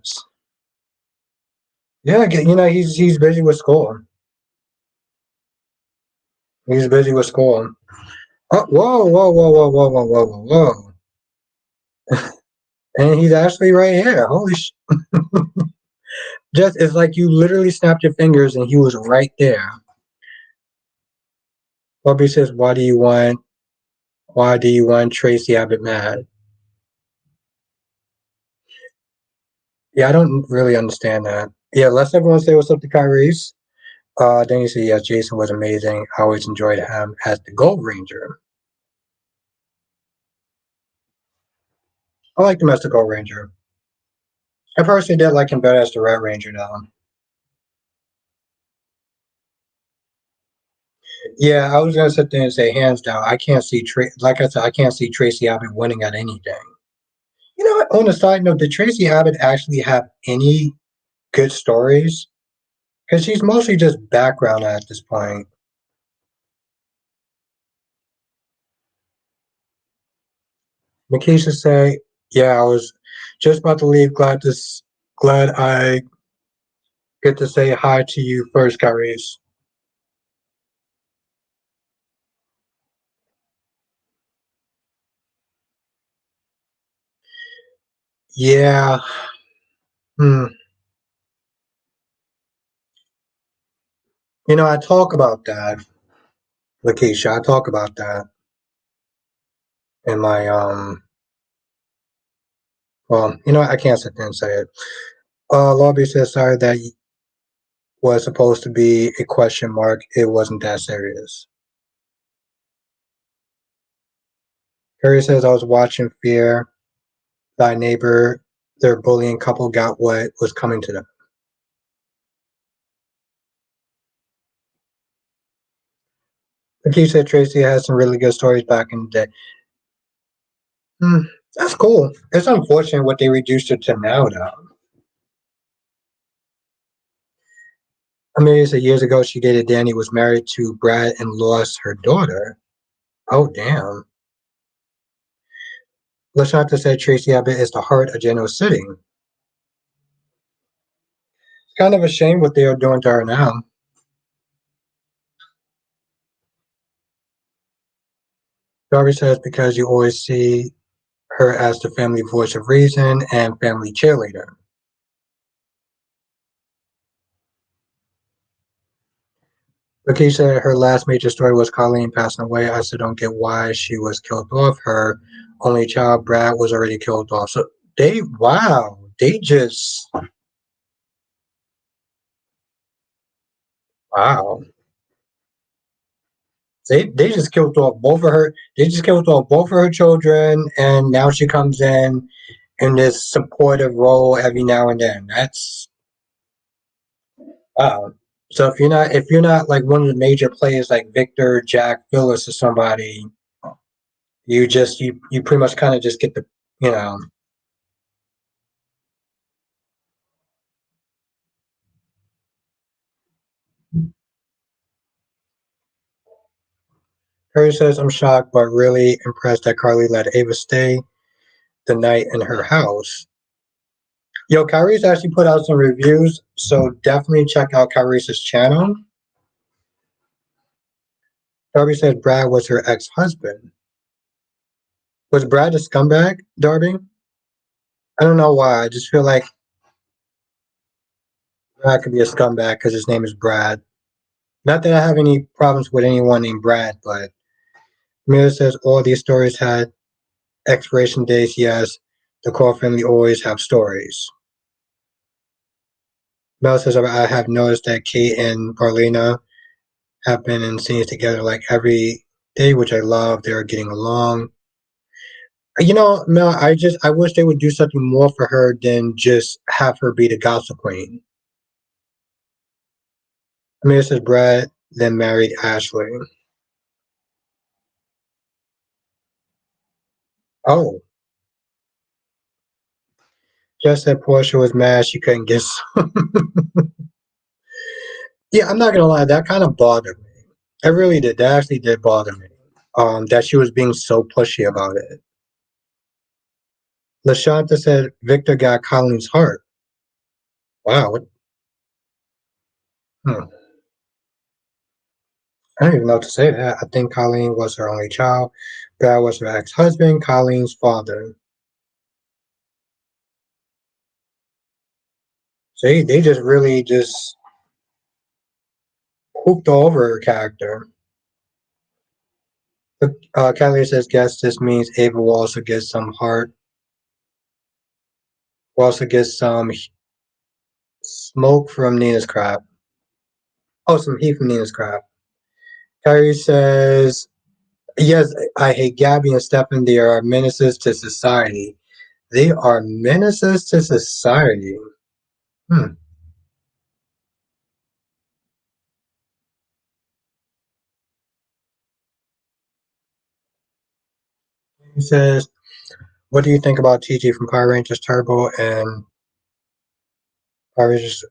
Yeah, he's busy with school. He's busy with school. Oh, whoa, whoa, whoa, whoa, whoa, whoa, whoa, whoa, whoa. And he's actually right here. Holy sh! Just it's like you literally snapped your fingers and he was right there. Bobby says, why do you want Tracy Abbott mad? Yeah, I don't really understand that. Yeah, let's everyone say what's up to Kyrie's. Then you say, yeah, Jason was amazing. I always enjoyed him as the Gold Ranger. I liked him as the Gold Ranger. I personally did like him better as the Red Ranger though. Yeah, I was gonna sit there and say hands down. I can't see like I said, I can't see Tracy Abbott winning at anything. You know what? On a side note, did Tracy Abbott actually have any good stories because she's mostly just background at this point. Makisha say, "Yeah, I was just about to leave. Glad I get to say hi to you first, Kyrie's." Yeah. Hmm. I talk about that, Lakeisha. I talk about that in my Well, I can't sit there and say it. Lobby says sorry that was supposed to be a question mark. It wasn't that serious. Harry says I was watching Fear Thy Neighbor. Their bullying couple got what was coming to them. Lakeisha said Tracy has some really good stories back in the day. Hmm, that's cool. It's unfortunate what they reduced her to now, though. Amelia said years ago she dated Danny, was married to Brad, and lost her daughter. Oh, damn. Lashanta said Tracy Abbott is the heart of Genoa City. It's kind of a shame what they are doing to her now. Darby says because you always see her as the family voice of reason and family cheerleader. Lakeisha said her last major story was Colleen passing away. I still don't get why she was killed off. Her only child, Brad, was already killed off. So they just, wow. They just killed off both of her. They just killed off both of her children, and now she comes in this supportive role every now and then. That's wow. So if you're not like one of the major players like Victor, Jack, Phyllis, or somebody, you pretty much kind of just get the you know. Harry says I'm shocked but really impressed that Carly let Ava stay the night in her house. Yo, Kyrie's actually put out some reviews, so definitely check out Kyrie's channel. Darby says Brad was her ex-husband. Was Brad a scumbag, Darby? I don't know why. I just feel like Brad could be a scumbag because his name is Brad. Not that I have any problems with anyone named Brad, but Miller says all these stories had expiration dates. Yes, the core family always have stories. Mel says I have noticed that Kate and Carlina have been in scenes together like every day, which I love. They're getting along. Mel, I wish they would do something more for her than just have her be the gossip queen. Amir says Brad then married Ashley. Oh, just said Portia was mad she couldn't get some. Yeah, I'm not gonna lie, that kind of bothered me. It really did. That actually did bother me. That she was being so pushy about it. Lashanta said Victor got Colleen's heart. Wow. Hmm. I don't even know what to say to that. I think Colleen was her only child. Brad was her ex-husband, Colleen's father. So they just really just hooped over her character. But Kelly says, guess this means Ava will also get some heart. Will also get some smoke from Nina's crap. Oh, some heat from Nina's crap. Kyrie says, yes, I hate Gabby and Stefan. They are menaces to society. They are menaces to society. Hmm. He says, what do you think about TG from Power Rangers Turbo and I was just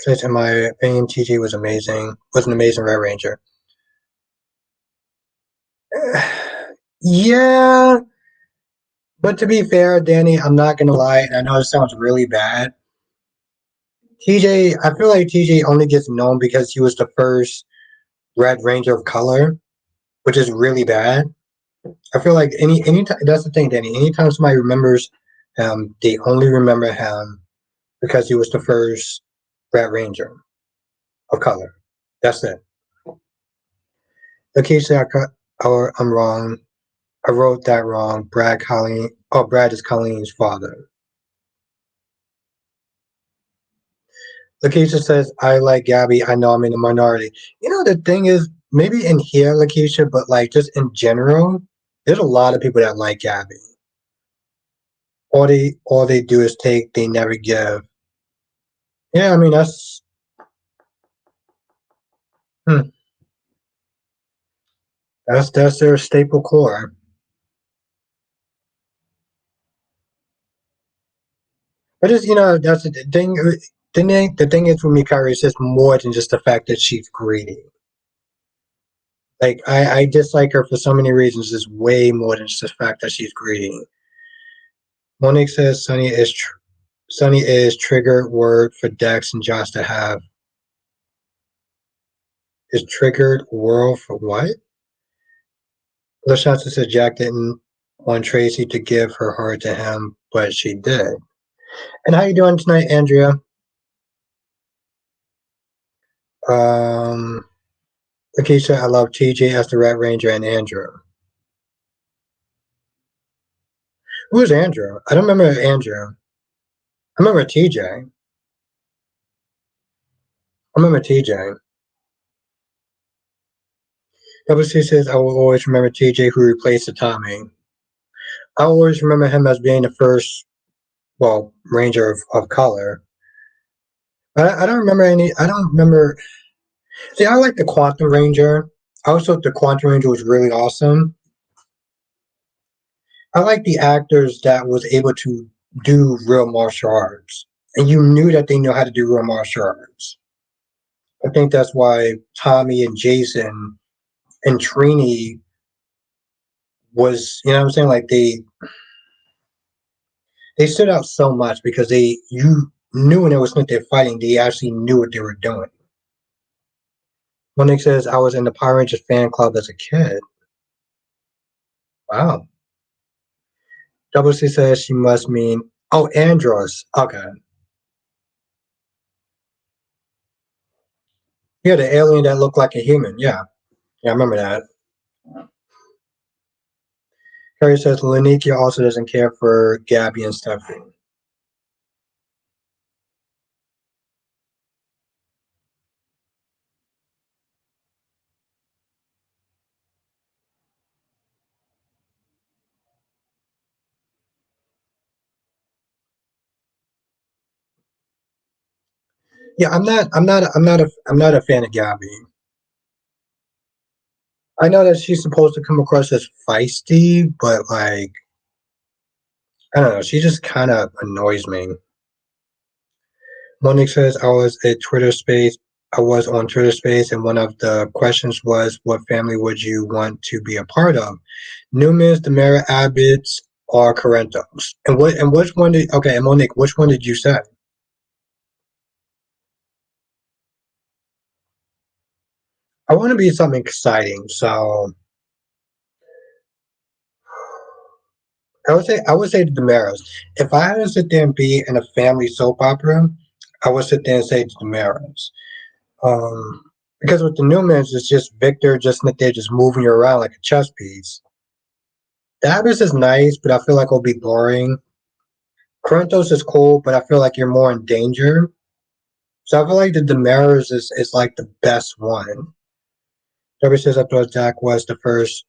says in my opinion, TJ was amazing. Was an amazing Red Ranger. Yeah, but to be fair, Danny, I'm not gonna lie, and I know it sounds really bad. TJ, I feel like TJ only gets known because he was the first Red Ranger of color, which is really bad. I feel like anytime that's the thing, Danny. Anytime somebody remembers him, they only remember him because he was the first Red Ranger of color. That's it. Occasionally, or I'm wrong. I wrote that wrong. Brad Colleen. Oh, Brad is Colleen's father. Lakeisha says, I like Gabby. I know I'm in the minority. You know, the thing is, maybe in here, Lakeisha, but like just in general, there's a lot of people that like Gabby. All they do is take, they never give. Yeah, I mean hmm, that's their staple core. But just that's the thing. The thing is with me, Kyrie, it's just more than just the fact that she's greedy. Like I dislike her for so many reasons. It's way more than just the fact that she's greedy. Monique says Sunny is trigger word for Dex and Josh to have. Is triggered world for what? LaShanta said Jack didn't want Tracy to give her heart to him, but she did. And how you doing tonight, Andrea? Um, Lakeisha, I love TJ as the Red Ranger and Andrew. Who's Andrew? I don't remember Andrew. I remember TJ. I remember TJ. WC says I will always remember TJ who replaced the Tommy. I always remember him as being the first, well, Ranger of color. But I don't remember any. I don't remember. See, I like the Quantum Ranger. I always thought the Quantum Ranger was really awesome. I like the actors that was able to do real martial arts, and you knew that they knew how to do real martial arts. I think that's why Tommy and Jason and Trini was, what I'm saying, like they stood out so much because you knew when it was Smith they're fighting, they actually knew what they were doing. Monique says I was in the Power Rangers fan club as a kid. Wow. Double C says she must mean Andros. Okay. Yeah, the alien that looked like a human. Yeah. Yeah, I remember that. Carrie says Lanikia also doesn't care for Gabby and Stephanie. Yeah, I'm not a fan of Gabby. I know that she's supposed to come across as feisty, but like I don't know, she just kind of annoys me. Monique says I was on Twitter space, and one of the questions was, "What family would you want to be a part of?" Newmans, the Mara Abbotts, or Corentos? And which one did? Okay, and Monique, which one did you say? I want to be something exciting, so I would say the Damaras. If I had to sit there and be in a family soap opera, I would sit there and say the Damaras. Because with the Newmans, it's just Victor just sit there just moving you around like a chess piece. The Abbas is nice, but I feel like it'll be boring. Corinthos is cool, but I feel like you're more in danger. So I feel like the Damaras is like the best one. Deborah says I thought Jack was the first.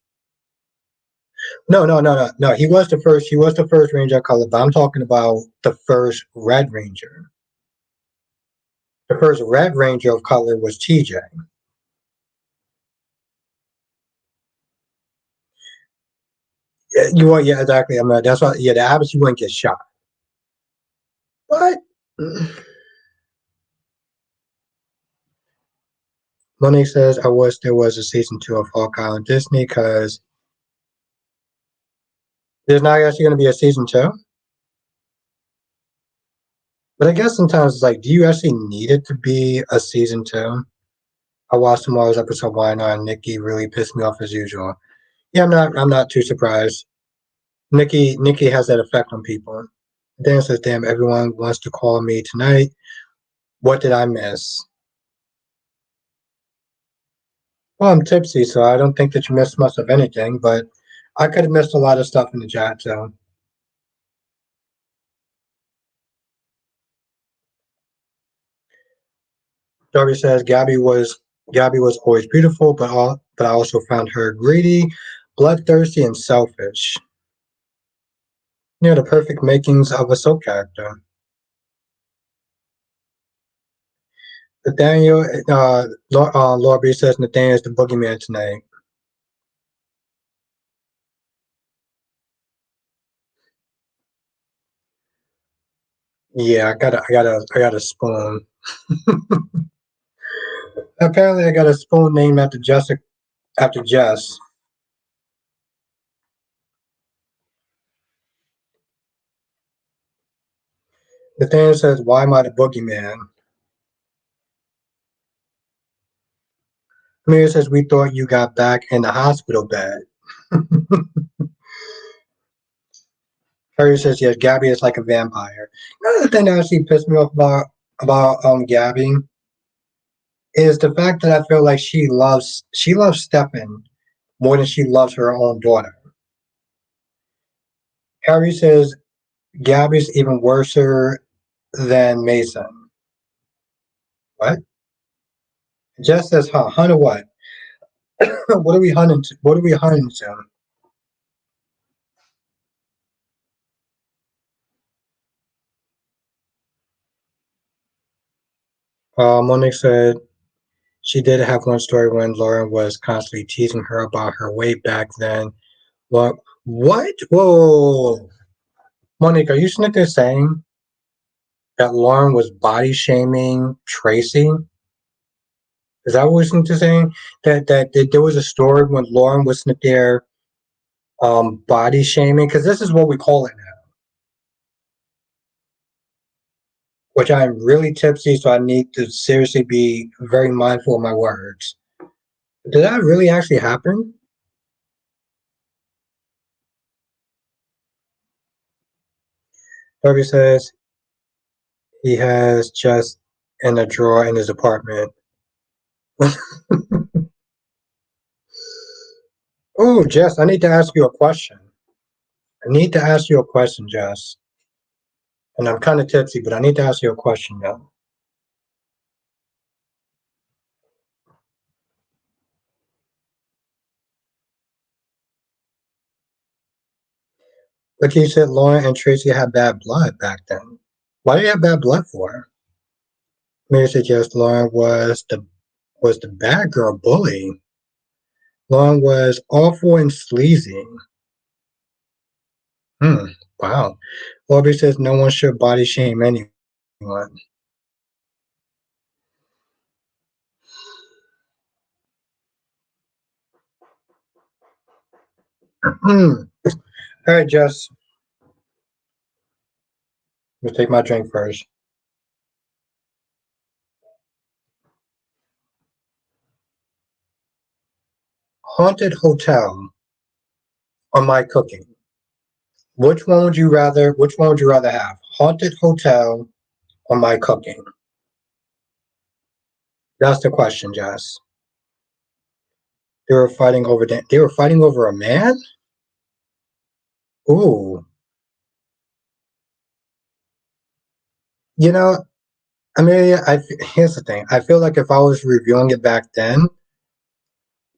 No, no, no, no, no. He was the first. He was the first Ranger of color, but I'm talking about the first Red Ranger. The first Red Ranger of color was TJ. Yeah, you want, yeah, exactly. That's why. Yeah, the Abbas you wouldn't get shot. But Monique says, I wish there was a season 2 of Hawkeye on Disney because there's not actually going to be a season 2. But I guess sometimes it's like, do you actually need it to be a season 2? I watched tomorrow's episode. Why not? And Nikki really pissed me off as usual. Yeah, I'm not too surprised. Nikki has that effect on people. Dan says, "Damn, everyone wants to call me tonight. What did I miss?" Well, I'm tipsy, so I don't think that you missed much of anything. But I could have missed a lot of stuff in the chat. So Darby says, Gabby was always beautiful, but I also found her greedy, bloodthirsty, and selfish. The perfect makings of a soap character. Nathaniel, Laura B says Nathaniel is the boogeyman tonight. Yeah, I got a spoon. Apparently, I got a spoon named after Jess. Nathaniel says, "Why am I the boogeyman?" Amir says, "We thought you got back in the hospital bed." Harry says, "Yes, Gabby is like a vampire." Another thing that actually pissed me off about Gabby is the fact that I feel like she loves Stefan more than she loves her own daughter. Harry says Gabby's even worser than Mason. What? Jess says, "Huh? Hunter what? What are we hunting? What are we hunting to?" Monique said she did have one story when Lauren was constantly teasing her about her weight back then. What? Whoa. Monique, are you sitting there saying that Lauren was body shaming Tracy? Is that what you're saying? That there was a story when Lauren was sitting there body shaming? Because this is what we call it now. Which I'm really tipsy, so I need to seriously be very mindful of my words. Did that really actually happen? Darby says he has just in a drawer in his apartment. Oh, Jess, I need to ask you a question. I need to ask you a question, Jess. And I'm kind of tipsy, but I need to ask you a question now. Like you said, Lauren and Tracy had bad blood back then. Why do you have bad blood for? Maybe suggest Lauren was the bad girl bully. Lauren was awful and sleazy. Hmm. Wow. Bobby says no one should body shame anyone. Hmm. All right, Jess. Let me take my drink first. Haunted hotel or my cooking? Which one would you rather have? Haunted hotel or my cooking? That's the question, Jess. They were fighting over a man? Ooh. You know, Amelia, here's the thing. I feel like if I was reviewing it back then,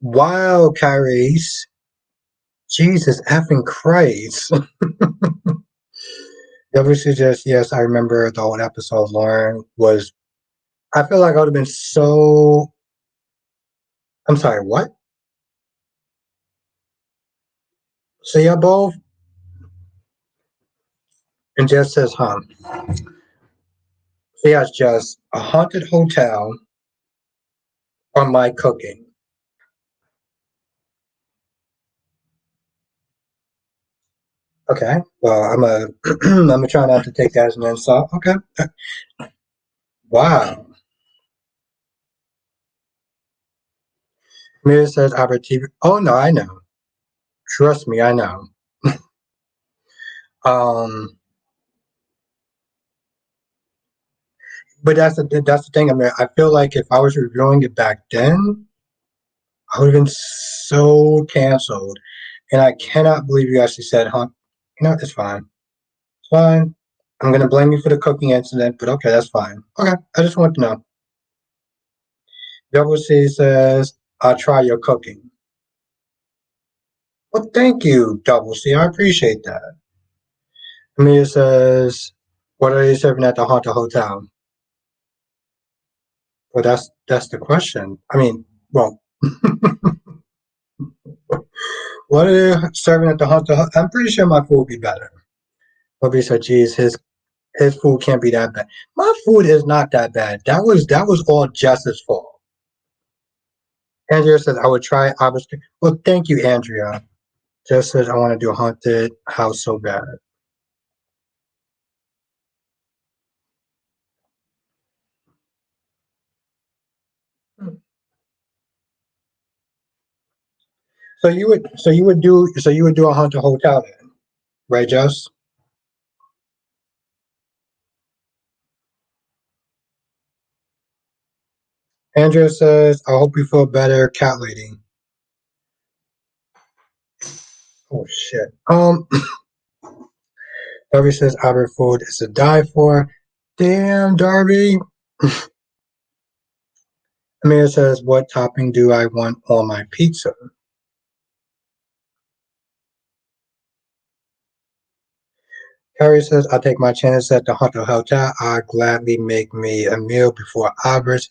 wow, Kyrie's, Jesus effing Christ. W suggests, yes, I remember the old episode Lauren was I feel like I would have been so I'm sorry, what? So yeah, both and Jess says, huh. So yeah, it's just a haunted hotel on my cooking. Okay. Well, I'm gonna try not to take that as an insult. Okay. Wow. Mira says Albert TV. Oh no, I know. Trust me, I know. Um, but that's the thing. I mean, I feel like if I was reviewing it back then, I would have been so canceled. And I cannot believe you actually said, "Huh? You know, it's fine. It's fine. I'm gonna blame you for the cooking incident, but okay, that's fine. Okay, I just want to know." Double C says, "I'll try your cooking." Well, thank you, Double C. I appreciate that. Amelia says, "What are you serving at the haunted hotel?" Well, that's the question. I mean, well, what are you serving at the haunted hotel? I'm pretty sure my food will be better. Bobby said, "Geez, his food can't be that bad." My food is not that bad. That was all Jess's fault. Andrea says, "I would try obviously." Well, thank you, Andrea. Jess says, "I want to do a haunted house so bad." So you would do a haunted hotel then, right, Jess? Andrea says, "I hope you feel better, cat lady." Oh shit. Darby says Albert food is to die for. Damn, Darby. Amir says, "What topping do I want on my pizza?" Harry says, "I'll take my chances at the Haunted Hotel. I'll gladly make me a meal before Albert's."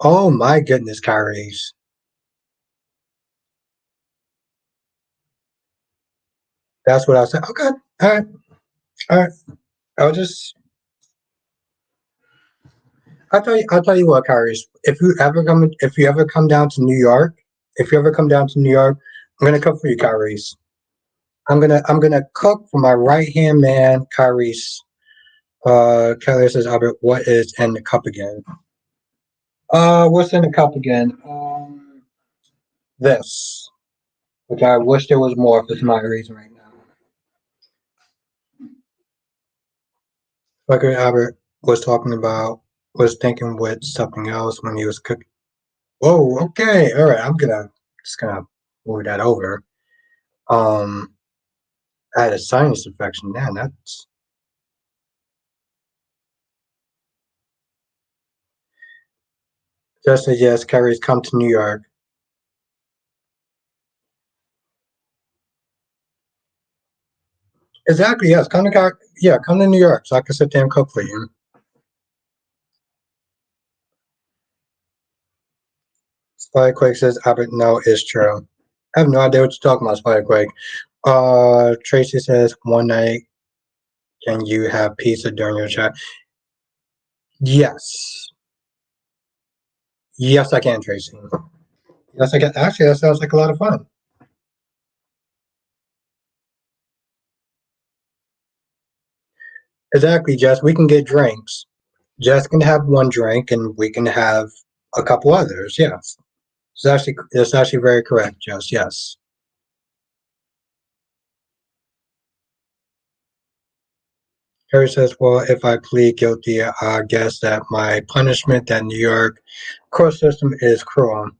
Oh my goodness, Kyrie's. That's what I said. Okay. All right. All right. I'll just I'll tell you what, Kyrie's. If you ever come down to New York, if you ever come down to New York, I'm gonna cook for you, Kyrie's. I'm gonna cook for my right hand man, Kyrie's. Kelly says, Albert, what is in the cup again? What's in the cup again? This, which I wish there was more for some reason right now. Like Albert was talking about, was thinking with something else when he was cooking. Whoa, okay, all right. I'm gonna just gonna move that over. Um, I had a sinus infection. Man, that's just a yes. Carrie's come to New York. Exactly. Yes. Yeah, come to New York so I can sit there and cook for you. Spiderquake says Albert. No, it's true. I have no idea what you're talking about, Spiderquake. Tracy says one night can you have pizza during your chat? Yes. Yes, I can, Tracy. Yes, I can. Actually, that sounds like a lot of fun. Exactly, Jess. We can get drinks. Jess can have one drink, and we can have a couple others. Yes, it's actually very correct, Jess. Yes. Harry says, "Well, if I plead guilty, I guess that my punishment that New York court system is cruel."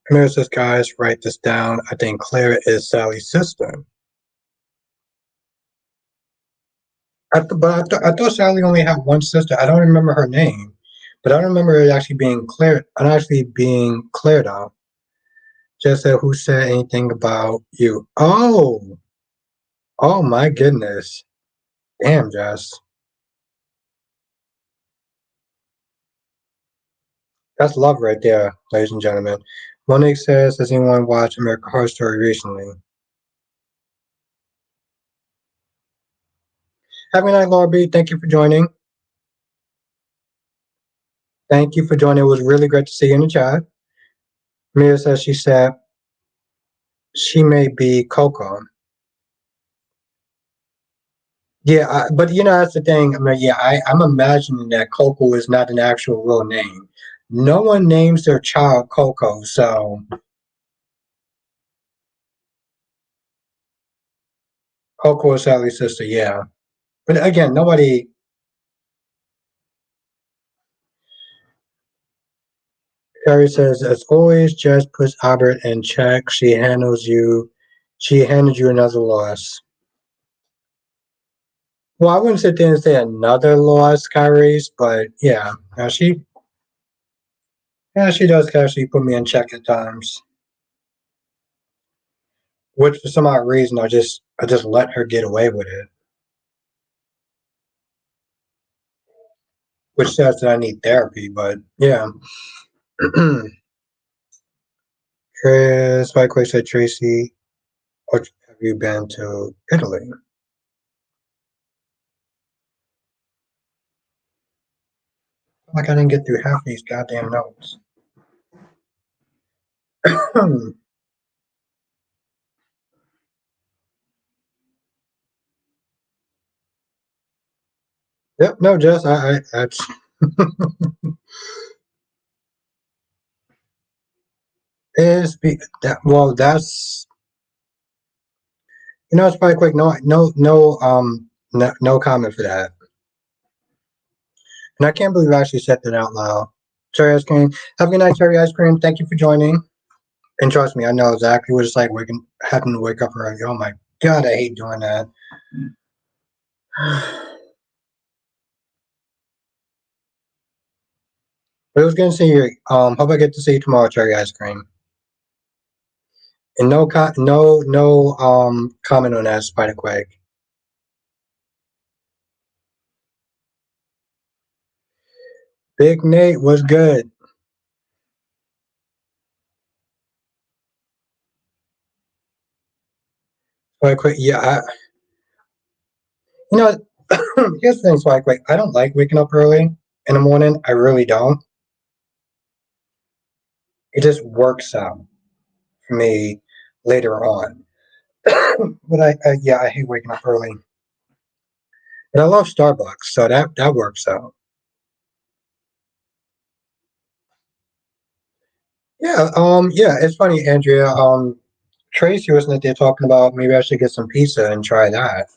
Mary says, "Guys, write this down. I think Claire is Sally's sister." But I thought Sally only had one sister. I don't remember her name, but I don't remember it actually being cleared. Actually being cleared out. Just said, "Who said anything about you?" Oh my goodness. Damn, Jess. That's love right there, ladies and gentlemen. Monique says, "Has anyone watched American Horror Story recently?" Have a good night, Laura B. Thank you for joining. Thank you for joining. It was really great to see you in the chat. Mia says she said she may be Coco. Yeah, but that's the thing. I mean, yeah, I'm imagining that Coco is not an actual real name. No one names their child Coco, so Coco is Sally's sister, yeah. But again, nobody. Carrie says, as always, Jess puts Albert in check. She handles you. She handed you another loss. Well, I wouldn't sit there and say another loss, Kyrie's, but yeah, she does actually put me in check at times. Which for some odd reason I just let her get away with it. Which says that I need therapy, but yeah. Spike Quick said, Tracy, what have you been to Italy? Like I didn't get through half these goddamn notes. Yep, no, Jess, that's that's Spike Quick. No comment for that. And I can't believe I actually said that out loud. Cherry ice cream. Have a good night, Cherry ice cream. Thank you for joining. And trust me, I know exactly what it's like having to wake up early. Oh my god, I hate doing that. But it was good to see you. Hope I get to see you tomorrow, Cherry ice cream. And no comment on that, Spider Quake. Big Nate was good. Spider Quake, yeah. You know, here's the thing, Spider Quake. I don't like waking up early in the morning. I really don't. It just works out for me later on. But I hate waking up early. But I love Starbucks, so that works out. Yeah, it's funny, Andrea. Tracy wasn't there talking about maybe I should get some pizza and try that.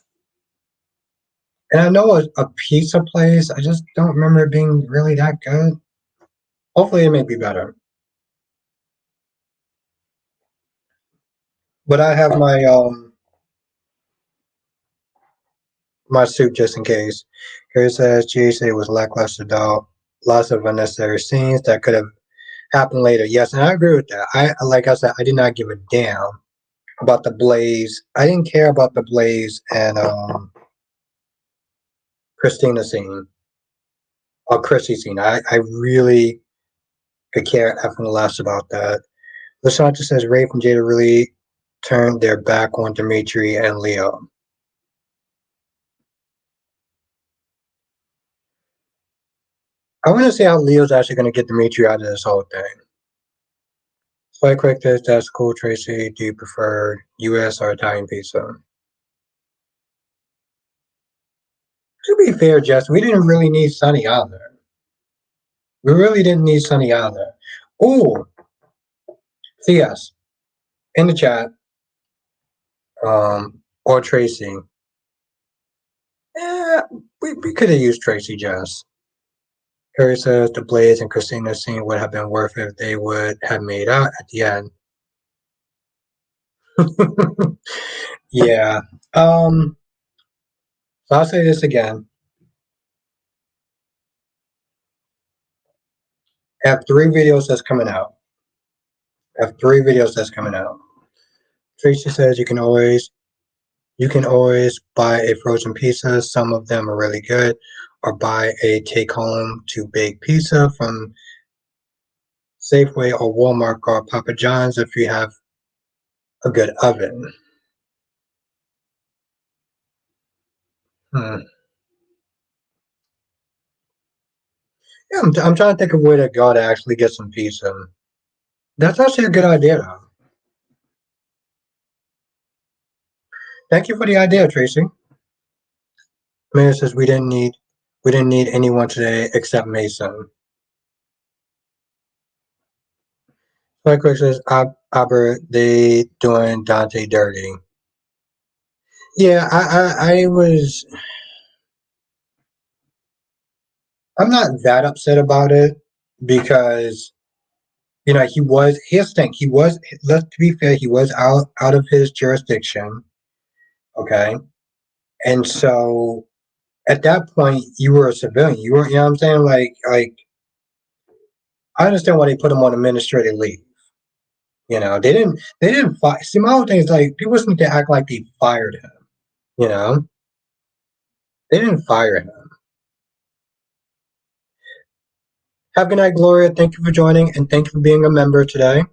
And I know a pizza place, I just don't remember it being really that good. Hopefully it may be better. But I have my suit just in case. Gary says GHC was lackluster though. Lots of unnecessary scenes that could have happened later. Yes, and I agree with that. Like I said, I did not give a damn about the Blaze. I didn't care about the Blaze and Christina scene or Chrissy scene. I really could care effing less about that. Lashanta says Rafe and Jada really turned their back on Dimitri and Leo. I want to see how Leo's actually going to get Dimitri out of this whole thing. Spike Quick says, that's cool, Tracy. Do you prefer U.S. or Italian pizza? To be fair, Jess, we didn't really need Sunny either. We really didn't need Sunny either. Ooh, CS in the chat, or Tracy. Yeah, we could have used Tracy, Jess. Harry says the Blaze and Christina scene would have been worth it if they would have made out at the end. Yeah. So I'll say this again. I have 3 videos that's coming out. Tracy says you can always buy a frozen pizza. Some of them are really good. Or buy a take home to bake pizza from Safeway or Walmart or Papa John's if you have a good oven. Yeah, I'm trying to think of a way to go to actually get some pizza. That's actually a good idea, though. Thank you for the idea, Tracy. Mayor says we didn't need anyone today except Mason. Like says Aber, they doing Dante dirty. Yeah, I was. I'm not that upset about it because he was. Here's the thing. He was. Let's be fair. He was out of his jurisdiction. Okay, and so at that point, you were a civilian. You were. You know what I'm saying? Like I understand why they put him on administrative leave. They didn't fire. See, my whole thing is like people seem to act like they fired him. You know, they didn't fire him. Have a good night, Gloria. Thank you for joining and thank you for being a member today.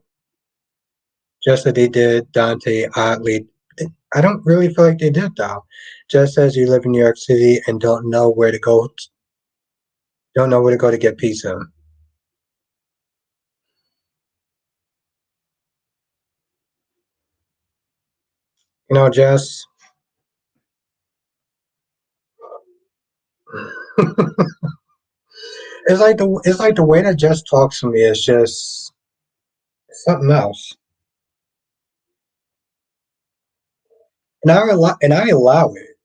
Just as they did Dante oddly. I don't really feel like they did though. Just as you live in New York City and don't know where to go to get pizza. Jess. It's like the way that Jess talks to me is just something else. And I allow it.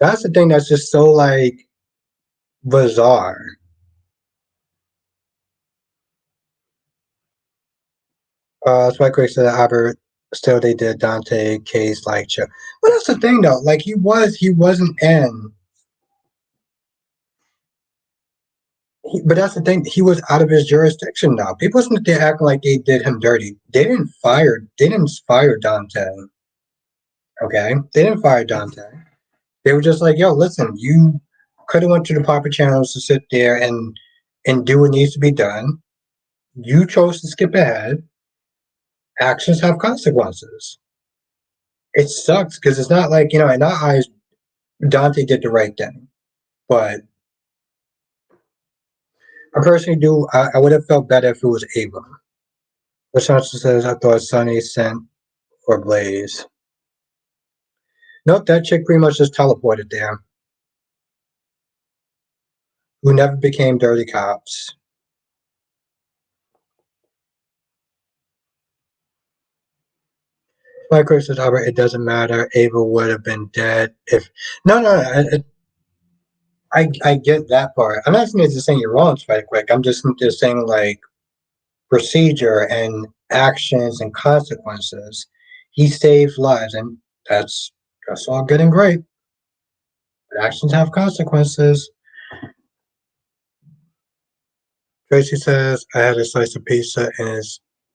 That's the thing that's just so like bizarre. Spike Quick said Albert still they did Dante case like chill. But that's the thing though. Like he wasn't in. But that's the thing. He was out of his jurisdiction now. People seem to act like they did him dirty. They didn't fire. They didn't fire Dante. Okay, they didn't fire Dante. They were just like, "Yo, listen, you could have went to the proper channels to sit there and do what needs to be done. You chose to skip ahead. Actions have consequences. It sucks because it's not like in our eyes, Dante did the right thing. But I personally do. I would have felt better if it was Ava. LaShawn says, I thought Sunny sent for Blaze. Nope, that chick pretty much just teleported there. Who never became dirty cops. Michael says, Albert, it doesn't matter. Ava would have been dead if. No, no, no. I get that part. I'm not saying you're wrong, Spike Quick. I'm just saying, like, procedure and actions and consequences. He saved lives, and that's all good and great. But actions have consequences. Tracy says, I had a slice of pizza in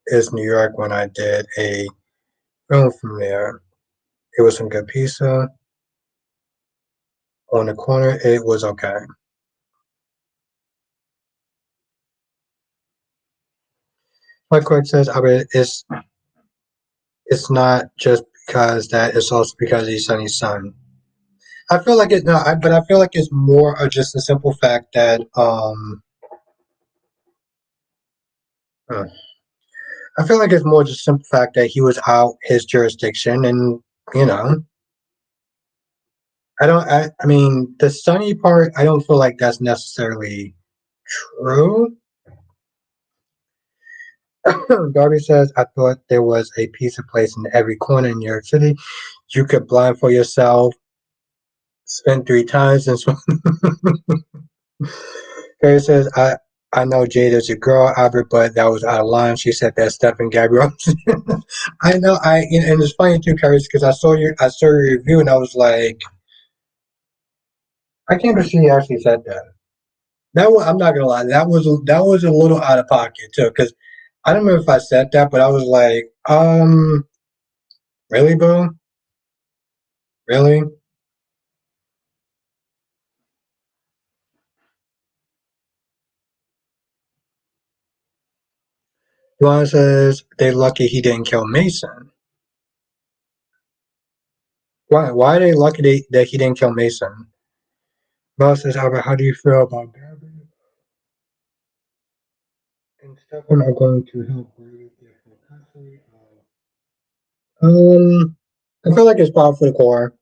is New York when I did a film from there. It was some good pizza. On the corner, it was okay. Mike Quick says, I mean, it's not just because that, it's also because he's Sonny's son. I feel like it, no, but I feel like it's more of just a simple fact that, uh, I feel like it's more just a simple fact that he was out his jurisdiction and, you know, I mean, the Sonny part, I don't feel like that's necessarily true. Darby says, I thought there was a pizza place in every corner in New York City. You could blindfold yourself, spend 3 times, and so. Gary says, I know Jada's your girl, Albert, but that was out of line. She said that stuff in Gabrielle. I know, and it's funny too, Curtis, because I saw your review, and I was like, I can't believe she actually said that. I'm not gonna lie, that was a little out of pocket too, because I don't remember if I said that, but I was like, really, boo? Really? Luana says they lucky he didn't kill Mason. Why? Why are they lucky that he didn't kill Mason? Mel says, Albert, how do you feel about Gabby? and Stefan are going to help breathe their full custody. I feel like it's par for the core.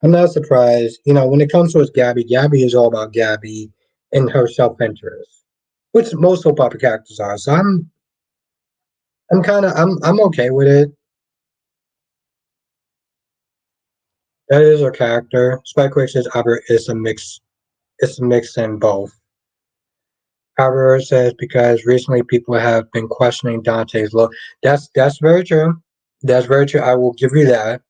I'm not surprised. You know, when it comes to us, Gabby is all about Gabby and her self-interest, which most soap opera characters are. So I'm okay with it. That is her character. Spikewick says Albert is a mix. It's a mix in both. Albert says because recently people have been questioning Dante's look. That's very true. That's very true. I will give you that.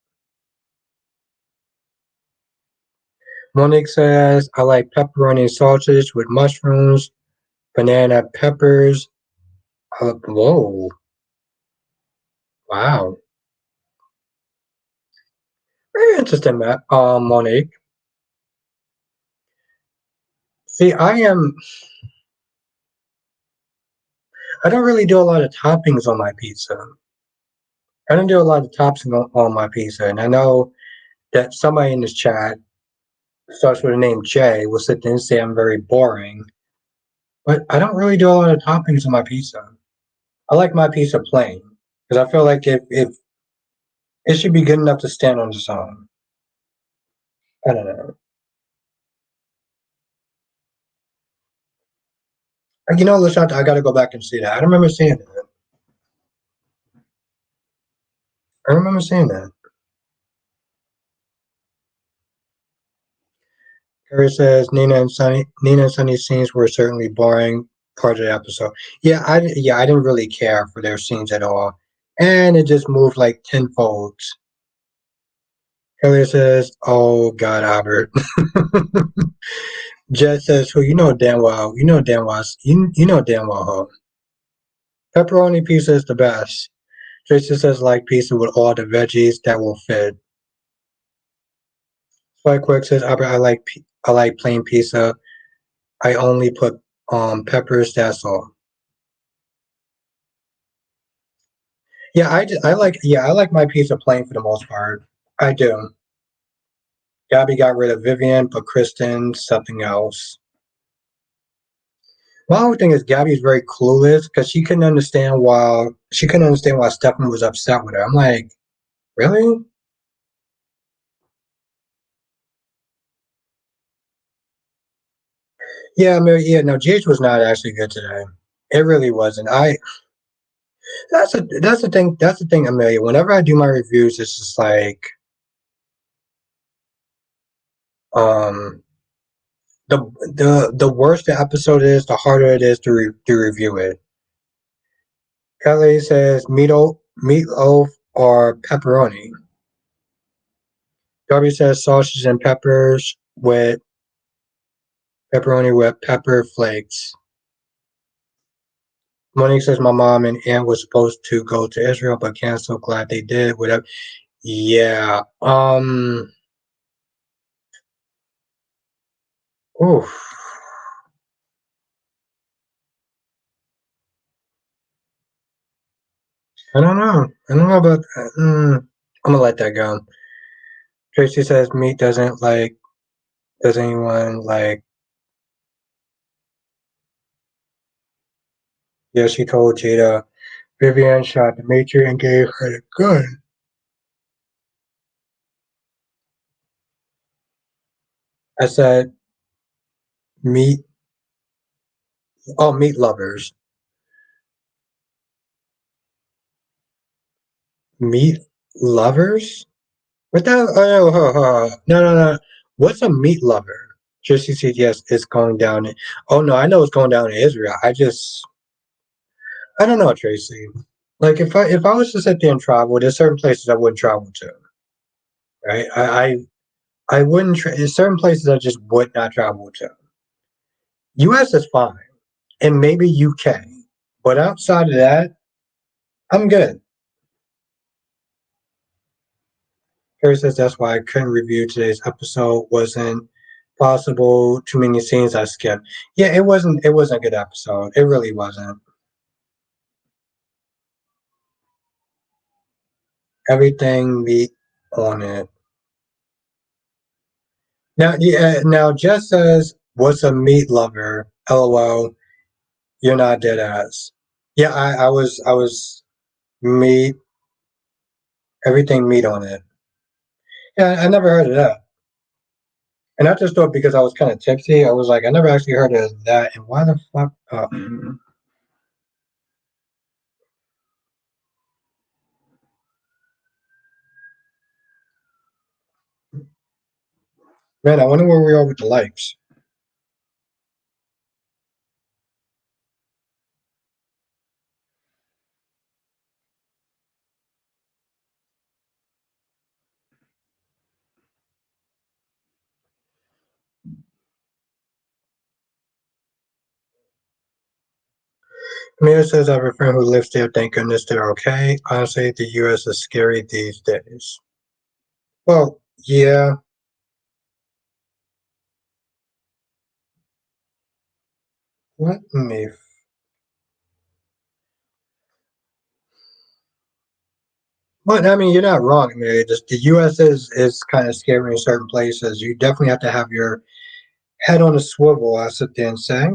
Monique says I like pepperoni and sausage with mushrooms, banana peppers. Whoa! Wow. Very interesting, Matt. Monique. See, I don't really do a lot of toppings on my pizza. I don't do a lot of toppings on my pizza, and I know that somebody in this chat starts with the name Jay will sit there and say I'm very boring, but I don't really do a lot of toppings on my pizza. I like my pizza plain because I feel like if it should be good enough to stand on its own. I don't know. You know, Lashanta, I got to go back and see that. I don't remember seeing that. I remember seeing that. Carrie says Nina and Sunny's scenes were certainly boring part of the episode. I didn't really care for their scenes at all, and it just moved like tenfold. Carrie says, "Oh God, Albert." Jess says, "Who you know damn well, huh? Pepperoni pizza is the best." Tracy says, "Like pizza with all the veggies that will fit." Spike Quick says, "Albert, I like plain pizza. I only put peppers. That's all." I like my pizza plain for the most part. I do. Gabby got rid of Vivian, but Kristen something else. My whole thing is Gabby's very clueless because she couldn't understand why Stefan was upset with her. I'm like, really? Yeah, I mean, yeah. No, GH was not actually good today. It really wasn't. That's the thing. That's the thing, Amelia. Whenever I do my reviews, it's just like um the worse the episode is, the harder it is to review it. Kelly says meatloaf or pepperoni. Darby says sausage and peppers with pepperoni with pepper flakes. Monique says my mom and aunt was supposed to go to Israel but canceled. Glad they did. Whatever. Yeah. Oof. I don't know. I don't know about that. I'm gonna let that go. Tracy says meat doesn't like. Does anyone like? Yeah, she told Jada. Vivian shot the major and gave her the gun. I said meat. Oh, meat lovers. Meat lovers. What the? No. What's a meat lover? Tracy said yes. It's going down. Oh no, I know it's going down in Israel. I don't know, Tracy. Like if I was to sit there and travel, there's certain places I wouldn't travel to. Right? I wouldn't. There's certain places I just would not travel to. U.S. is fine, and maybe UK, but outside of that, I'm good. Harry says that's why I couldn't review today's episode. Wasn't possible. Too many scenes I skipped. Yeah, it wasn't. It wasn't a good episode. It really wasn't. Everything meat on it. Now, yeah. Now, Jess says, "What's a meat lover?" LOL. You're not dead ass. Yeah, I was meat, everything meat on it. Yeah, I never heard of that. And I just thought because I was kind of tipsy, I was like, I never actually heard of that. And why the fuck? Man, I wonder where we are with the likes. Amir says, I have a friend who lives there. Thank goodness they're okay. Honestly, the U.S. is scary these days. Well, yeah. Let me. Well, I mean, you're not wrong. I mean, the U.S. is kind of scary in certain places. You definitely have to have your head on a swivel. I sit there and say,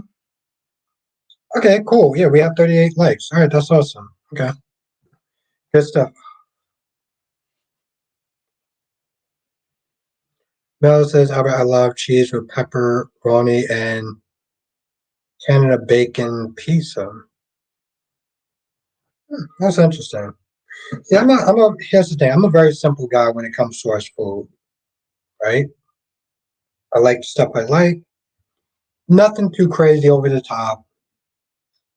okay, cool. Yeah, we have 38 likes. All right, that's awesome. Okay, good stuff. Mel says, Albert, I love cheese with pepperoni and Canada bacon pizza. That's interesting. Yeah, here's the thing. I'm a very simple guy when it comes to our food, right? I like stuff I like. Nothing too crazy over the top.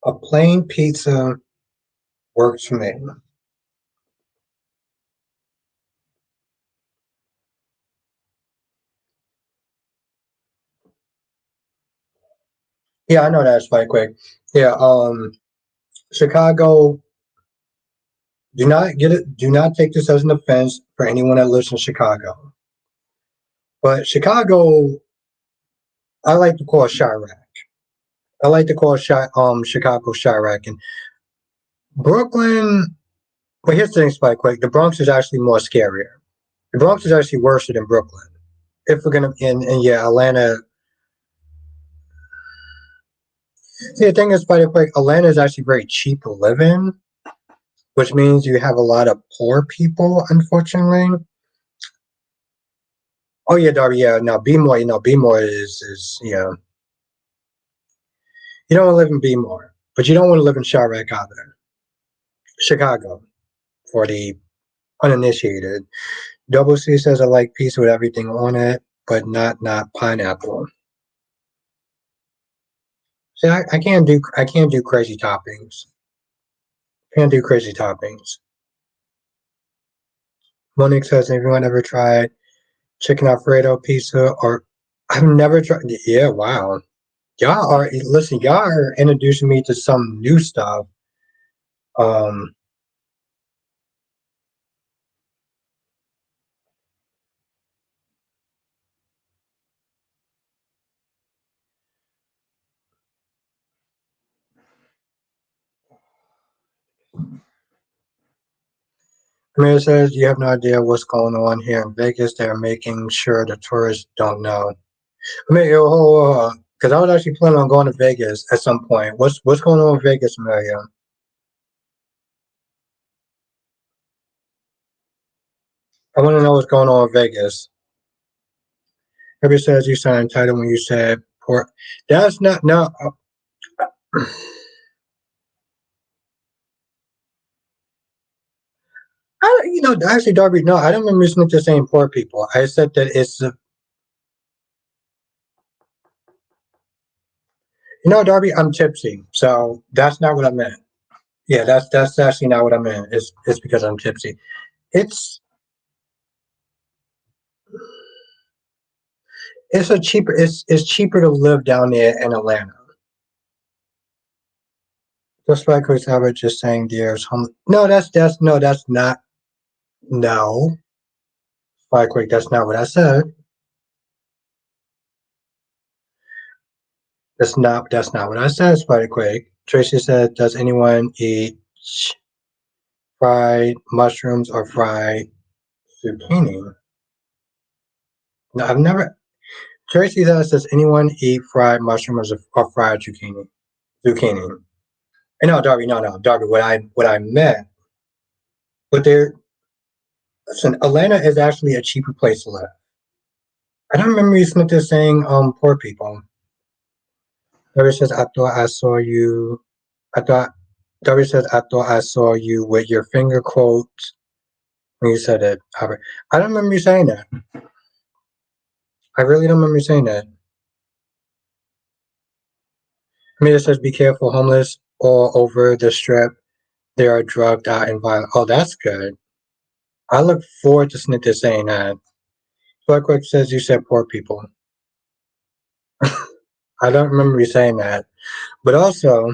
A plain pizza works for me. Yeah, I know that's quite quick. Yeah, Chicago, do not get it, do not take this as an offense for anyone that lives in Chicago. But Chicago, I like to call Chirac. I like to call Chicago Chirac. And Brooklyn, but here's the thing, Spike Quick. The Bronx is actually more scarier. The Bronx is actually worse than Brooklyn. If we're gonna, and yeah, Atlanta. See, the thing is, Spike Quick, Atlanta is actually very cheap to live in, which means you have a lot of poor people, unfortunately. Oh yeah, Darby. Yeah, no, Bmore. Bmore is you don't want to live in Bmore, but you don't want to live in Chirac either. Chicago for the uninitiated. Double C says I like pizza with everything on it, but not pineapple. See, I can't do crazy toppings. Can't do crazy toppings. Monique says, have anyone ever tried chicken Alfredo pizza? Or I've never tried. Yeah, wow. Y'all are introducing me to some new stuff. Um, Amir says, you have no idea what's going on here in Vegas. They're making sure the tourists don't know. I mean, because I was actually planning on going to Vegas at some point. What's going on in Vegas, Amelia? I want to know what's going on in Vegas. Everybody says you sound entitled when you said poor. That's not no. Actually, Darby, no, I don't remember listening to saying poor people. I said that Darby, I'm tipsy, so that's not what I meant. Yeah, that's actually not what I meant. It's because I'm tipsy. It's it's cheaper to live down there in Atlanta. Just like Chris Albert just saying there's home. No, that's not no. Spike Quick, that's not what I said. That's not what I said, Spike Quick. Tracy said, does anyone eat fried mushrooms or fried zucchini? No, I've never. Tracy says, does anyone eat fried mushrooms or fried zucchini? zucchini. And no, Darby, no, Darby. What I meant, but there. Listen, Atlanta is actually a cheaper place to live. I don't remember you Smith is saying poor people. Darby says I thought I saw you. I thought Darby says I thought I saw you with your finger quotes when you said it. Albert. I don't remember you saying that. I really don't remember you saying that. I mean, it says be careful, homeless all over the strip. They are drugged out and violent. Oh, that's good. I look forward to Snither saying that. Quick says you said poor people. I don't remember you saying that. But also,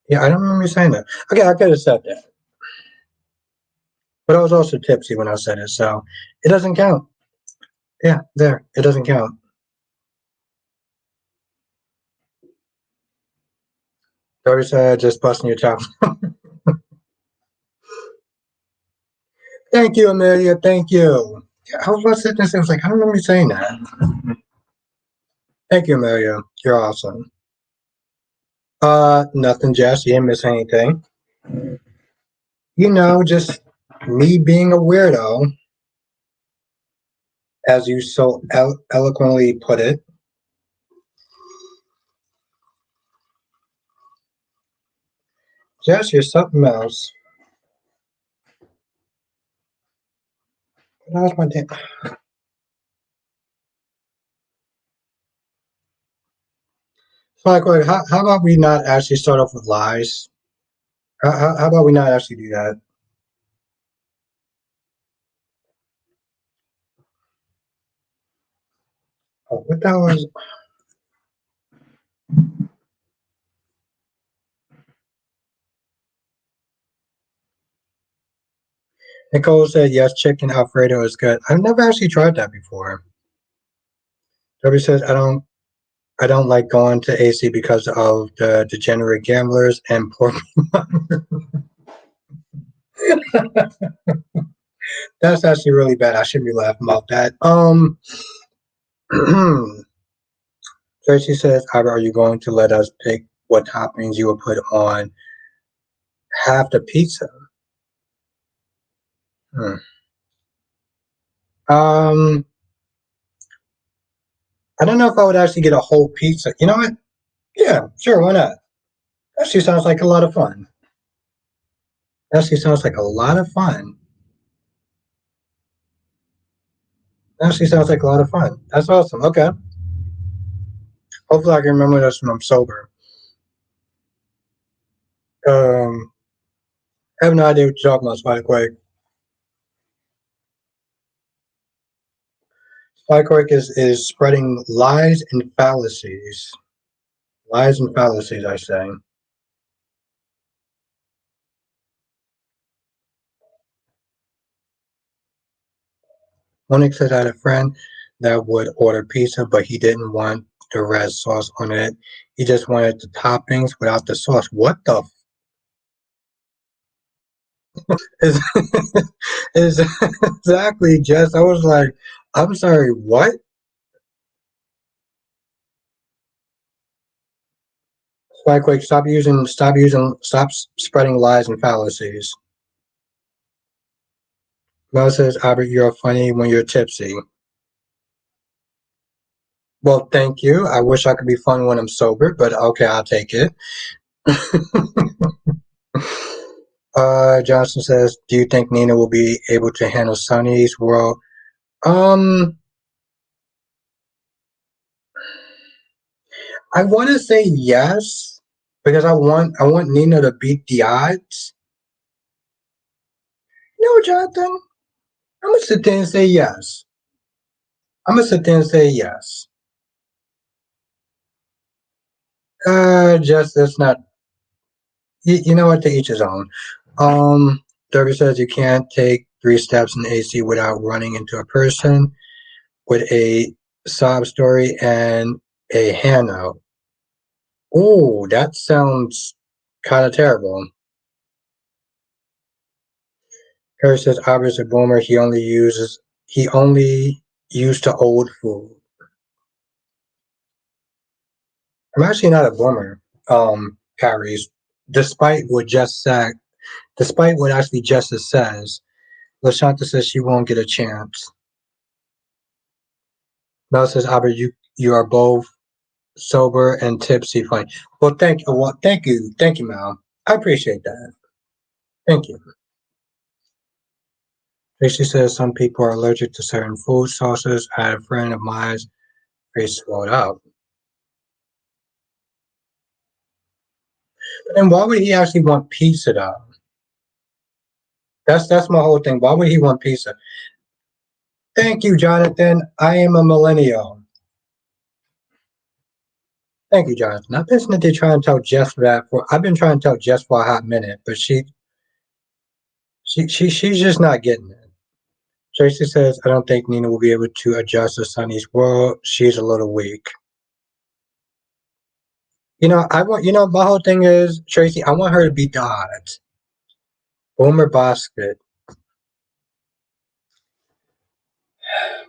yeah, I don't remember you saying that. Okay, I could have said that. But I was also tipsy when I said it, so it doesn't count. Yeah, there. It doesn't count. Darby said just busting your chops. Thank you, Amelia. Thank you. Yeah, I was about to sit there and say, I was like, I don't remember you saying that. Thank you, Amelia. You're awesome. Nothing, Jess. You didn't miss anything. You know, just me being a weirdo, as you so eloquently put it. Jess, you're something else. That was my damn. So, like, wait, how about we not actually start off with lies? How about we not actually do that? Oh, what that was? Nicole said yes, chicken Alfredo is good. I've never actually tried that before. Debbie says I don't like going to AC because of the degenerate gamblers and poor That's actually really bad. I shouldn't be laughing about that. Tracy says, are you going to let us pick what toppings you will put on half the pizza? Hmm. Um, I don't know if I would actually get a whole pizza. You know what? Yeah, sure, why not? Actually sounds like a lot of fun. Actually sounds like a lot of fun. Actually sounds like a lot of fun. That's awesome. Okay. Hopefully I can remember this when I'm sober. I have no idea what you're talking about, Spikequake. Spikequake is spreading lies and fallacies. Lies and fallacies, I say. Monique says I had a friend that would order pizza, but he didn't want the red sauce on it. He just wanted the toppings without the sauce. What the is is exactly, Jess? I was like, I'm sorry, what? Spikequake, stop spreading lies and fallacies. Mel says, Albert, you're funny when you're tipsy. Well, thank you. I wish I could be fun when I'm sober, but okay, I'll take it. Johnson says, do you think Nina will be able to handle Sunny's world? Um, I want to say yes because I want Nina to beat the odds. No, Jonathan, I'm gonna sit there and say yes. I'm gonna sit there and say yes. Just that's not. You know what? To each his own. Derby says you can't take 3 steps in AC without running into a person with a sob story and a handout. Ooh, that sounds kind of terrible. Harry says Albert's a boomer. He only used to old food. I'm actually not a boomer, Harry's. Despite what Jess said, despite what actually Jessica says, LaShanta says she won't get a chance. Mel says, Albert, you are both sober and tipsy fine. Well, thank you, Mel. I appreciate that. Thank you. Tracy says some people are allergic to certain food sauces. I had a friend of mine's face swelled up. But then why would he actually want pizza though? That's my whole thing. Why would he want pizza? Thank you, Jonathan. I am a millennial. Thank you, Jonathan. I've been sitting there trying to tell Jess that for I've been trying to tell Jess for a hot minute, but she's just not getting it. Tracy says, I don't think Nina will be able to adjust to Sunny's world. She's a little weak. My whole thing is, Tracy, I want her to beat the odds. Boomer basket.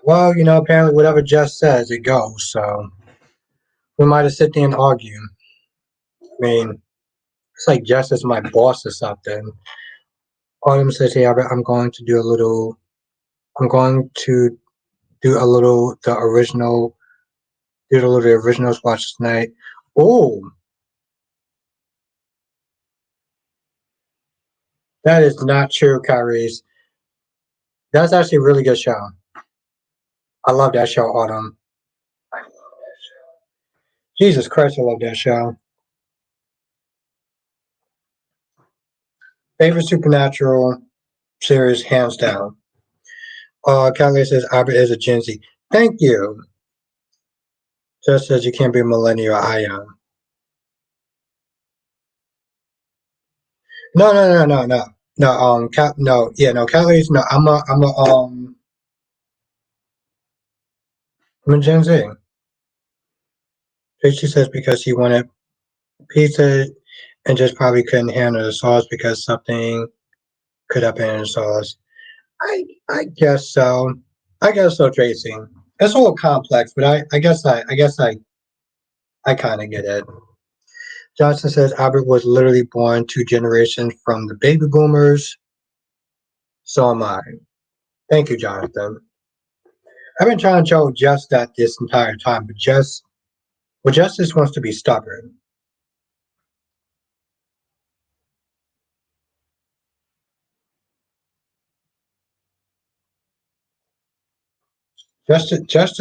Well, apparently whatever Jess says, it goes. So we might have sit there and argue. I mean, it's like Jess is my boss or something. Autumn says, hey, Albert, I'm going to do a little, the original, do a little, the originals watch tonight. Oh, that is not true, Kyrie's. That's actually a really good show. I love that show, Autumn. I love that show. Jesus Christ, I love that show. Favorite supernatural series, hands down. Callie says Albert is a Gen Z. Thank you. Just says you can't be a millennial. I am. No, no, no, no, no, no. No, yeah, no. Callie's no. I'm a Gen Z. She says because he wanted pizza and just probably couldn't handle the sauce because something could have been in the sauce. I guess so. I guess so, Tracy. It's a little complex, but I kind of get it. Johnson says Albert was literally born 2 generations from the baby boomers. So am I. Thank you, Jonathan. I've been trying to tell Jess that this entire time, but Jess just wants to be stubborn. Justice just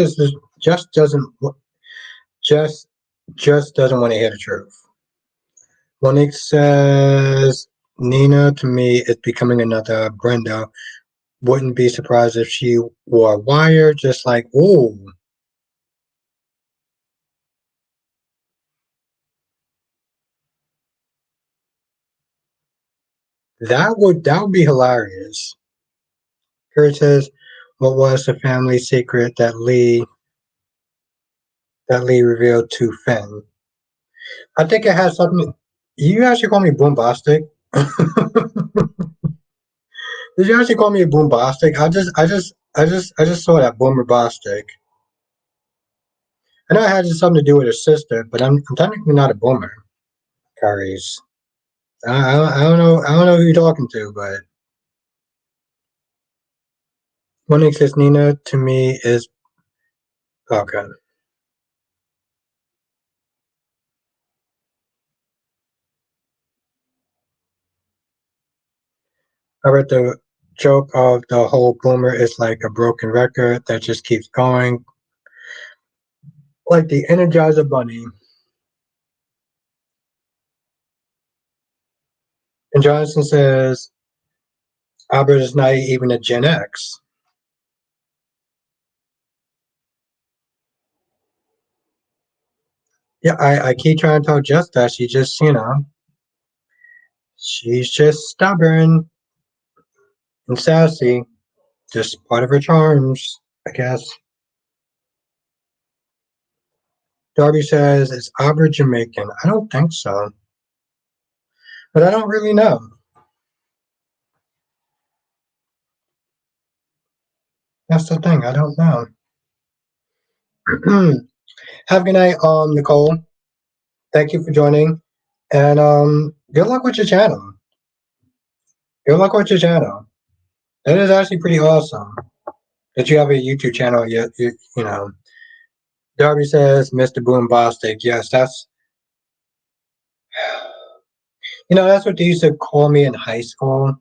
doesn't just just doesn't want to hear the truth. Monique says Nina to me is becoming another Brenda. Wouldn't be surprised if she wore a wire, just like ooh. That would be hilarious. Kurt says, "What was the family secret that Lee revealed to Finn?" I think it has something. You actually call me boombastic? Did you actually call me a boombastic? I just saw that boomerbastic. I know it had something to do with her sister, but I'm technically not a boomer. Carries. I don't know who you're talking to, but one thing says Nina to me is okay. I read the joke of the whole boomer is like a broken record that just keeps going, like the Energizer Bunny. And Jonathan says Albert is not even a Gen X. Yeah, I keep trying to tell Jess that she's just stubborn and sassy. Just part of her charms, I guess. Darby says, is Albert Jamaican? I don't think so. But I don't really know. That's the thing. I don't know. Have a good night, Nicole. Thank you for joining, and good luck with your channel. Good luck with your channel. That is actually pretty awesome that you have a YouTube channel. You know, Darby says, "Mr. Boombastic." Yes, that's that's what they used to call me in high school,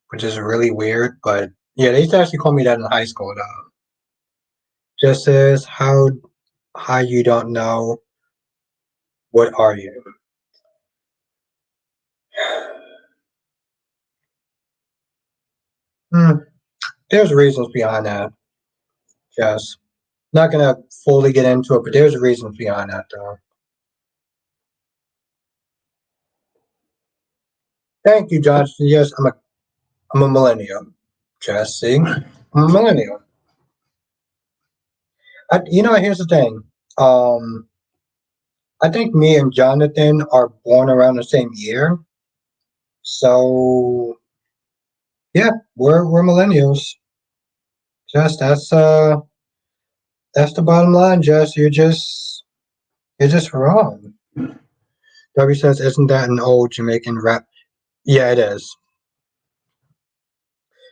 which is really weird. But yeah, they used to actually call me that in high school. Though, just says how you don't know what are you? Hmm, there's reasons behind that. Yes, not gonna fully get into it, but there's reasons behind that though. Thank you, Josh. Yes, I'm a millennial. Just see, I'm a millennial. Here's the thing. Um, I think me and Jonathan are born around the same year, so yeah, we're millennials. Just that's the bottom line. Just you're just wrong. W says, isn't that an old Jamaican rap? Yeah, it is.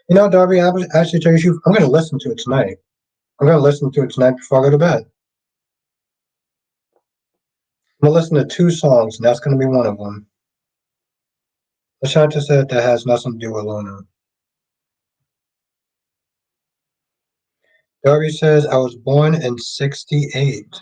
Darby, I would actually tell you, I'm going to listen to it tonight. I'm going to listen to it tonight before I go to bed. I'm going to listen to two songs, and that's going to be one of them. Lashanta said that has nothing to do with Luna. Darby says, I was born in 68.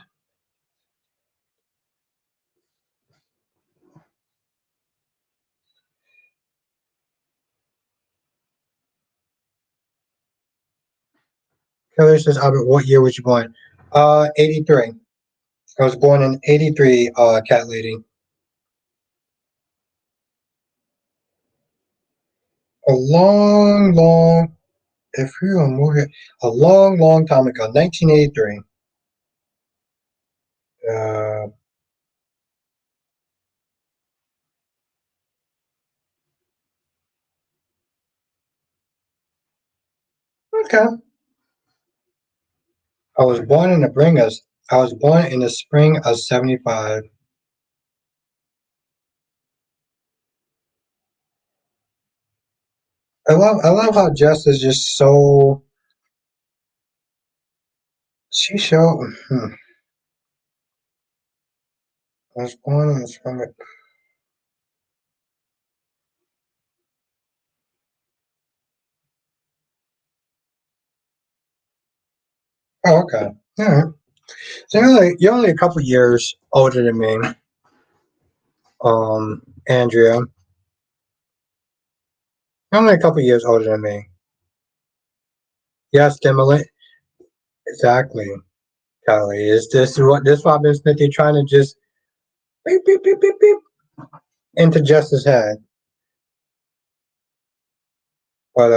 Kelly says, Albert, what year was you born? 83. I was born in 83, cat lady. A long, long, if you are moving, a long, long time ago, 1983. Uh, okay. I was born in the spring of, I was born in the spring of 75. I love how Jess is just so, she showed, I was born in the spring of, oh, okay. All right. So you're only a couple years older than me, Andrea. You're only a couple years older than me. Yes, stimulant. Exactly, Kelly. Is this Robin Smith? You're trying to just beep beep beep beep beep into Justice's head. But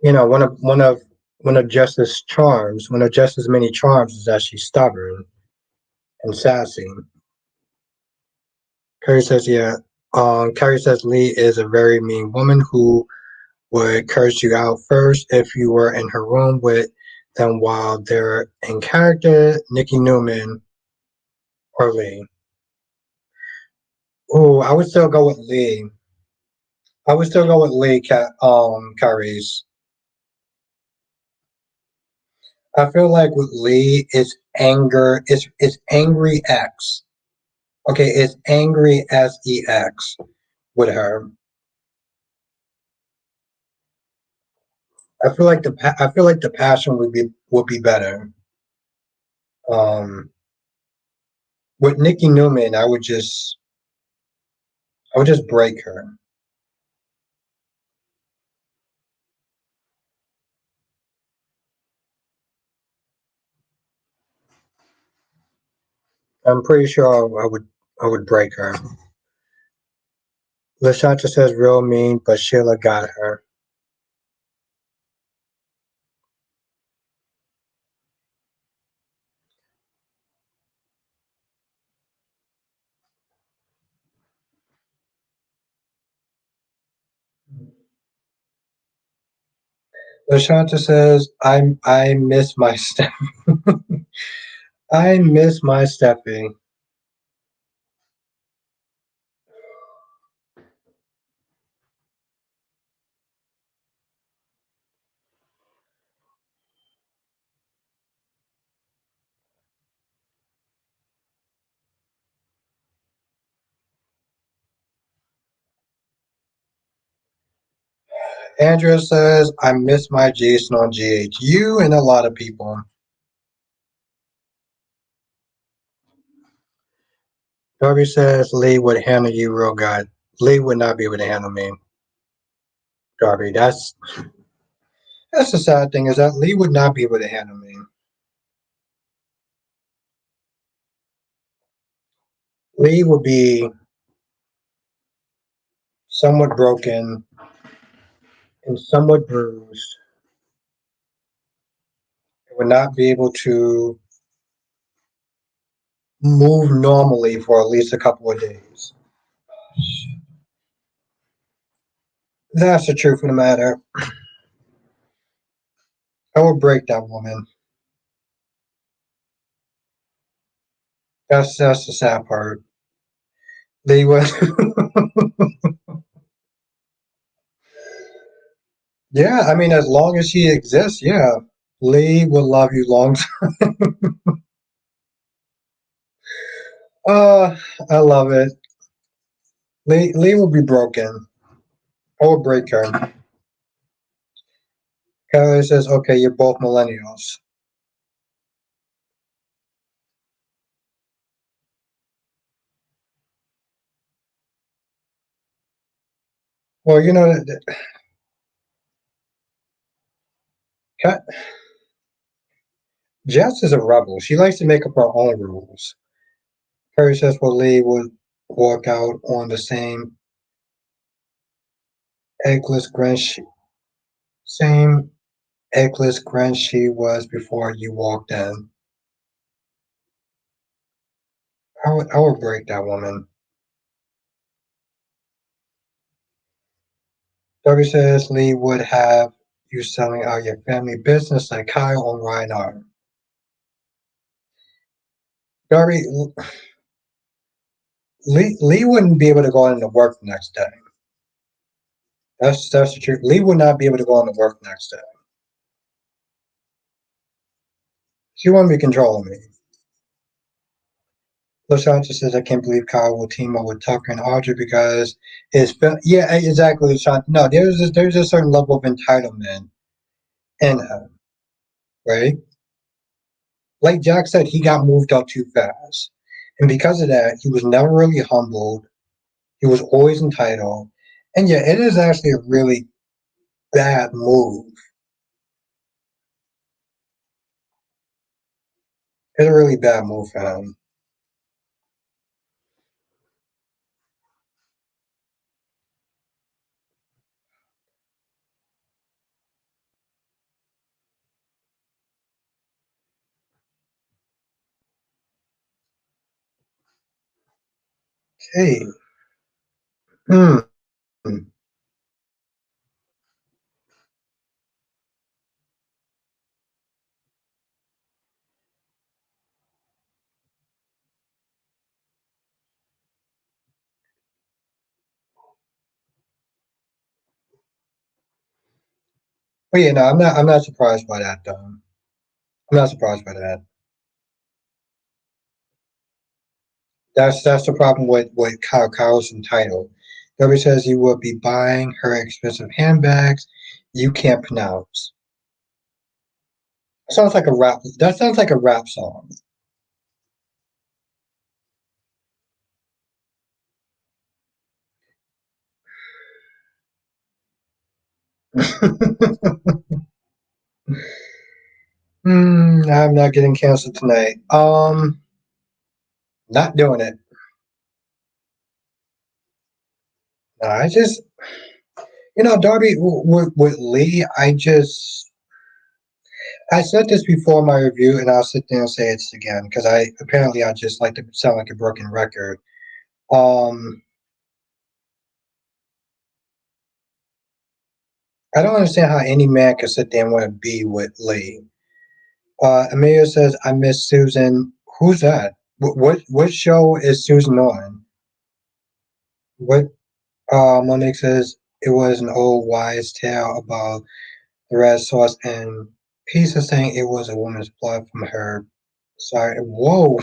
one of Justice's charms, one of Justice's many charms is that she's stubborn and sassy. Carrie says, yeah. Carrie says Lee is a very mean woman who would curse you out first if you were in her room with them while they're in character. Nikki Newman or Lee. Oh, I would still go with Lee. I would still go with Lee. Carrie's. I feel like with Lee, it's anger. It's angry X. Okay, it's angry SEX with her. I feel like the passion would be better. Um, with Nikki Newman, I would just break her. I'm pretty sure I would break her. Lashanta says real mean, but Sheila got her. Lashanta says, I miss my Steph. I miss my Steffi. Andrea says, I miss my Jason on GH. You and a lot of people. Darby says Lee would handle you real good. Lee would not be able to handle me. Darby, that's the sad thing is that Lee would not be able to handle me. Lee would be somewhat broken and somewhat bruised. He would not be able to move normally for at least a couple of days. That's the truth of the matter. I would break that woman. That's the sad part. Lee would. Yeah, I mean, as long as she exists, yeah, Lee will love you long. Uh, I love it. Lee will be broken. I will break her. Kelly says, "Okay, you're both millennials." Well, you know, Jess is a rebel. She likes to make up her own rules. Perry says, "Well, Lee would walk out on the same eggless grin, same eggless grin she was before you walked in." I would break that woman. Darby says Lee would have you selling out your family business like Kyle and Reinhardt. Darby, Lee wouldn't be able to go into work the next day. That's the truth. Lee would not be able to go into work the next day. She wouldn't be controlling me. LaShawn says, I can't believe Kyle will team up with Tucker and Audrey because yeah, exactly, LaShawn. No, there's a certain level of entitlement in him, right? Like Jack said, he got moved up too fast. And because of that, he was never really humbled. He was always entitled. And yeah, it is actually a really bad move. It's a really bad move for him. Hey. Hmm. But yeah, no, I'm not surprised by that though. I'm not surprised by that. That's the problem with Kyle's entitled. Nobody says you will be buying her expensive handbags you can't pronounce. Sounds like a rap. That sounds like a rap song. I'm not getting canceled tonight. Not doing it. No, I just, Darby with Lee. I said this before my review, and I'll sit there and say it again because I just like to sound like a broken record. Um, I don't understand how any man can sit there and want to be with Lee. Amelia says, I miss Susan. Who's that? What show is Susan on? What Monique says it was an old wise tale about the red sauce, and Pizza saying it was a woman's blood from her. Sorry, whoa.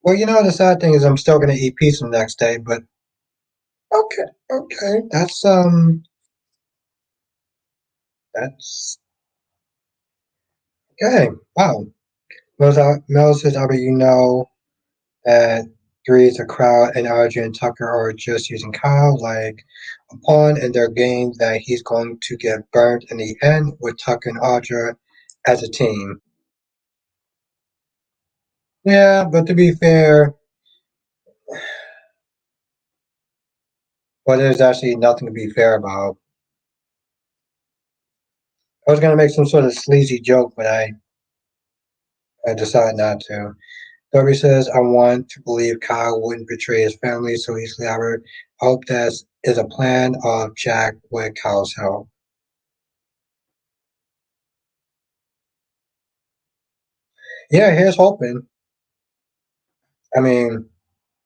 Well, the sad thing is I'm still gonna eat pizza the next day, but okay, okay, that's okay. Wow. Mel says, Albert, that three is a crowd and Audrey and Tucker are just using Kyle like a pawn in their game that he's going to get burnt in the end with Tucker and Audra as a team. Yeah, but to be fair, well, there's actually nothing to be fair about. I was gonna make some sort of sleazy joke, but I decided not to. Darby says, I want to believe Kyle wouldn't betray his family so easily. I hope that is a plan of Jack with Kyle's help. Yeah, here's hoping. I mean,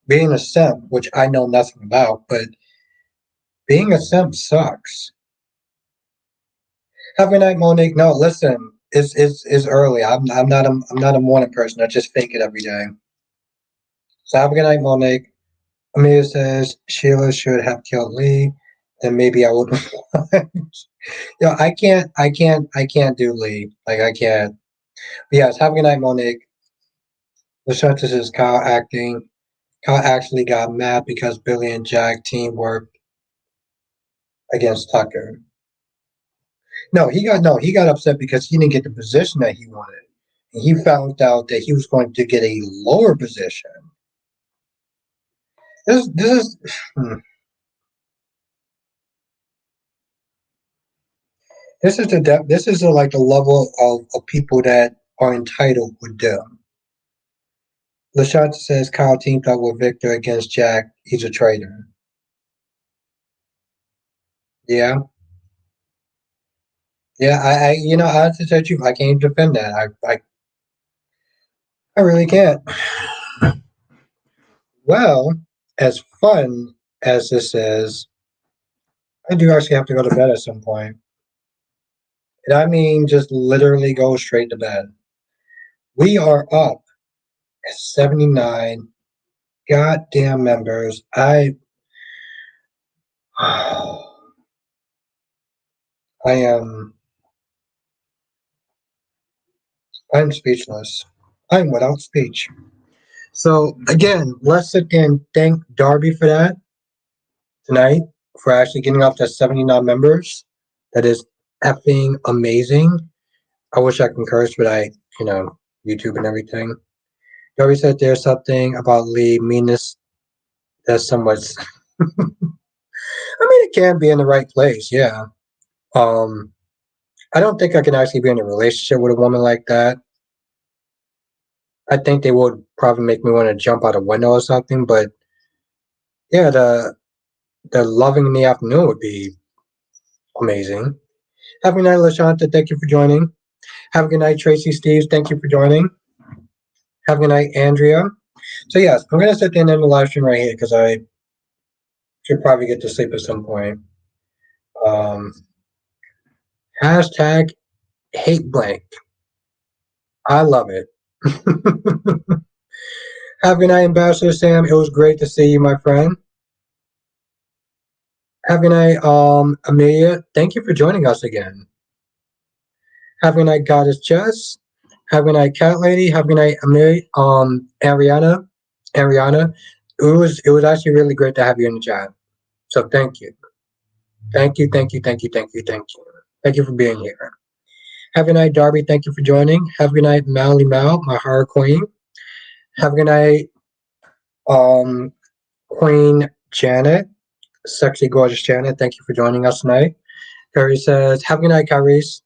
being a simp, which I know nothing about, but being a simp sucks. Have a good night, Monique. No, listen, it's early. I'm not a morning person. I just fake it every day. So have a good night, Monique. Amelia says Sheila should have killed Lee, then maybe I would. I can't do Lee. Like I can't. But yes, have a good night, Monique. The sentence is Kyle acting. Kyle actually got mad because Billy and Jack teamwork against Tucker. No, he got upset because he didn't get the position that he wanted. And he found out that he was going to get a lower position. This is this is like the level of people that are entitled with them. LaShanta says Kyle teamed up with Victor against Jack. He's a traitor. Yeah, yeah. I have to tell you, I can't defend that. I really can't. Well, as fun as this is, I do actually have to go to bed at some point. And I mean, just literally go straight to bed. We are up at 79 goddamn members. I am I'm speechless. I'm without speech. So again, let's again thank Darby for that tonight, for actually getting up to 79 members. That is effing amazing. I wish I could curse, but YouTube and everything. Darby said there's something about Lee meanness that's somewhat. I mean, it can be in the right place, yeah. Um, I don't think I can actually be in a relationship with a woman like that. I think they would probably make me want to jump out a window or something. But yeah, the loving in the afternoon would be amazing. Have a good night, LaShanta. Thank you for joining. Have a good night, Tracy Steves. Thank you for joining. Have a good night, Andrea. So yes, I'm gonna sit there and end the live stream right here because I should probably get to sleep at some point. Um, hashtag hate blank. I love it. Have a good night, Ambassador Sam. It was great to see you, my friend. Have a good night, Amelia. Thank you for joining us again. Have a good night, Goddess Jess. Have a good night, Cat Lady. Have a good night, Amelia. Ariana. Ariana. It was actually really great to have you in the chat. So thank you. Thank you, thank you, thank you, thank you, thank you. Thank you for being here. Have a good night, Darby. Thank you for joining. Have a good night, Mally Mal, my horror queen. Have a good night, um, Queen Janet, sexy gorgeous Janet. Thank you for joining us tonight. Curry says, have a good night, Kyrese.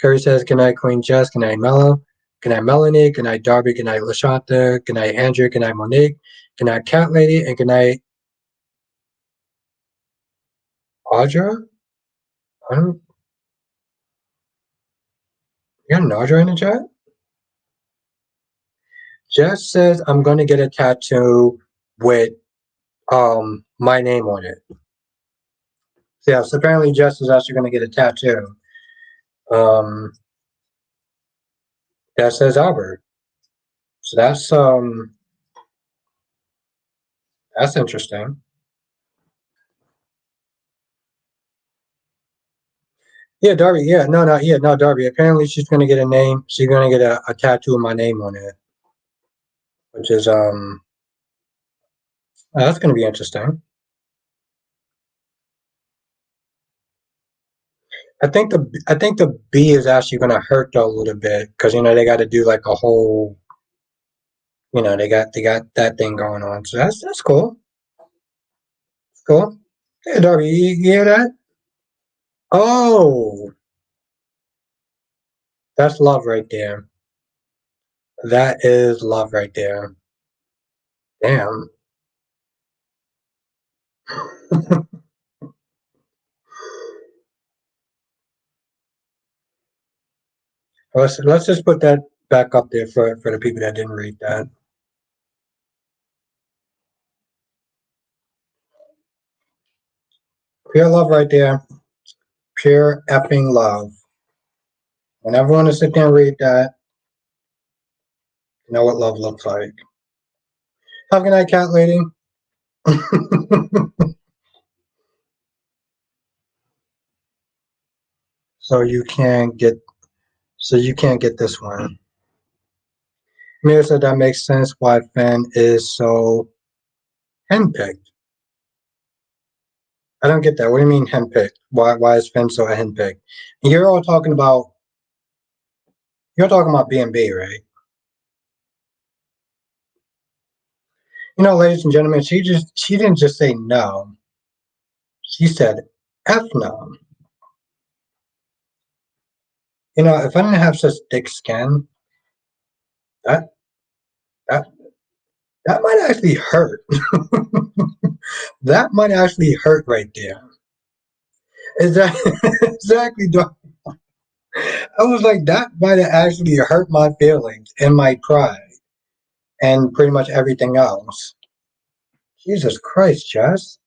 Curry says, good night, Queen Jess. Good night, Mello. Good night, Melanie. Good night, Darby. Good night, LaShanta. Good night, Andrew. Good night, Monique. Good night, Cat Lady. And good night, Audra? I don't, you got an Audra in the chat? Jess says I'm gonna get a tattoo with my name on it. So yeah, so apparently Jess is actually gonna get a tattoo. Um that says Albert. So that's interesting. Yeah, Darby. Yeah, no, Darby. Apparently, she's gonna get a name. She's gonna get a tattoo of my name on it, which is that's gonna be interesting. I think the B is actually gonna hurt though a little bit because they got to do like a whole they got that thing going on. So that's cool. Cool. Hey, Darby, you hear that? Oh, that's love right there. That is love right there. Damn. Let's just put that back up there for the people that didn't read that. Pure love right there. Pure effing love. When everyone to sit there and read that, you know what love looks like. Have a good night, cat lady. so you can't get this one. Mira said that makes sense why Finn is so henpicked. I don't get that. What do you mean henpicked? Why is Finn so henpicked? You're all talking about B&B, right? Ladies and gentlemen, she didn't just say no. She said F no. If I didn't have such thick skin, that that that might actually hurt. That might actually hurt right there. Is that exactly? I was like, that might have actually hurt my feelings and my pride and pretty much everything else. Jesus Christ, Jess.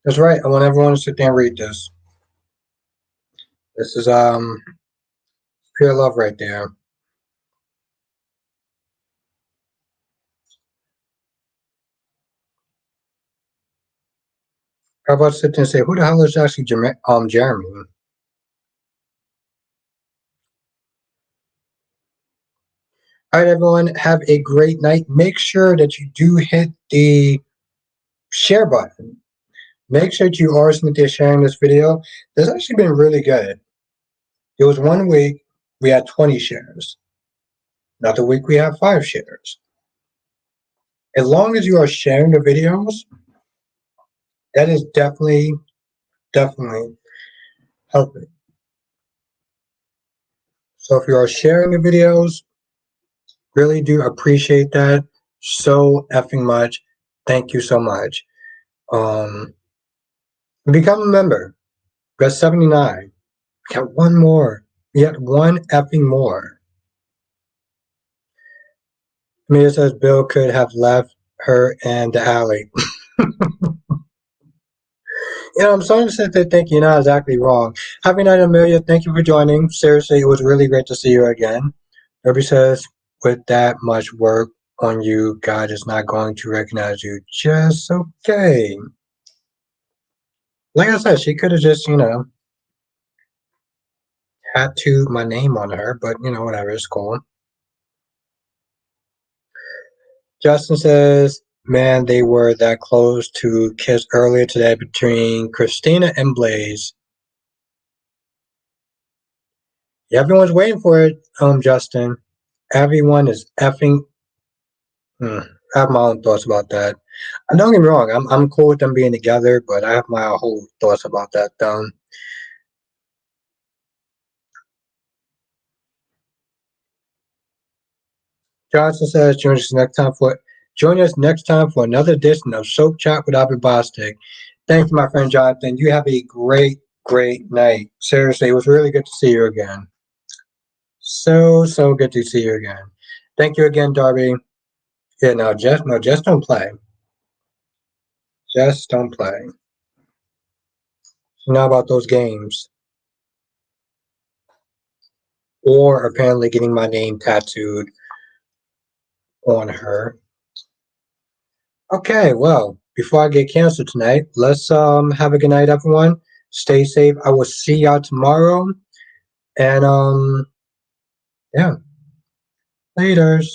That's right. I want everyone to sit there and read this. This is pure love right there. How about sit there and say, who the hell is actually Jeremy? All right, everyone, have a great night. Make sure that you do hit the share button. Make sure that you are sitting there sharing this video. This has actually been really good. It was 1 week, we had 20 shares. Another week, we have 5 shares. As long as you are sharing the videos, that is definitely helping. So if you are sharing the videos, really do appreciate that so effing much. Thank you so much. Become a member. We got 79. We got one more. We got one effing more. Mia says Bill could have left her in the alley. I'm starting to sit there thinking you're not exactly wrong. Happy night, Amelia. Thank you for joining. Seriously, it was really great to see you again. Ruby says, with that much work on you, God is not going to recognize you. Just okay. Like I said, she could have just, tattooed my name on her, but, whatever, it's cool. Justin says, man, they were that close to kiss earlier today between Christina and Blaze. Yeah, everyone's waiting for it, Justin. Everyone is effing. I have my own thoughts about that. And don't get me wrong, I'm cool with them being together, but I have my whole thoughts about that. Johnson says, join us next time for another edition of Soap Chat with Albert Bostic. Thank you, my friend Jonathan. You have a great, great night. Seriously, it was really good to see you again. So good to see you again. Thank you again, Darby. Yeah, no, just don't play. Just don't play. Not about those games. Or apparently getting my name tattooed on her. Okay, well, before I get canceled tonight, let's have a good night, everyone. Stay safe. I will see y'all tomorrow. And yeah. Laters.